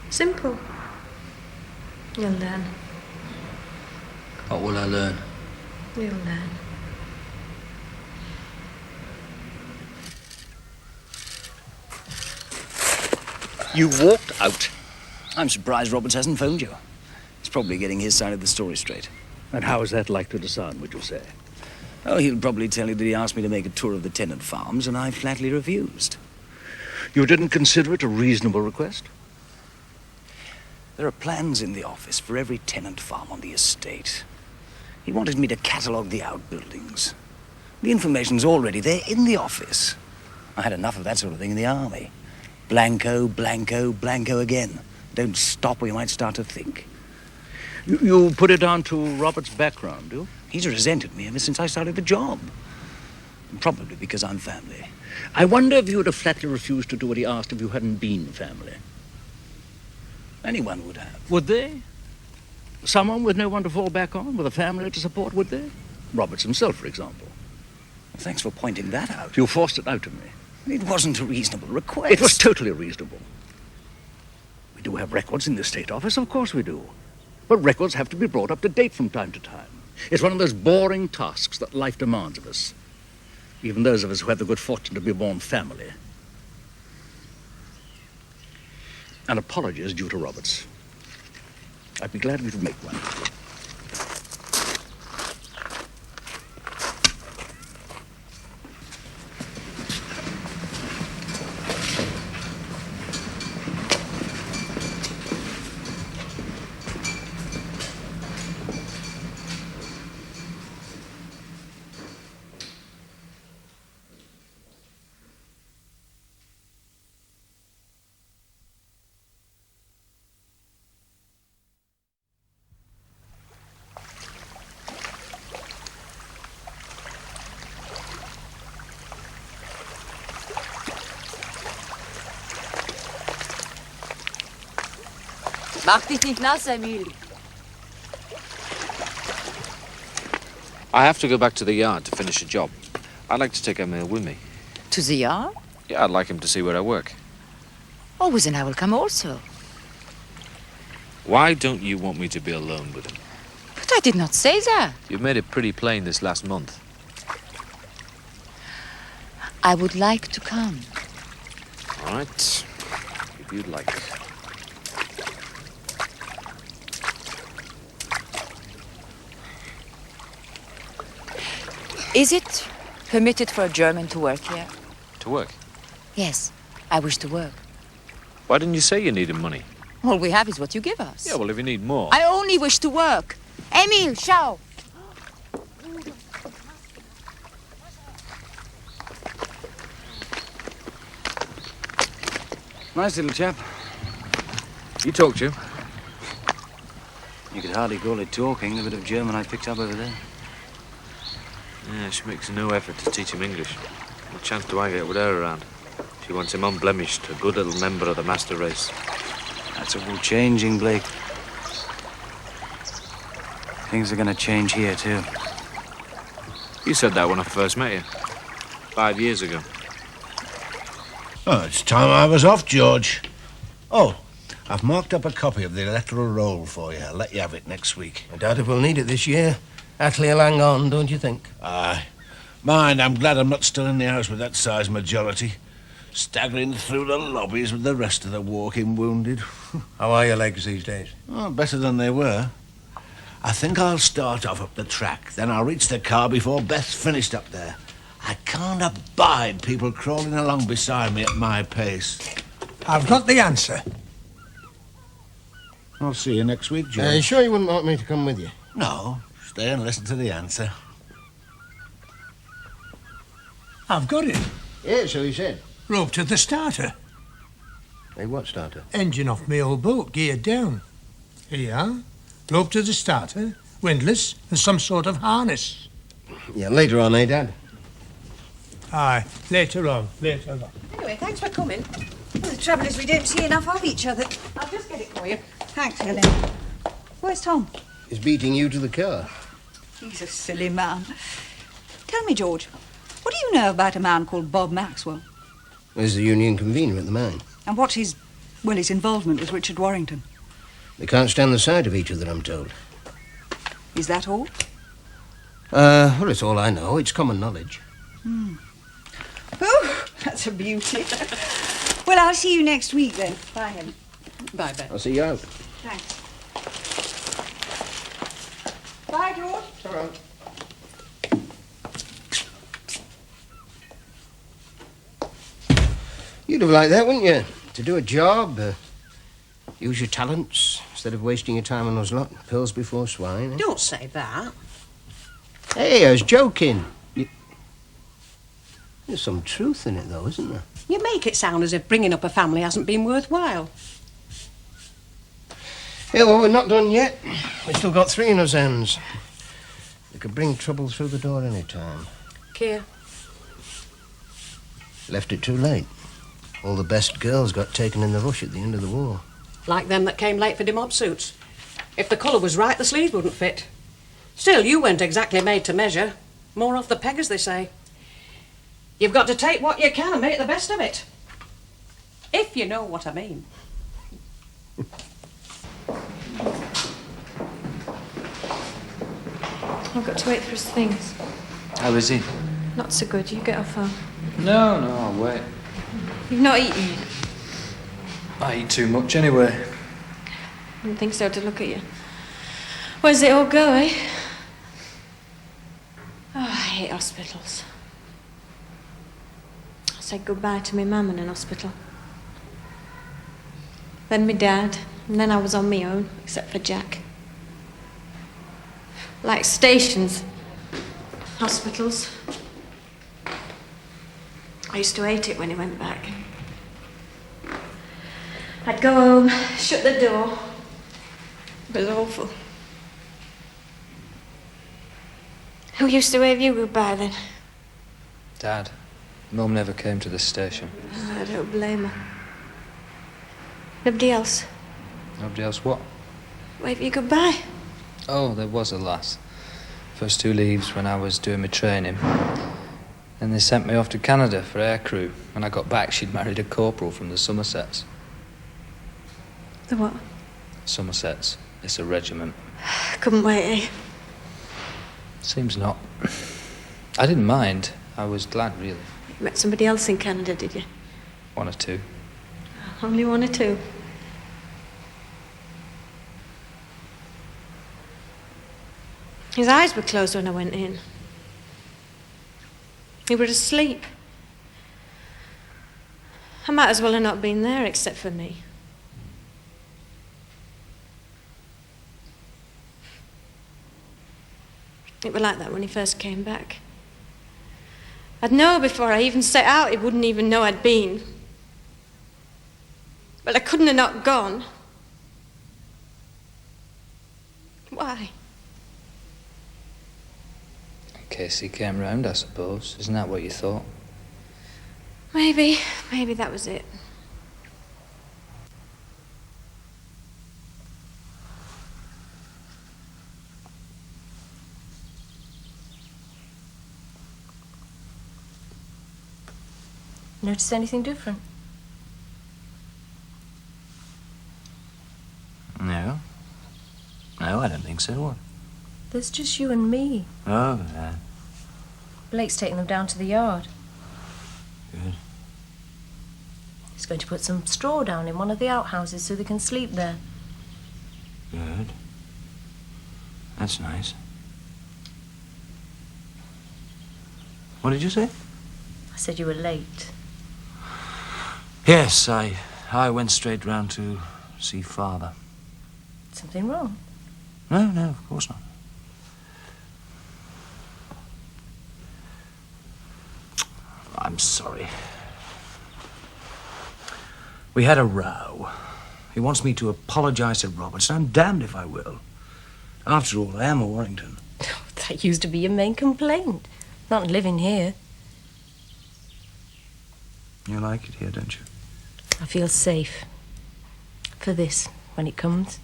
Simple. You'll learn. What will I learn? You'll learn. You walked out. I'm surprised Roberts hasn't phoned you. He's probably getting his side of the story straight. And how is that likely to sound, would you say? Oh, he'll probably tell you that he asked me to make a tour of the tenant farms, and I flatly refused. You didn't consider it a reasonable request? There are plans in the office for every tenant farm on the estate. He wanted me to catalogue the outbuildings. The information's already there in the office. I had enough of that sort of thing in the army. Blanco, blanco, blanco again. Don't stop or you might start to think. You put it down to Robert's background, do you? He's resented me ever since I started the job. Probably because I'm family. I wonder if you would have flatly refused to do what he asked if you hadn't been family. Anyone would have. Would they? Someone with no one to fall back on, with a family to support, would they? Roberts himself, for example. Thanks for pointing that out. You forced it out to me. It wasn't a reasonable request. It was totally reasonable. We do have records in the State Office, of course we do. But records have to be brought up to date from time to time. It's one of those boring tasks that life demands of us. Even those of us who have the good fortune to be born family. An apology is due to Roberts. I'd be glad if you would make one. Mach dich nicht nass, Emil. I have to go back to the yard to finish a job. I'd like to take Emil with me. To the yard? Yeah, I'd like him to see where I work. Always, and I will come also. Why don't you want me to be alone with him? But I did not say that. You've made it pretty plain this last month. I would like to come. All right, if you'd like. Is it permitted for a German to work here? To work? Yes, I wish to work. Why didn't you say you needed money? All we have is what you give us. Yeah, well, if you need more... I only wish to work. Emil, schau! Nice little chap. You talk to him? You could hardly call it talking, the bit of German I picked up over there. Yeah, she makes no effort to teach him English. What chance do I get with her around? She wants him unblemished, a good little member of the master race. That's all changing, Blake. Things are going to change here, too. You said that when I first met you. 5 years ago. Oh, it's time I was off, George. Oh, I've marked up a copy of the electoral roll for you. I'll let you have it next week. I doubt if we'll need it this year. Attlee'll hang on, don't you think? Aye. Mind, I'm glad I'm not still in the house with that size majority. Staggering through the lobbies with the rest of the walking wounded. How are your legs these days? Oh, better than they were. I think I'll start off up the track. Then I'll reach the car before Beth's finished up there. I can't abide people crawling along beside me at my pace. I've got the answer. I'll see you next week, George. You sure you wouldn't want me to come with you? No, stay and listen to the answer. I've got it. Yeah, so he said. Rope to the starter. Hey, what starter? Engine off my old boat, geared down. Here you are. Rope to the starter, windlass, and some sort of harness. Yeah, later on, eh, Dad? Aye, later on. Anyway, thanks for coming. Well, the trouble is we don't see enough of each other. I'll just get it for you. Thanks, Helen. Where's Tom? He's beating you to the car. He's a silly man. Tell me, George, what do you know about a man called Bob Maxwell? He's the union convener at the mine. And what's his involvement with Richard Warrington? They can't stand the sight of each other, I'm told. Is that all? Well, it's all I know. It's common knowledge. Oh, that's a beauty. Well, I'll see you next week then. Bye, Helen. Bye, Beth. I'll see you out. Thanks. Bye, George. All right. You'd have liked that, wouldn't you? To do a job, use your talents, instead of wasting your time on those lot. Pills before swine. Eh? Don't say that. Hey, I was joking. There's some truth in it, though, isn't there? You make it sound as if bringing up a family hasn't been worthwhile. Yeah, well, we're not done yet. We've still got 3 in our hands. We could bring trouble through the door any time. Keir. Left it too late. All the best girls got taken in the rush at the end of the war. Like them that came late for the mob suits. If the colour was right, the sleeves wouldn't fit. Still, you weren't exactly made to measure. More off the peg, as they say. You've got to take what you can and make the best of it. If you know what I mean. I've got to wait for his things. How is he? Not so good. You get off home. No, I'll wait. You've not eaten yet. I eat too much anyway. I didn't think so to look at you. Where's it all go, eh? Oh, I hate hospitals. I said goodbye to my mum in an hospital. Then my dad, and then I was on my own, except for Jack. Like stations. Hospitals. I used to hate it when he went back. I'd go home, shut the door. It was awful. Who used to wave you goodbye then? Dad. Mum never came to the station. Oh, I don't blame her. Nobody else? Nobody else what? Wave you goodbye. Oh, there was a lass. First 2 leaves when I was doing my training. Then they sent me off to Canada for aircrew. When I got back, she'd married a corporal from the Somersets. The what? Somersets. It's a regiment. Couldn't wait, eh? Seems not. I didn't mind. I was glad, really. You met somebody else in Canada, did you? 1 or 2. Only 1 or 2. His eyes were closed when I went in. He was asleep. I might as well have not been there except for me. It was like that when he first came back. I'd know before I even set out he wouldn't even know I'd been. But I couldn't have not gone. Why? In case he came round, I suppose. Isn't that what you thought? Maybe that was it. Notice anything different? No. No, I don't think so. What? There's just you and me. Oh, yeah. Blake's taking them down to the yard. Good. He's going to put some straw down in one of the outhouses so they can sleep there. Good. That's nice. What did you say? I said you were late. Yes, I went straight round to see Father. Something wrong? No, of course not. I'm sorry. We had a row. He wants me to apologise to Roberts, and I'm damned if I will. After all, I am a Warrington. That used to be your main complaint. Not living here. You like it here, don't you? I feel safe. For this, when it comes.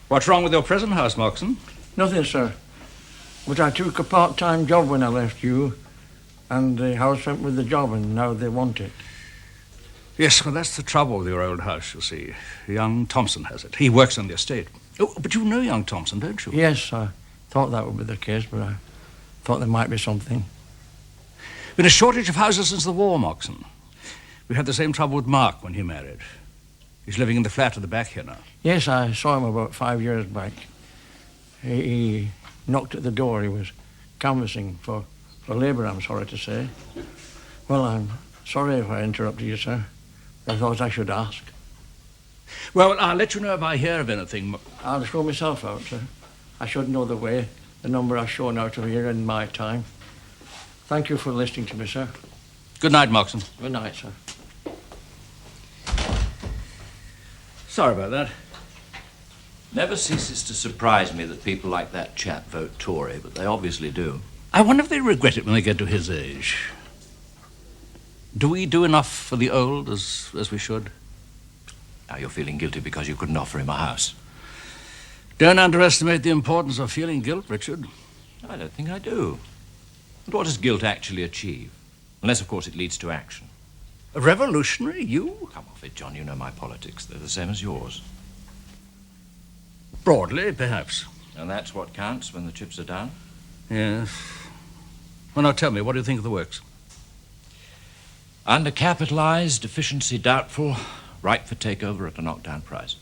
What's wrong with your present house, Moxon? Nothing, sir. But I took a part-time job when I left you, and the house went with the job, and now they want it. Yes, well, that's the trouble with your old house, you see. Young Thompson has it. He works on the estate. Oh, but you know young Thompson, don't you? Yes, I thought that would be the case, but I thought there might be something. Been a shortage of houses since the war, Moxon. We had the same trouble with Mark when he married. He's living in the flat at the back here now. Yes, I saw him about 5 years back. He knocked at the door. He was canvassing for labour, I'm sorry to say. Well, I'm sorry if I interrupted you, sir. I thought I should ask. Well, I'll let you know if I hear of anything. I'll show myself out, sir. I should know the way. The number I've shown out of here in my time. Thank you for listening to me, sir. Good night, Moxon. Good night, sir. Sorry about that. Never ceases to surprise me that people like that chap vote Tory, but they obviously do. I wonder if they regret it when they get to his age. Do we do enough for the old as we should? Now you're feeling guilty because you couldn't offer him a house. Don't underestimate the importance of feeling guilt, Richard. I don't think I do. And what does guilt actually achieve? Unless, of course, it leads to action. A revolutionary? You? Come off it, John. You know my politics. They're the same as yours. Broadly, perhaps. And that's what counts when the chips are down? Yes. Well, now tell me, what do you think of the works? Undercapitalized, efficiency doubtful, ripe for takeover at a knockdown price.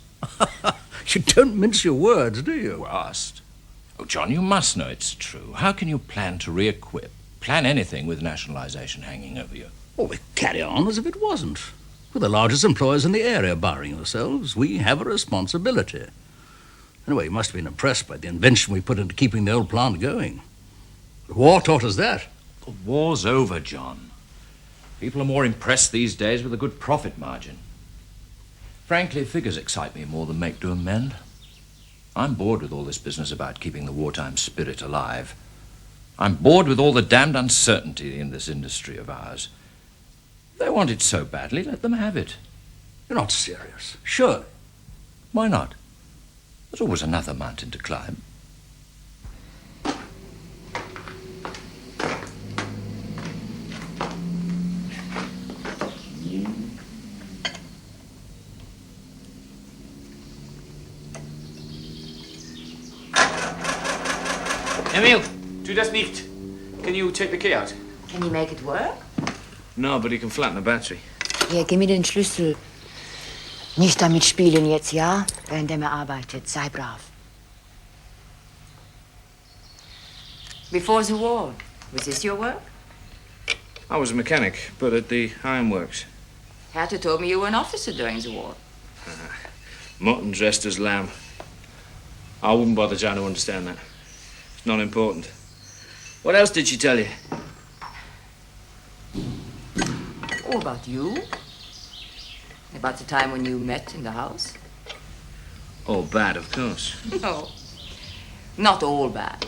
You don't mince your words, do you? Asked. Oh, John, you must know it's true. How can you plan to re-equip, plan anything with nationalization hanging over you? Oh, we carry on as if it wasn't. We're the largest employers in the area, barring yourselves. We have a responsibility. Anyway, you must have been impressed by the invention we put into keeping the old plant going. The war taught us that. The war's over, John. People are more impressed these days with a good profit margin. Frankly, figures excite me more than make do and mend. I'm bored with all this business about keeping the wartime spirit alive. I'm bored with all the damned uncertainty in this industry of ours. They want it so badly, let them have it. You're not serious. Sure. Why not? There's always another mountain to climb. Emil, tu das nicht. Can you take the key out? Can you make it work? No, but he can flatten the battery. Hier, gib mir den Schlüssel. Nicht damit spielen jetzt, ja? Während er arbeitet. Sei brav. Before the war, was this your work? I was a mechanic, but at the ironworks. Herta told me you were an officer during the war. Mutton dressed as lamb. I wouldn't bother trying to understand that. It's not important. What else did she tell you? Oh, about you? About the time when you met in the house? All bad, of course. No, not all bad.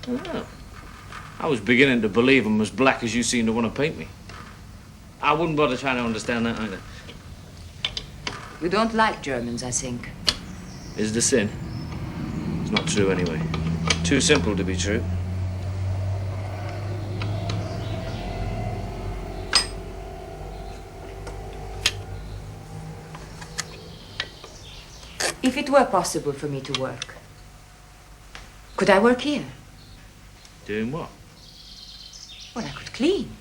Oh. I was beginning to believe I'm as black as you seem to want to paint me. I wouldn't bother trying to understand that either. You don't like Germans, I think. Is it a sin? It's not true anyway. Too simple to be true. If it were possible for me to work, could I work here? Doing what? Well, I could clean.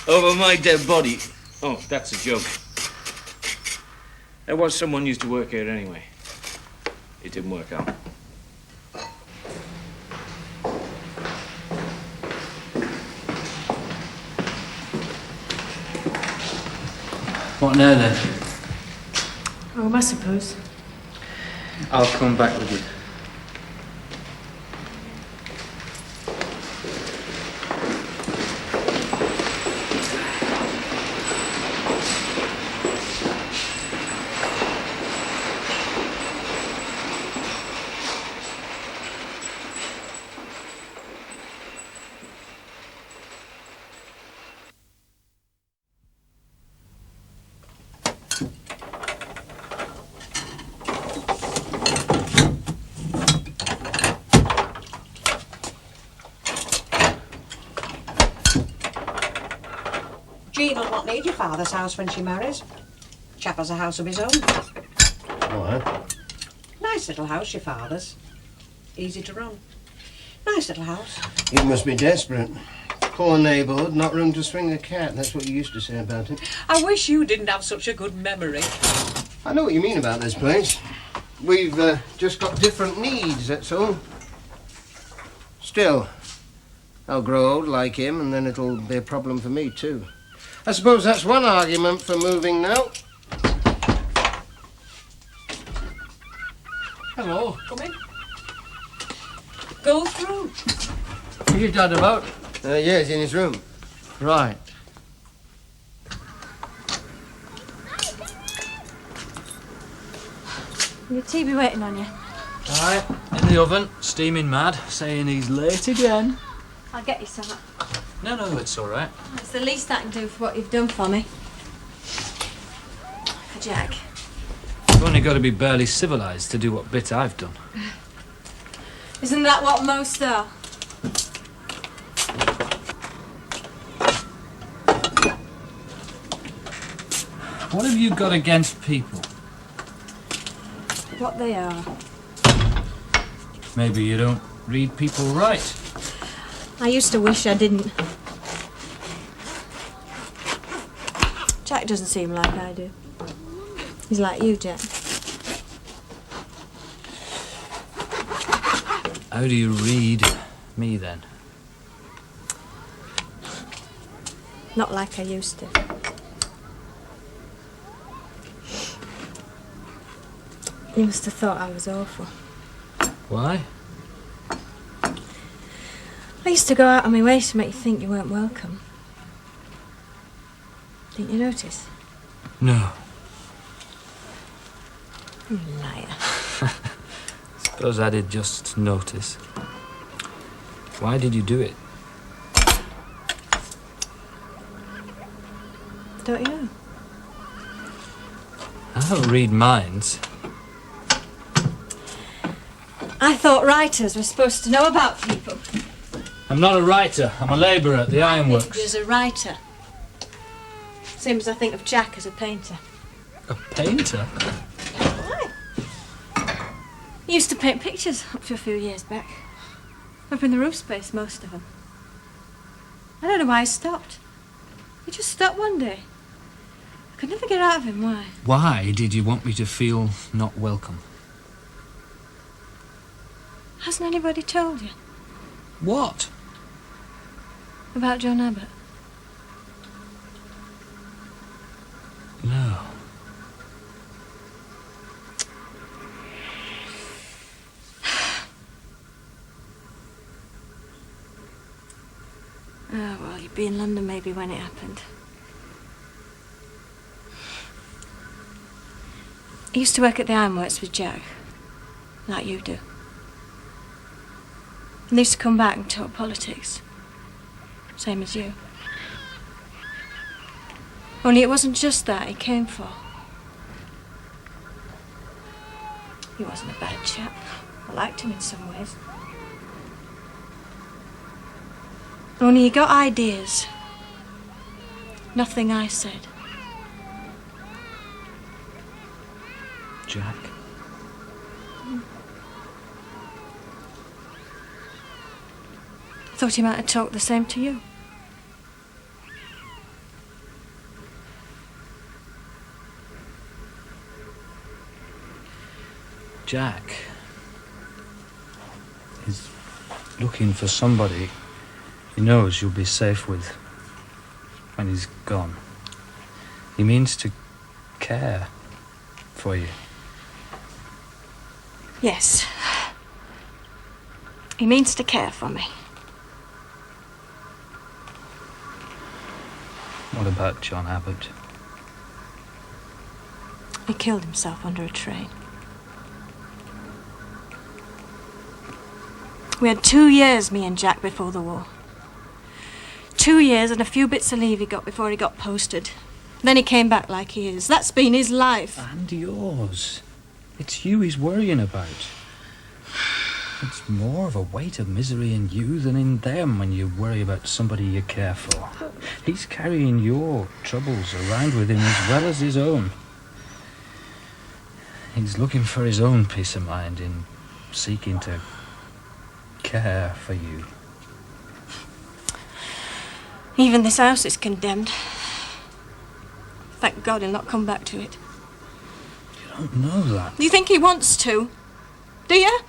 Over my dead body. Oh, that's a joke. There was someone used to work here anyway. It didn't work out. What now then? Home, I suppose. I'll come back with you. Jean will not need your father's house when she marries. Chap has a house of his own. What? Nice little house, your father's. Easy to run. Nice little house. You must be desperate. Poor neighbourhood, not room to swing a cat. That's what you used to say about it. I wish you didn't have such a good memory. I know what you mean about this place. We've just got different needs, that's all. Still, I'll grow old like him, and then it'll be a problem for me, too. I suppose that's one argument for moving now. Hello. Come in. Go through. Are your dad about? Yeah, he's in his room. Right. Your tea be waiting on you. Aye, in the oven, steaming mad, saying he's late again. I'll get you some. No, it's all right. It's the least I can do for what you've done for me. For Jack. You've only got to be barely civilised to do what bit I've done. Isn't that what most are? What have you got against people? What they are. Maybe you don't read people right. I used to wish I didn't. Jack doesn't seem like I do. He's like you, Jack. How do you read me, then? Not like I used to. You must have thought I was awful. Why? I used to go out on my way to make you think you weren't welcome. Didn't you notice? No. You liar. Suppose I did just notice. Why did you do it? Don't you know? I don't read minds. I thought writers were supposed to know about people. I'm not a writer. I'm a labourer at the ironworks. He was a writer. Same as I think of Jack as a painter. A painter? He used to paint pictures up to a few years back. Up in the roof space, most of them. I don't know why he stopped. He just stopped one day. I could never get out of him why. Why did you want me to feel not welcome? Hasn't anybody told you What? about John Abbott? No. Oh, well, you'd be in London maybe when it happened. He used to work at the ironworks with Jack, like you do. And they used to come back and talk politics, same as you. Only it wasn't just that he came for. He wasn't a bad chap. I liked him in some ways. Only he got ideas. Nothing I said. Jack? I thought he might have talked the same to you. Jack is looking for somebody he knows you'll be safe with when he's gone. He means to care for you. Yes. He means to care for me. What about John Abbott? He killed himself under a train. We had 2 years, me and Jack, before the war. 2 years and a few bits of leave he got before he got posted. Then he came back like he is. That's been his life. And yours. It's you he's worrying about. It's more of a weight of misery in you than in them when you worry about somebody you care for. He's carrying your troubles around with him as well as his own. He's looking for his own peace of mind in seeking to care for you. Even this house is condemned. Thank God he'll not come back to it. You don't know that. Do you think he wants to? Do you?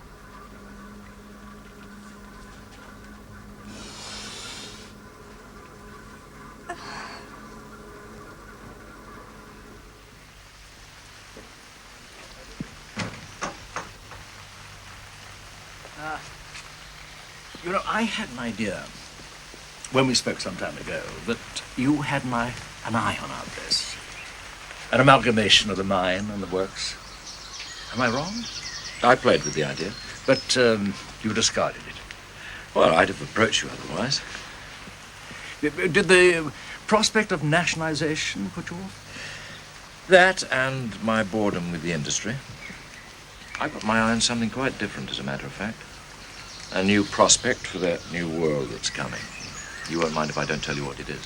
You know, I had an idea when we spoke some time ago that you had an eye on our place. An amalgamation of the mine and the works. Am I wrong? I played with the idea. But you discarded it. Well, I'd have approached you otherwise. Did the prospect of nationalization put you off? That and my boredom with the industry. I've got my eye on something quite different, as a matter of fact. A new prospect for that new world that's coming. You won't mind if I don't tell you what it is?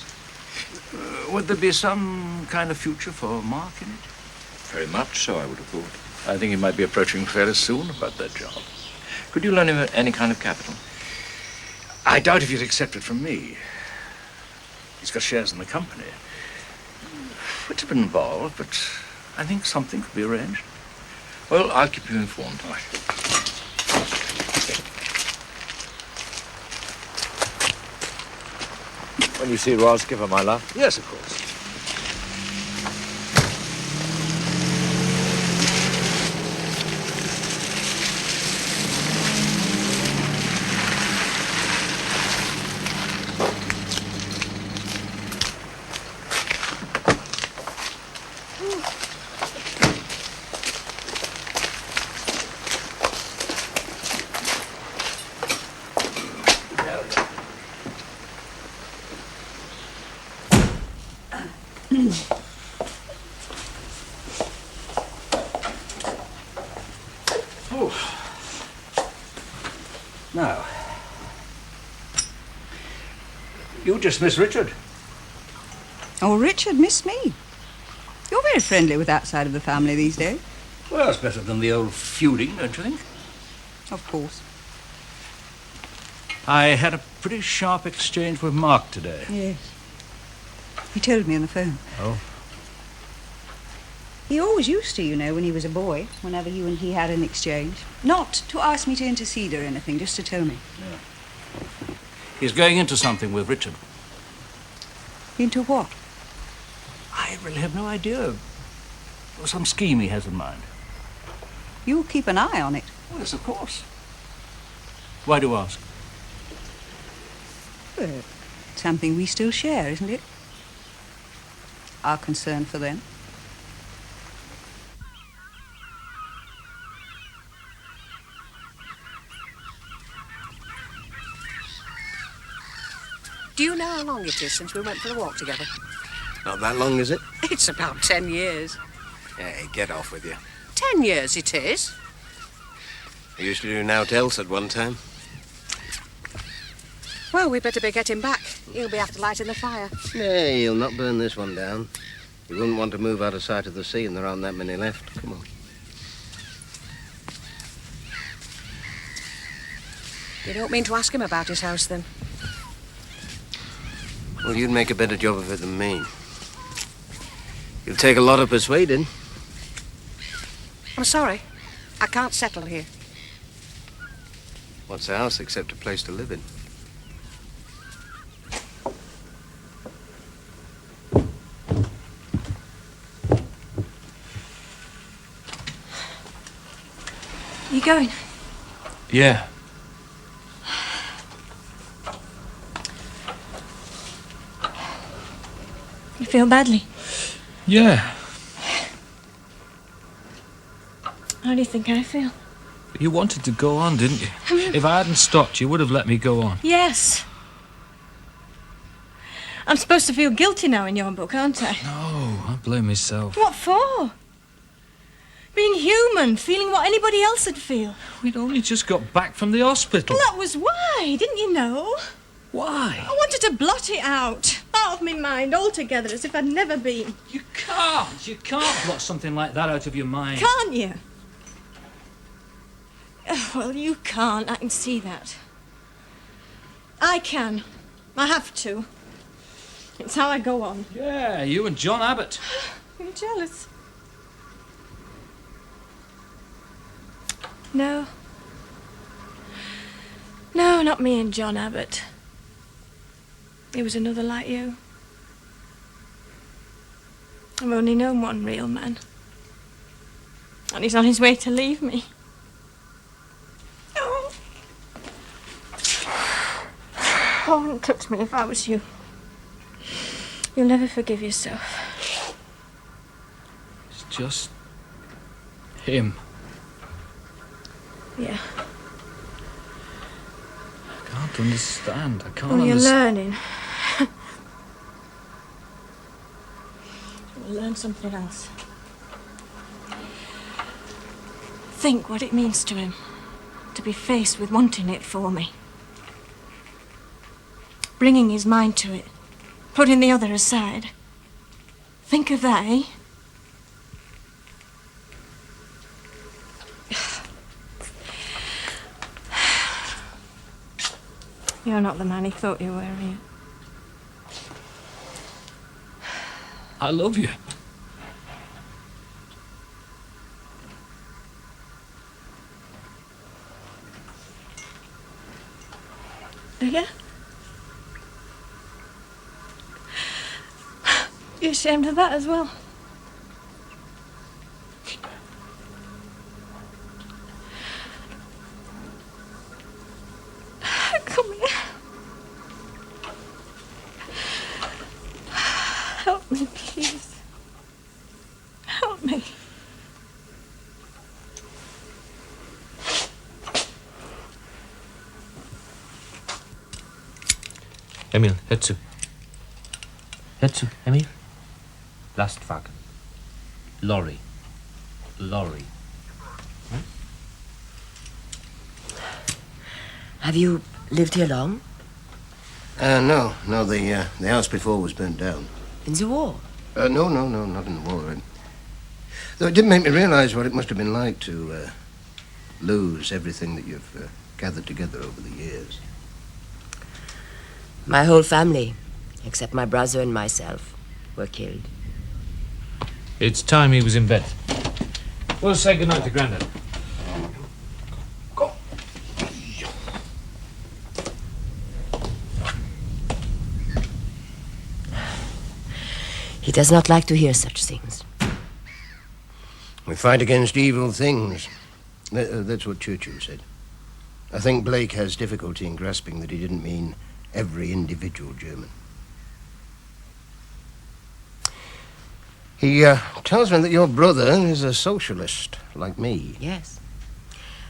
Would there be some kind of future for Mark in it? Very much so, I would have thought. I think he might be approaching fairly soon about that job. Could you loan him any kind of capital? I doubt if he'd accept it from me. He's got shares in the company. Which have been involved, but I think something could be arranged. Well, I'll keep you informed. All right. When you see Roz, give her my love. Yes, of course. Now, you just miss Richard. Oh, Richard missed me. You're very friendly with that side of the family these days. Well, it's better than the old feuding, don't you think? Of course. I had a pretty sharp exchange with Mark today. Yes. He told me on the phone. Oh? He always used to, you know, when he was a boy, whenever you and he had an exchange. Not to ask me to intercede or anything, just to tell me. Yeah. He's going into something with Richard. Into what? I really have no idea. Some scheme he has in mind. You'll keep an eye on it. Oh, yes, of course. Why do you ask? Well, something we still share, isn't it? Our concern for them. Do you know how long it is since we went for a walk together? Not that long, is it? It's about 10 years. Hey, get off with you. 10 years it is. I used to do naught else at one time. Well, we better be getting back. He'll be after lighting the fire. Nay, he'll not burn this one down. He wouldn't want to move out of sight of the sea, and there aren't that many left. Come on. You don't mean to ask him about his house, then? Well, you'd make a better job of it than me. It'll take a lot of persuading. I'm sorry. I can't settle here. What's a house except a place to live in? You going? Yeah. You feel badly? Yeah. How do you think I feel? You wanted to go on, didn't you? If I hadn't stopped, you would have let me go on. Yes. I'm supposed to feel guilty now in your book, aren't I? No, I blame myself. What for? Being human, feeling what anybody else would feel. We'd only just got back from the hospital. Well, that was why, didn't you know? Why? I wanted to blot it out of my mind altogether, as if I'd never been. You can't. You can't blot something like that out of your mind. Can't you? Oh, well, you can't. I can see that. I can. I have to. It's how I go on. Yeah, you and John Abbott. You're jealous. No. No, not me and John Abbott. It was another like you. I've only known one real man. And he's on his way to leave me. Oh. Oh, wouldn't touch me if I was you. You'll never forgive yourself. It's just him. Yeah. I can't understand. I can't Well, you're understand. learning. We'll learn something else. Think what it means to him to be faced with wanting it for me. Bringing his mind to it. Putting the other aside. Think of that, eh? You're not the man he thought you were, are you? I love you. Do you? You're ashamed of that as well? Come here. Help me, please. Help me. Emil, Hetsu. Hetsu, Emil. Lastwagen. Lorry. Lorry. Have you lived here long? No. The house before was burnt down. In the war? No, not in the war. Though it did make me realize what it must have been like to lose everything that you've gathered together over the years. My whole family, except my brother and myself, were killed. It's time he was in bed. We'll say goodnight to Grandad. He does not like to hear such things. We fight against evil things. That's what Churchill said. I think Blake has difficulty in grasping that he didn't mean every individual German. He tells me that your brother is a socialist, like me. Yes.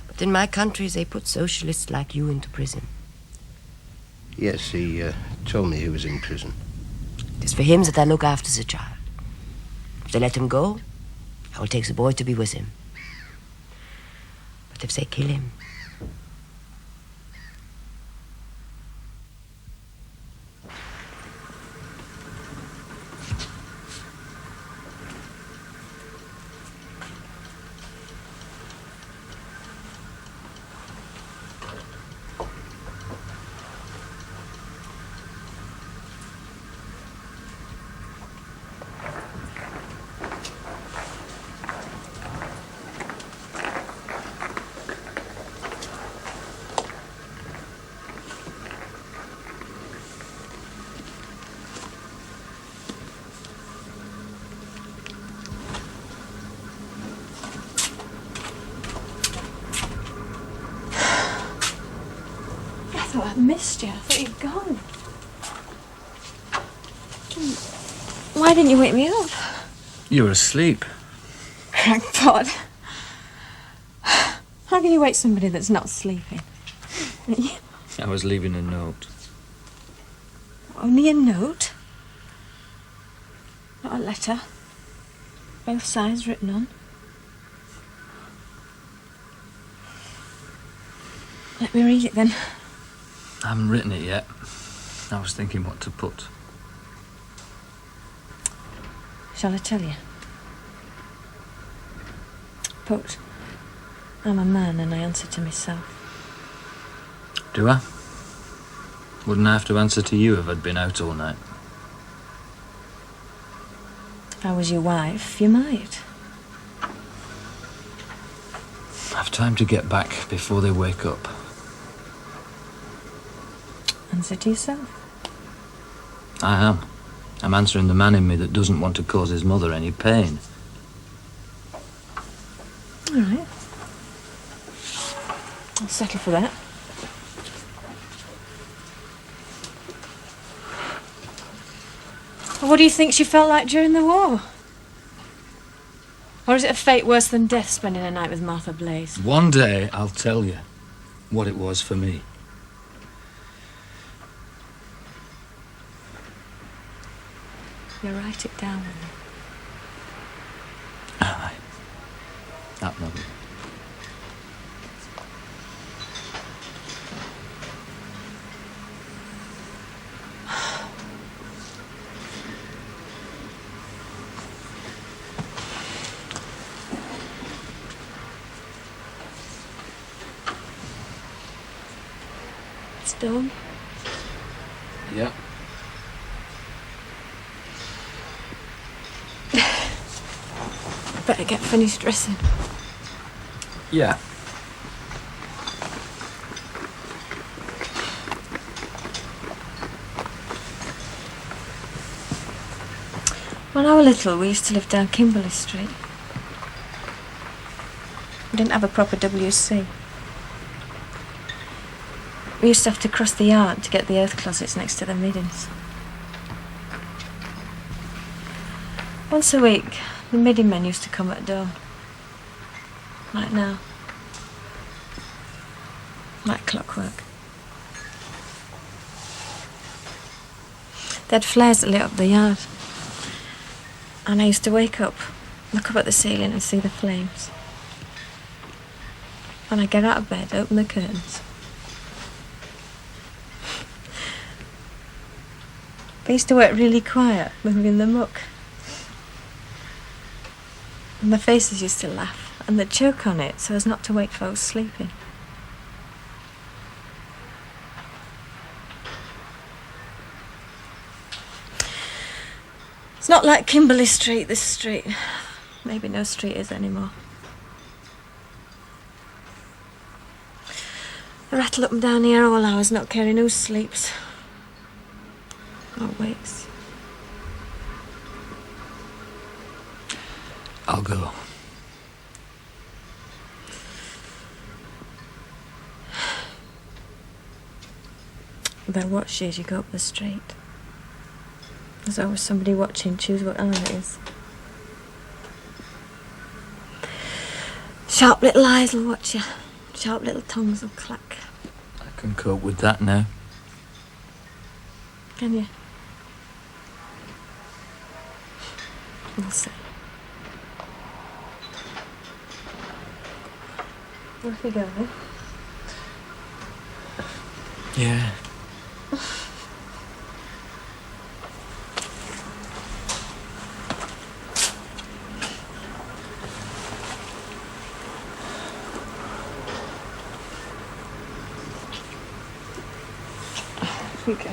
But in my country, they put socialists like you into prison. Yes, he told me he was in prison. It is for him that I look after the child. If they let him go, I will take the boy to be with him. But if they kill him... I missed you. I thought you'd gone. Why didn't you wake me up? You were asleep. Crackpot. How can you wake somebody that's not sleeping? I was leaving a note. Only a note? Not a letter? Both sides written on? Let me read it then. I haven't written it yet. I was thinking what to put. Shall I tell you? Put, I'm a man and I answer to myself. Do I? Wouldn't I have to answer to you if I'd been out all night? If I was your wife, you might. I've time to get back before they wake up. Answer to yourself. I am. I'm answering the man in me that doesn't want to cause his mother any pain. All right. I'll settle for that. What do you think she felt like during the war? Or is it a fate worse than death, spending a night with Martha Blaze? One day I'll tell you what it was for me. You write it down. Aye. That moment. It's done. Yeah. Better get finished dressing. Yeah. When I was little, we used to live down Kimberley Street. We didn't have a proper WC. We used to have to cross the yard to get the earth closets next to the middens. Once a week, the midden men used to come at dawn. Like now. Like clockwork. They had flares that lit up the yard. And I used to wake up, look up at the ceiling and see the flames. And I'd get out of bed, open the curtains. I used to work really quiet, moving the muck. And the faces used to laugh, and they'd choke on it so as not to wake folks sleeping. It's not like Kimberley Street, this street. Maybe no street is anymore. I rattle up and down here all hours, not caring who sleeps or wakes. I'll go. They'll watch you as you go up the street. There's always somebody watching, choose what hour it is. Sharp little eyes will watch you. Sharp little tongues will clack. I can cope with that now. Can you? We'll see. Where are we going? Yeah. We go.